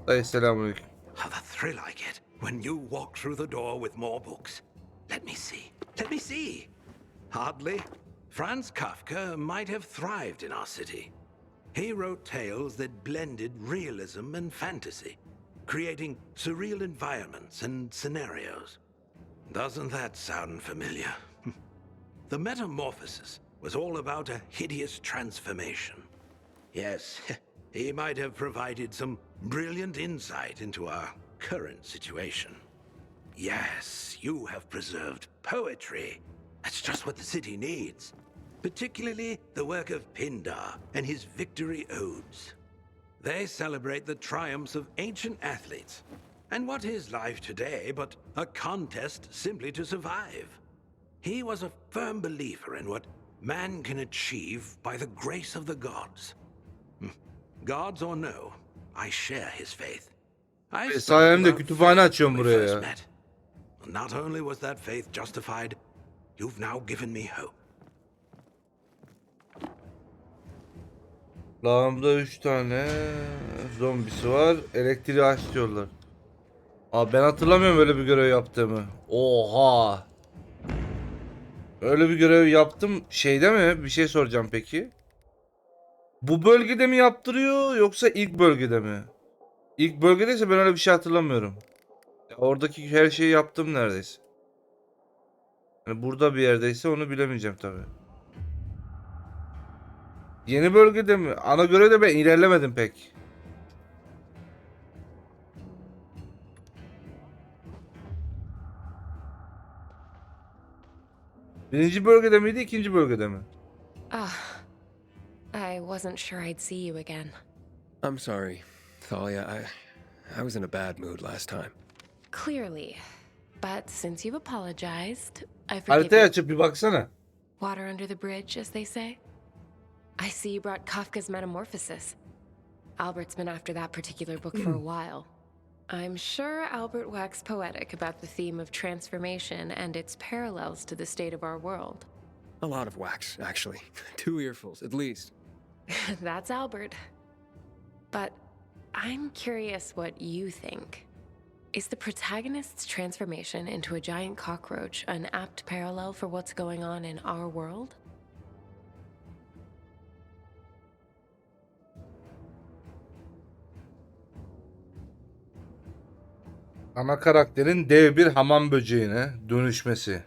Dayı selamünaleyküm. How the thrill I get when you walk through the door with more books. Let me see. Let me see. Hardly. Franz Kafka might have thrived in our city. He wrote tales that blended realism and fantasy, creating surreal environments and scenarios. Doesn't that sound familiar? The Metamorphosis was all about a hideous transformation. Yes, he might have provided some brilliant insight into our current situation. Yes, you have preserved poetry. That's just what the city needs. Particularly the work of Pindar and his victory odes. They celebrate the triumphs of ancient athletes. And what is life today but a contest simply to survive? He was a firm believer in what man can achieve by the grace of the gods. Gods or no, I share his faith. Sayemde kütüphane açıyorum buraya ya. Not only was that faith justified, you've now given me hope. Lağımda 3 tane zombisi var. Elektriği aç diyorlar. Abi ben hatırlamıyorum öyle bir görev yaptığımı. Oha. Öyle bir görev yaptım. Şeyde mi? Bir şey soracağım peki. Bu bölgede mi yaptırıyor yoksa ilk bölgede mi? İlk bölgedeyse ben öyle bir şey hatırlamıyorum. Ya oradaki her şeyi yaptım neredeyse. Yani burada bir yerdeyse onu bilemeyeceğim tabii. Yeni bölgede mi? Ana görevde ben ilerlemedim pek. Birinci bölgede miydi, ikinci bölgede mi? I wasn't sure I'd see you again. I'm sorry, Thalia. I was in a bad mood last time. Clearly. But since you've apologized, I forgive Haritayı you. açıp bir baksana. Water under the bridge, as they say. I see you brought Kafka's Metamorphosis. Albert's been after that particular book for a while. I'm sure Albert waxed poetic about the theme of transformation and its parallels to the state of our world. A lot of wax, actually. 2 earfuls, at least. That's Albert. But I'm curious what you think. Is the protagonist's transformation into a giant cockroach an apt parallel for what's going on in our world? Ana karakterin dev bir hamam böceğine dönüşmesi.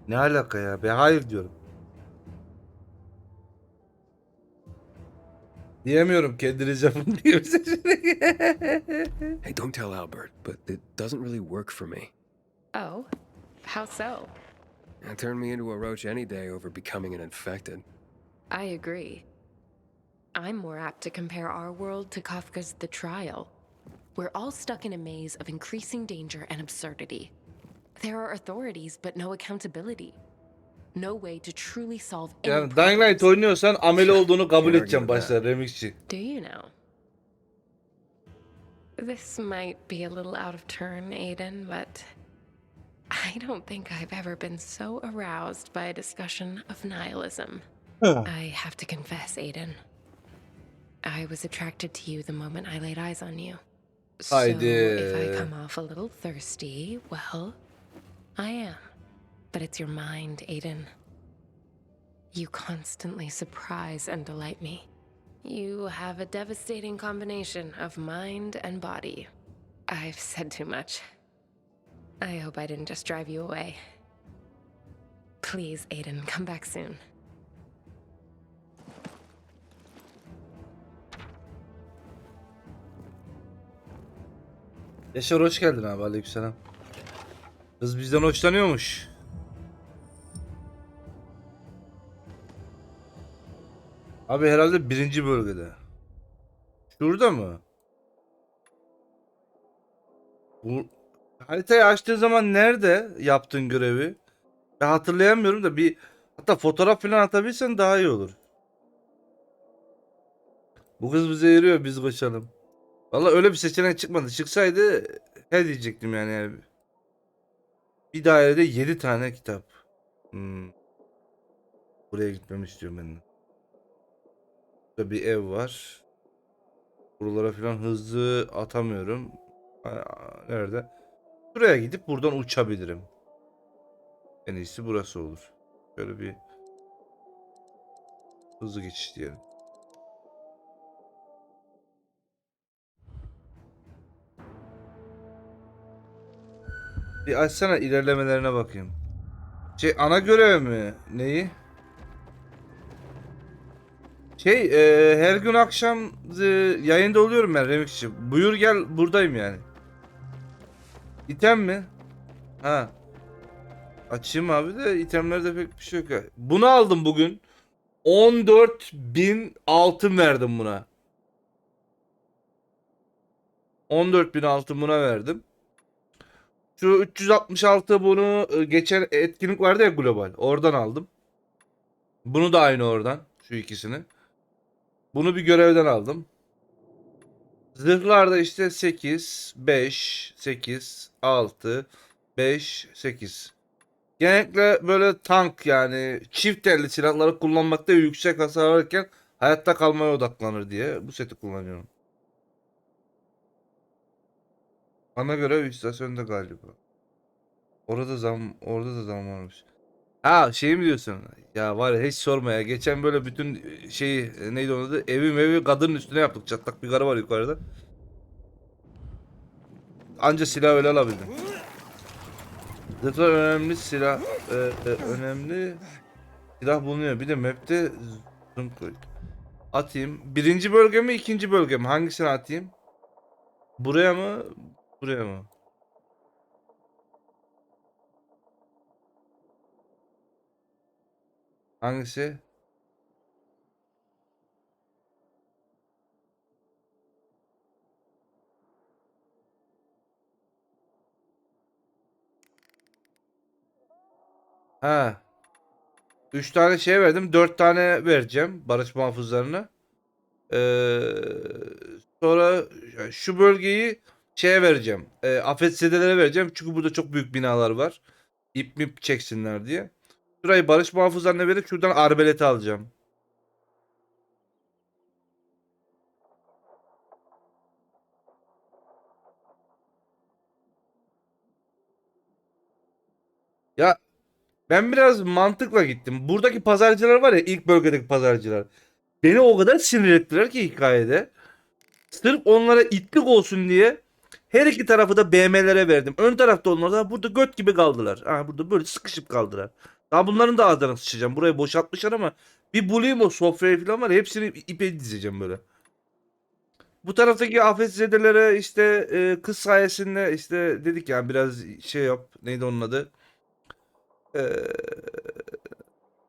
Ne alaka ya? Be hayır diyorum. Diyemiyorum kendiniz yapın diye bir seçenek. Hey, don't tell Albert, but it doesn't really work for me. Oh, how so? It turned me into a roach any day over becoming an infected. I agree. I'm more apt to compare our world to Kafka's The Trial. We're all stuck in a maze of increasing danger and absurdity. There are authorities, but no accountability. No way to truly solve any Yani Dying Light oynuyorsan ameli olduğunu kabul edeceğim başta remixçi. Do you know? This might be a little out of turn, Aiden, but I don't think I've ever been so aroused by a discussion of nihilism. I have to confess, Aiden. I was attracted to you the moment I laid eyes on you. So if I come off a little thirsty, well, I am. But it's your mind, Aiden. You constantly surprise and delight me. You have a devastating combination of mind and body. I've said too much. I hope I didn't just drive you away. Please, Aiden, come back soon. Yaşar hoş geldin abi, aleykümselam. Kız bizden hoşlanıyormuş. Abi herhalde birinci bölgede. Şurada mı? Bu haritayı açtığın zaman nerede yaptığın görevi? Ben hatırlayamıyorum da bir hatta fotoğraf falan atabilsen daha iyi olur. Bu kız bize yürüyor, biz koşalım. Vallahi öyle bir seçenek çıkmadı. Çıksaydı he diyecektim yani. Bir dairede 7 tane kitap. Buraya gitmemi istiyorum ben de. Burada bir ev var. Buralara falan hızlı atamıyorum. Nerede? Buraya gidip buradan uçabilirim. En iyisi burası olur. Şöyle bir hızlı geçiş diyelim. Bir açsana, ilerlemelerine bakayım. Ana görev mi? Neyi? Her gün akşam yayında oluyorum ben remixçi. Buyur gel, buradayım yani. İtem mi? Ha. Açayım abi de itemlerde pek bir şey yok ya. Bunu aldım bugün. 14.000 altın verdim buna. 14.000 altın buna verdim. Şu 366 bunu geçen etkinlik vardı ya, global. Oradan aldım. Bunu da aynı oradan. Şu ikisini. Bunu bir görevden aldım. Zırhlarda işte 8, 5, 8, 6, 5, 8. Genellikle böyle tank yani çift elli silahları kullanmakta yüksek hasar alırken hayatta kalmaya odaklanır diye bu seti kullanıyorum. Ana görev istasyonda galiba. Orada da zam varmış. Ha şey mi diyorsun? Ya var ya, hiç sorma ya. Geçen böyle bütün şeyi neydi onun adı? Evi kadının üstüne yaptık. Çatlak bir karı var yukarıda. Anca silah öyle alabildim. Zaten önemli silah önemli silah bulunuyor. Bir de map'te zoom koy. Atayım. Birinci bölge mi, ikinci bölge mi? Hangisini atayım? Buraya mı? Buraya mı? Hangisi? Ha. 3 tane şey verdim. 4 tane vereceğim barış muhafızlarına. Sonra şu bölgeyi şeye vereceğim. Afetzedelere vereceğim. Çünkü burada çok büyük binalar var. İp mip çeksinler diye. Şurayı barış muhafızlarına verip şuradan arbeleti alacağım. Ya ben biraz mantıkla gittim. Buradaki pazarcılar var ya, ilk bölgedeki pazarcılar. Beni o kadar sinir ettiler ki hikayede. Sırf onlara itlik olsun diye her iki tarafı da BM'lere verdim. Ön tarafta olmadan burada göt gibi kaldılar. Ha, burada böyle sıkışıp kaldılar. Daha bunların da ağzına sıçacağım. Burayı boşaltmışlar ama bir bulayım o sofrayı falan var ya, hepsini ipe dizeceğim böyle. Bu taraftaki afetzedelere işte kız sayesinde işte dedik ya biraz şey yap. Neydi onun adı?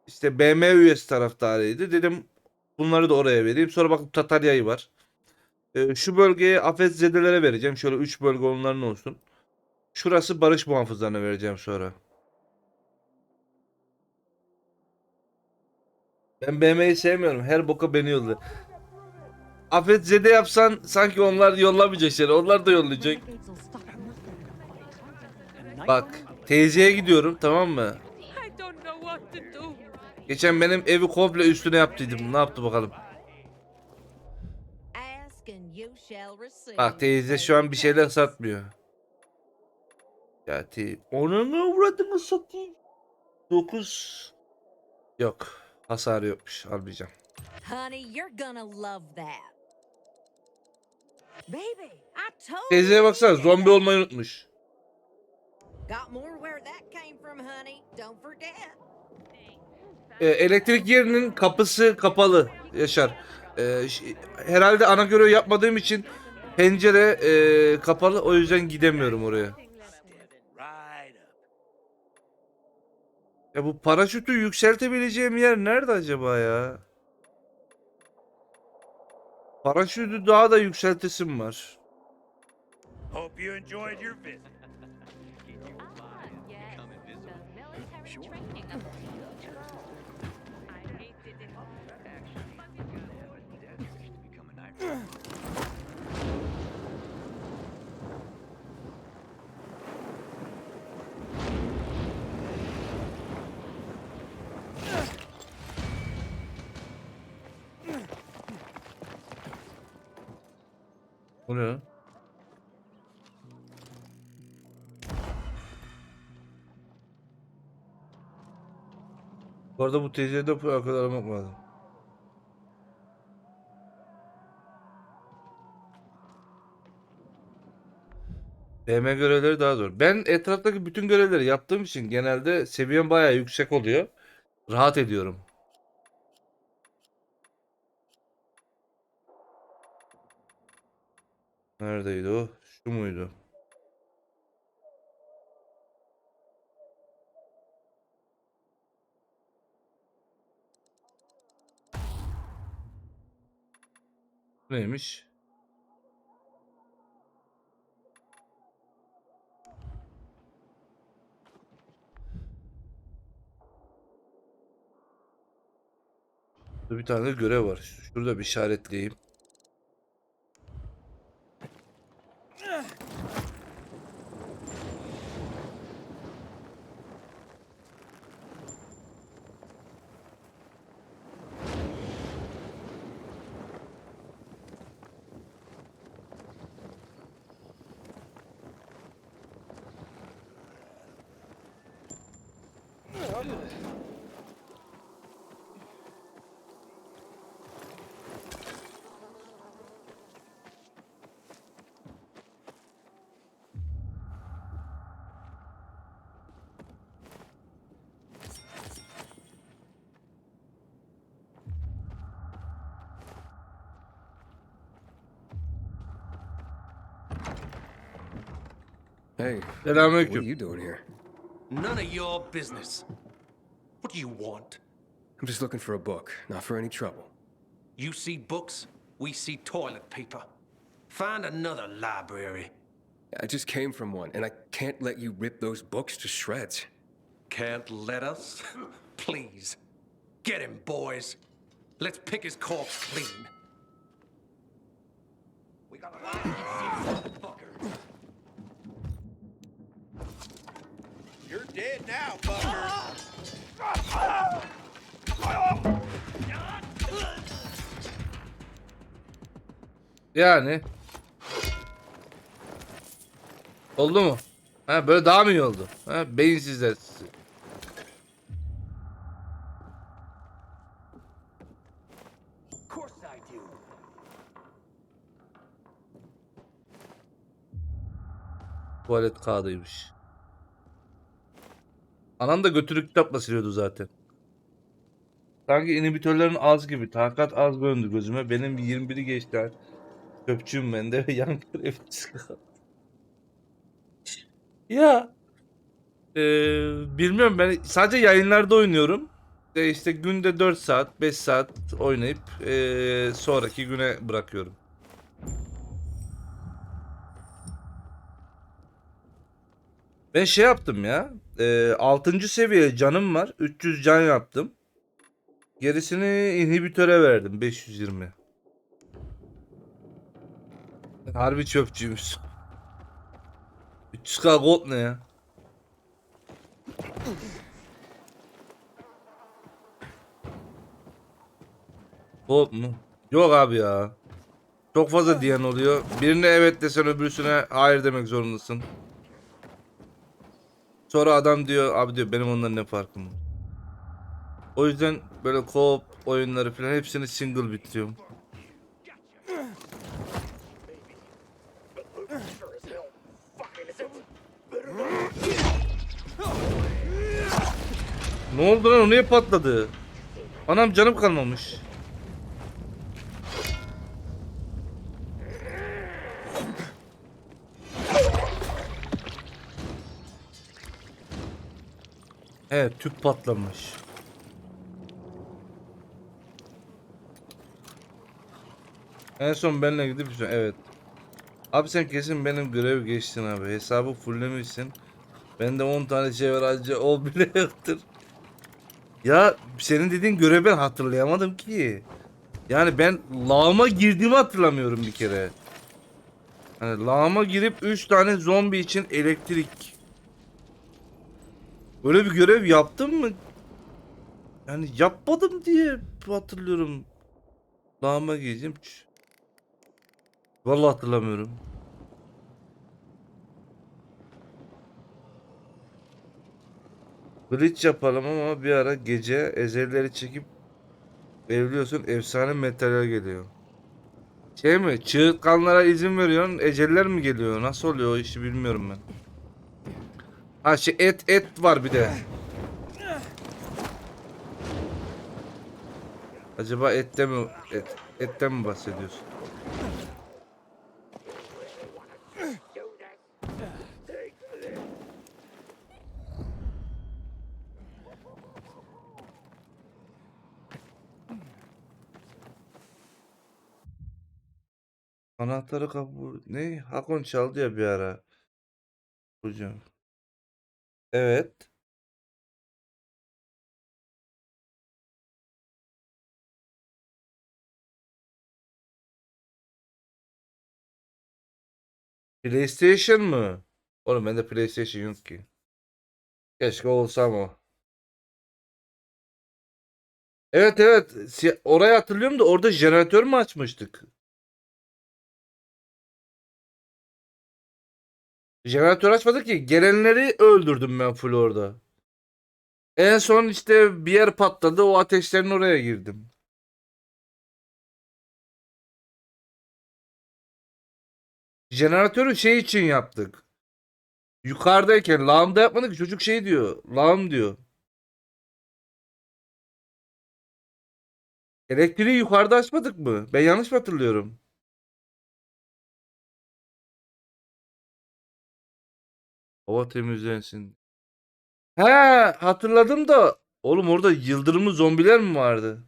İşte BM üyesi taraftarıydı. Dedim bunları da oraya vereyim. Sonra bakıp Tatarya'yı var. Şu bölgeye afetzedelere vereceğim. Şöyle 3 bölge onların olsun. Şurası barış muhafızlarına vereceğim sonra. Ben BM'yi sevmiyorum. Her boka beni yolluyor. Afetzede yapsan sanki onlar yollamayacak şeyler. Onlar da yollayacak. Bak teyzeye gidiyorum, tamam mı? Geçen benim evi komple üstüne yaptıydım. Ne yaptı bakalım? Bak teyze şu an bir şeyler satmıyor. Ya onu uğradığını satayım. 9 yok. Hasarı yokmuş. Almayacağım. Honey, you're gonna love that. Baby, I told Teyzeye you. baksana, zombi olmayı unutmuş. Got more where that came from, honey. Don't forget. Elektrik yerinin kapısı kapalı Yaşar. Herhalde ana görev yapmadığım için pencere kapalı, o yüzden gidemiyorum oraya. Ya bu paraşütü yükseltebileceğim yer nerede acaba ya? Paraşütü daha da yükseltesim var. Hope you enjoyed your visit. Bu ne? Bu arada bu teyzeye de akıl aramak lazım. DM görevleri daha zor. Ben etraftaki bütün görevleri yaptığım için genelde seviyem bayağı yüksek oluyor. Rahat ediyorum. Neredeydi o? Şu muydu? Neymiş? Burada bir tane görev var. Şurada bir işaretleyeyim. Hey, Selamünaleyküm. what are you doing here? None of your business. What do you want? I'm just looking for a book, not for any trouble. You see books, we see toilet paper. Find another library. I just came from one, and I can't let you rip those books to shreds. Can't let us? Please. Get him, boys. Let's pick his corpse clean. We got a fucker. You're dead now, fucker. Yani. Oldu mu? Ha, böyle daha mı iyi oldu? Ha, beyinsizler sizi. Tuvalet kağıdıymış. Anam da götürüp kitapla siliyordu zaten. Sanki inhibitörlerin az gibi. Takat az göründü gözüme. Benim 21'i geçti. Çöpçüyüm ben de ve yan görevlisi kaldım. Ya bilmiyorum, ben sadece yayınlarda oynuyorum. İşte günde 4 saat 5 saat oynayıp sonraki güne bırakıyorum. Ben şey yaptım ya. 6. seviye canım var. 300 can yaptım. Gerisini inhibitöre verdim. 520. Harbi çöpçüymüş. 300k gold ne ya? Gold mu? Yok abi ya. Çok fazla diyen oluyor. Birine evet desen öbürsüne hayır demek zorundasın. Sonra adam diyor abi diyor benim ondan ne farkım var. O yüzden böyle co-op oyunları falan hepsini single bitiriyorum. Ne oldu lan, o niye patladı? Anam canım kalmamış. Evet, tüp patlamış. En son benimle gidip evet. Abi sen kesin benim görev geçtin abi. Hesabı fulllemişsin. Bende 10 tane şey var, acı o bile yoktur. Ya senin dediğin görevi ben hatırlayamadım ki. Yani ben lağıma girdiğimi hatırlamıyorum bir kere. Hani lağıma girip 3 tane zombi için elektrik. Böyle bir görev yaptım mı? Yani yapmadım diye hatırlıyorum. Lağıma gireceğim. Vallahi hatırlamıyorum. Glitch yapalım ama bir ara gece ezelleri çekip evliyorsun, efsane materyal geliyor. Şey mi? Çığırtkanlara izin veriyorsun, eceller mi geliyor? Nasıl oluyor o işi bilmiyorum ben. Ha şey et var bir de. Acaba etten mi bahsediyorsun? Anahtarı kapı ne? Hakon çaldı ya bir ara. Hocam. Evet. PlayStation mı? Oğlum bende PlayStation yok ki. Keşke olsam o. Evet evet. Orayı hatırlıyorum da orada jeneratör mü açmıştık? Jeneratör açmadık ki. Gelenleri öldürdüm ben full orada. En son işte bir yer patladı. O ateşlerin oraya girdim. Jeneratörü şey için yaptık. Yukarıdayken lağımda yapmadık ki. Çocuk şey diyor. Lağım diyor. Elektriği yukarıda açmadık mı? Ben yanlış mı hatırlıyorum? Hava temizlensin. He, hatırladım da. Oğlum orada yıldırımlı zombiler mi vardı?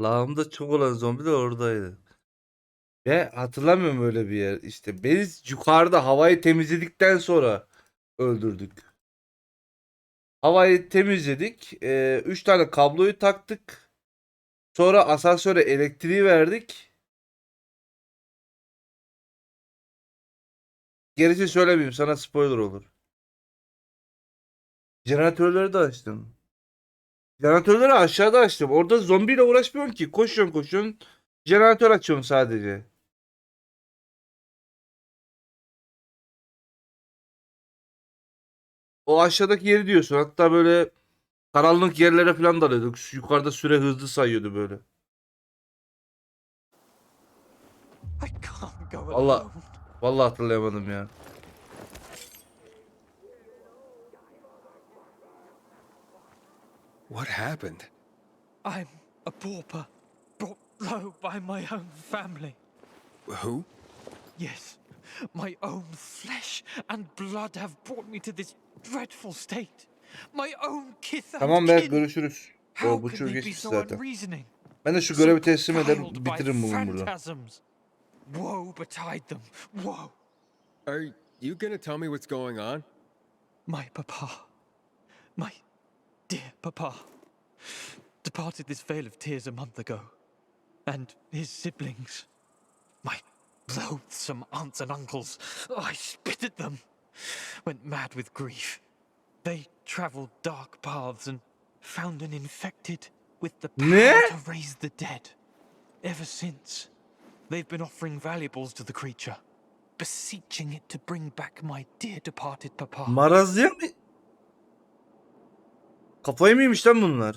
Lağımda çok olan zombi de oradaydı. Ve hatırlamıyorum öyle bir yer. İşte biz yukarıda havayı temizledikten sonra öldürdük. Havayı temizledik. 3 tane kabloyu taktık. Sonra asansöre elektriği verdik. Gerisi söylemeyeyim, sana spoiler olur. Jeneratörleri de açtım. Jeneratörleri aşağıda açtım. Orada zombiyle uğraşmıyorsun ki. Koşuyorsun. Jeneratör açıyorum sadece. O aşağıdaki yeri diyorsun. Hatta böyle karanlık yerlere falan dalıyorduk. Yukarıda süre hızlı sayıyordu böyle. Vallahi hatırlayamadım ya. What happened? I'm a pauper, brought low by my own family. Who? Yes, my own flesh and blood have brought me to this dreadful state. My own kith and Tamam Berk, kin. görüşürüz. How Bu can çoğu they be geçmiş so zaten. unreasoning? Ben de şu So görevi teslim eder guiled by bitiririm bugün burada. phantasms? Woe betide them, woe. Are you gonna tell me what's going on? My papa, my dear papa, departed this vale of tears a month ago. And his siblings, my loathsome aunts and uncles, I spit at them, went mad with grief. They traveled dark paths and found an infected with the power to raise the dead. Ever since, they've been offering valuables to the creature, beseeching it to bring back my dear departed papa. Marazya mı? Kafayı mı yemiş lan bunlar?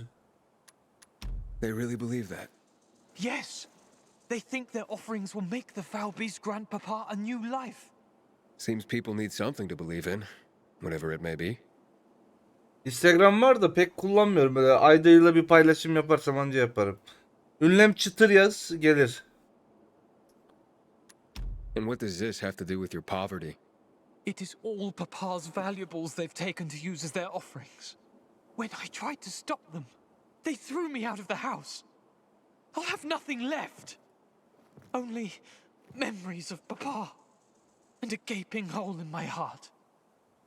They really believe that? Yes! They think their offerings will make the foul beast grandpapa a new life. Seems people need something to believe in, whatever it may be. Instagram var da pek kullanmıyorum. Böyle ayda yılda bir paylaşım yaparsam anca yaparım. Ünlem çıtır yaz gelir. And what does this have to do with your poverty? It is all papa's valuables they've taken to use as their offerings. When I tried to stop them, they threw me out of the house. I'll have nothing left. Only memories of papa and a gaping hole in my heart.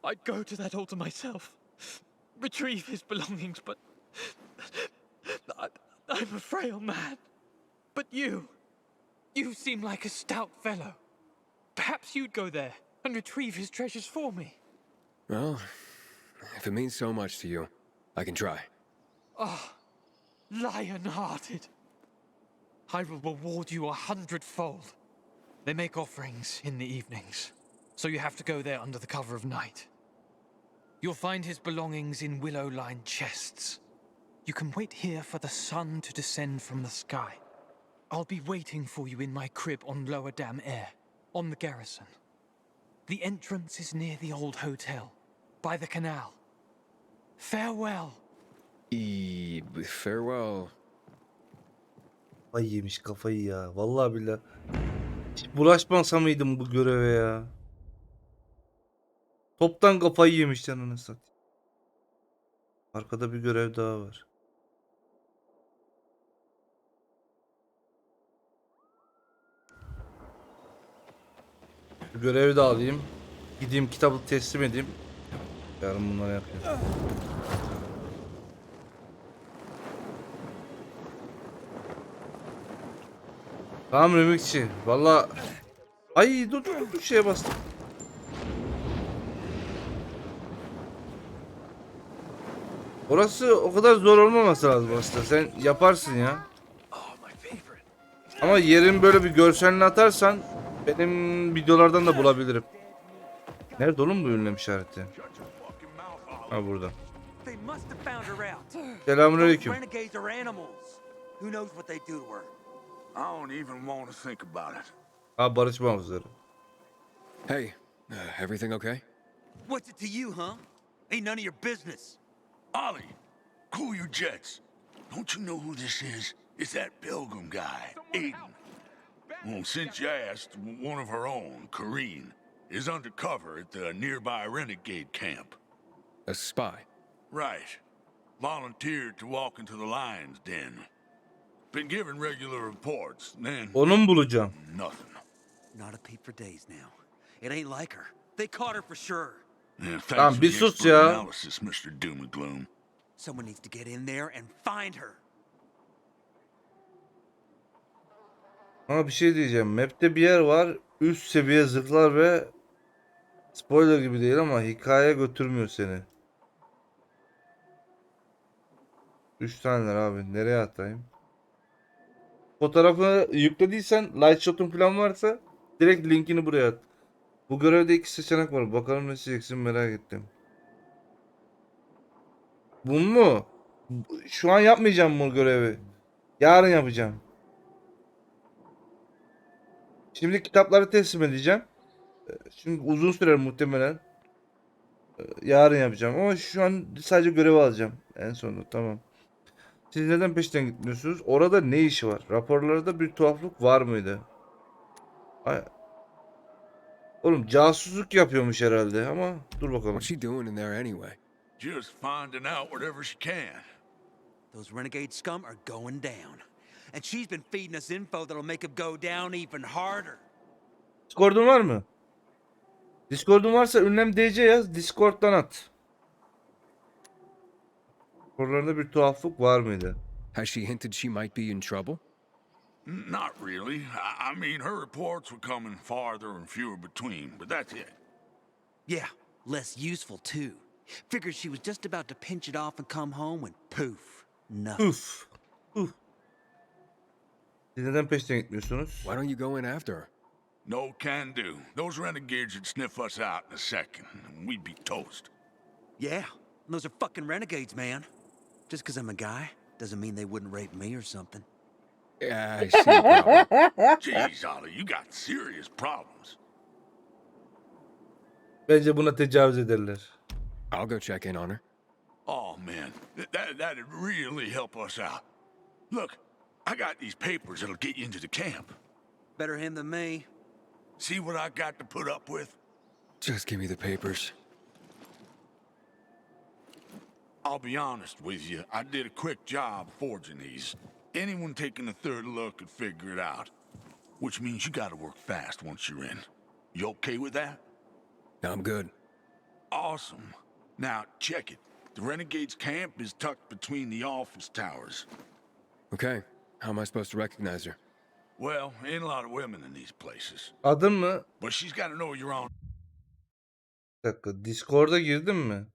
I'd go to that altar myself, retrieve his belongings, but I'm a frail man. But you seem like a stout fellow. Perhaps you'd go there and retrieve his treasures for me. Well, if it means so much to you, I can try. Ah, lion-hearted. I will reward you 100-fold. They make offerings in the evenings, so you have to go there under the cover of night. You'll find his belongings in willow-lined chests. You can wait here for the sun to descend from the sky. I'll be waiting for you in my crib on Lower Dam Air, on the garrison. The entrance is near the old hotel, by the canal. Farewell. Farewell. Kafayı yemiş kafayı ya. Vallahi billahi. Hiç bulaşmasa mıydım bu göreve ya? Toptan kafayı yemiş canını satayım. Arkada bir görev daha var. Bu görevi de alayım. Gideyim kitabı teslim edeyim. Yarın bunları yapayım. Tamam remixçi. Valla. Ay dur şeye bastım. Orası o kadar zor olmaması lazım aslında. Sen yaparsın ya. Ama yerin böyle bir görselini atarsan benim videolardan da bulabilirim. Nerede oğlum bu ünlem işareti? Ha burada. Selamünaleyküm. I don't even want to think about it. Ha barış muhafızları. Hey, everything okay? What's it to you, huh? Ain't none of your business. Ollie, cool your jets. Don't you know who this is? It's that pilgrim guy, Aiden. Well, since you asked, one of her own, Corrine, is undercover at the nearby renegade camp. A spy? Right. Volunteered to walk into the lion's den. Been given regular reports, then Onu mu bulacağım? nothing. Not a peep for days now. It ain't like her. They caught her for sure. Yeah, thanks Tamam for bir the sus expert ya. analysis, Mr. Doom and Gloom. Someone needs to get in there and find her. Ama bir şey diyeceğim. Map'te bir yer var. Üst seviye zırhlar ve spoiler gibi değil ama hikayeye götürmüyor seni. 3 taneler abi. Nereye atayım? Fotoğrafı yüklediysen, light shot'un falan varsa direkt linkini buraya at. Bu görevde 2 seçenek var. Bakalım ne seçeceksin, merak ettim. Bu mu? Şu an yapmayacağım bu görevi. Yarın yapacağım. Şimdi kitapları teslim edeceğim. Şimdi uzun sürer muhtemelen. Yarın yapacağım ama şu an sadece görevi alacağım. En sonunda tamam. Siz neden peşten gitmiyorsunuz? Orada ne işi var? Raporlarda bir tuhaflık var mıydı? Ay. Oğlum casusluk yapıyormuş herhalde ama dur bakalım. What's she doing in there anyway? Just finding out whatever she can. Those renegade scum are going down. And she's been feeding us info that'll make them go down even harder. Discord'un var mı? Discord'un varsa ünlem DC yaz. Discord'dan at. Raporlarda bir tuhaflık var mıydı? Has she hinted she might be in trouble? Not really. I mean, her reports were coming farther and fewer between, but that's it. Yeah, less useful too. Figured she was just about to pinch it off and come home when poof, nothing. Uf. Uf. Siz neden peşten gitmiyorsunuz? Why don't you go in after her? No can do. Those renegades would sniff us out in a second, and we'd be toast. Yeah, those are fucking renegades, man. Just 'cause I'm a guy doesn't mean they wouldn't rape me or something. Yeah, I see the problem. Jeez, Ollie, you got serious problems. Bence buna tecavüz ederler. I'll go check in on her. Oh, man, that'd really help us out. Look, I got these papers that'll get you into the camp. Better him than me. See what I got to put up with? Just give me the papers. I'll be honest with you, I did a quick job forging these. Anyone taking a third look could figure it out. Which means you gotta work fast once you're in. You okay with that? I'm good. Awesome. Now, check it. The Renegades' camp is tucked between the office towers. Okay, how am I supposed to recognize her? Well, ain't a lot of women in these places. Adın mı? But she's gotta know you're on. Bir dakika. Discord'a girdin mi?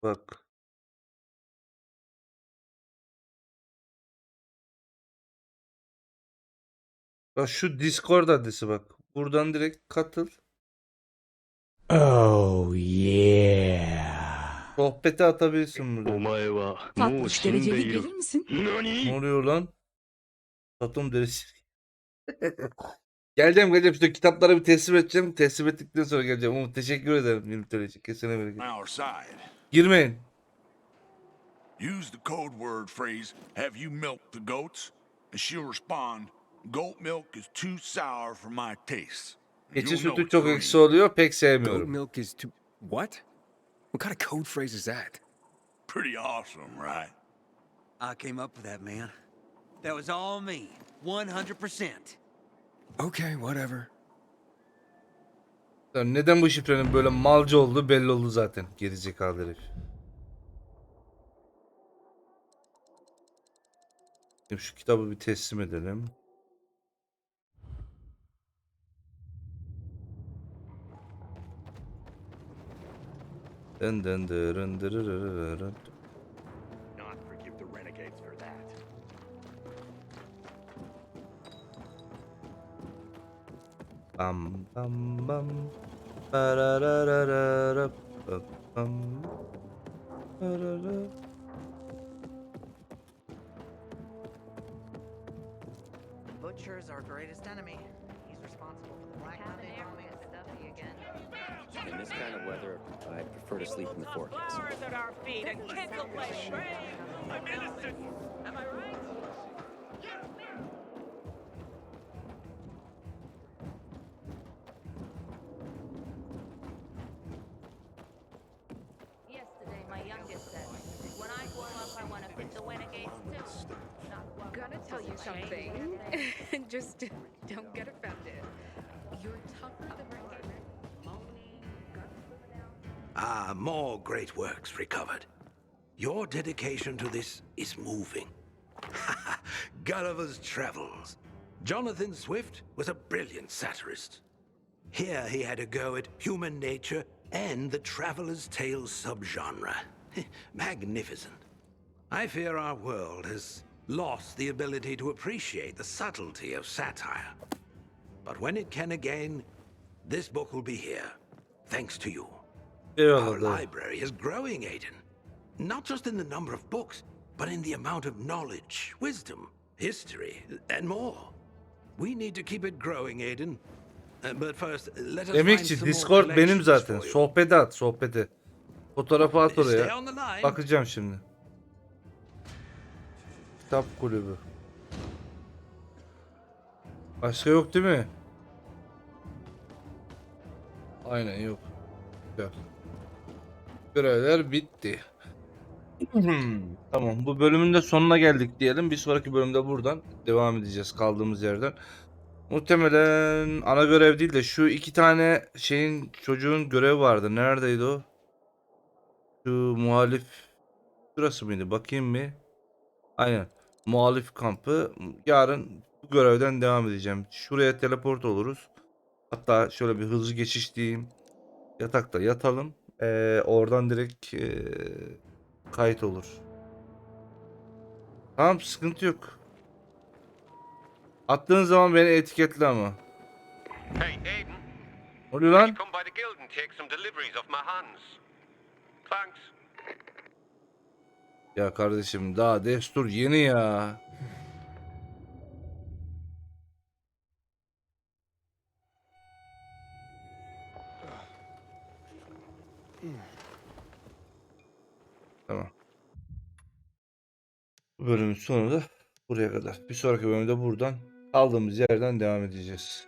Bak. Bak şu Discord adresi bak. Buradan direkt katıl. Oh yeah. Sohbete atabilirsin burada. Tatlış dereceli gelir misin? Ne oluyor lan? Tatlım derisi. Geleceğim. Şu kitapları bir teslim edeceğim. Teslim ettikten sonra geleceğim. Umut teşekkür ederim. 20 TL için. Kesene bereket. Our side. Girmeyin. Use the code word phrase, have you milked the goats? And she'll respond, goat milk is too sour for my taste. Keçi sütü çok ekşi oluyor. Pek Goat sevmiyorum. milk is too... What? What kind of code phrase is that? Pretty awesome, right? I came up with that, man. That was all me. 100%. Okay, whatever. Neden bu şifrenin böyle malcı olduğu belli oldu zaten. Gerizekalı herif. Şimdi şu kitabı bir teslim edelim. Dın. Not forgive the renegades for that. Bam bam bam. Bararararara, bam. Barara. Butcher's our greatest enemy. He's responsible for the Black Monday bombing. In this kind of weather, I prefer to sleep in the forecast. Flowers at our feet and kids will play brave. I'm innocent. Am I right? Yesterday, my youngest said, when I grow up, I want to fit the renegades too. Not one gonna tell you something. Just don't get offended. You're tougher than regular. Ah, more great works recovered. Your dedication to this is moving. Gulliver's Travels. Jonathan Swift was a brilliant satirist. Here he had a go at human nature and the traveler's tale subgenre. Magnificent. I fear our world has lost the ability to appreciate the subtlety of satire. But when it can again, this book will be here, thanks to you. Our library is growing, Aiden. Not just in the number of books, but in the amount of knowledge, wisdom, history, and more. We need to keep it growing, Aiden. But first, let us find Emekçi some more Discord benim collections zaten. for you. Sohbete at sohbete. Fotoğrafı at Stay oraya. on the line. Bakacağım şimdi. Kitap kulübü. Başka yok değil mi? Aynen yok. Güzel. Görevler bitti. Tamam, bu bölümün de sonuna geldik diyelim. Bir sonraki bölümde buradan devam edeceğiz kaldığımız yerden. Muhtemelen ana görev değil de şu iki tane şeyin çocuğun görevi vardı. Neredeydi o? Şu muhalif şurası mıydı? Bakayım mı? Aynen. Muhalif kampı. Yarın bu görevden devam edeceğim. Şuraya teleport oluruz. Hatta şöyle bir hızlı geçiş diyeyim. Yatakta yatalım. Oradan direkt kayıt olur. Tamam, sıkıntı yok. Attığın zaman beni etiketle ama. Hey, Aiden. Ne oluyor lan? Can you come by the guild and take some deliveries off my hands? Thanks. Ya kardeşim daha destur yeni ya. Tamam. Bu bölümün sonu da buraya kadar. Bir sonraki bölümde buradan kaldığımız yerden devam edeceğiz.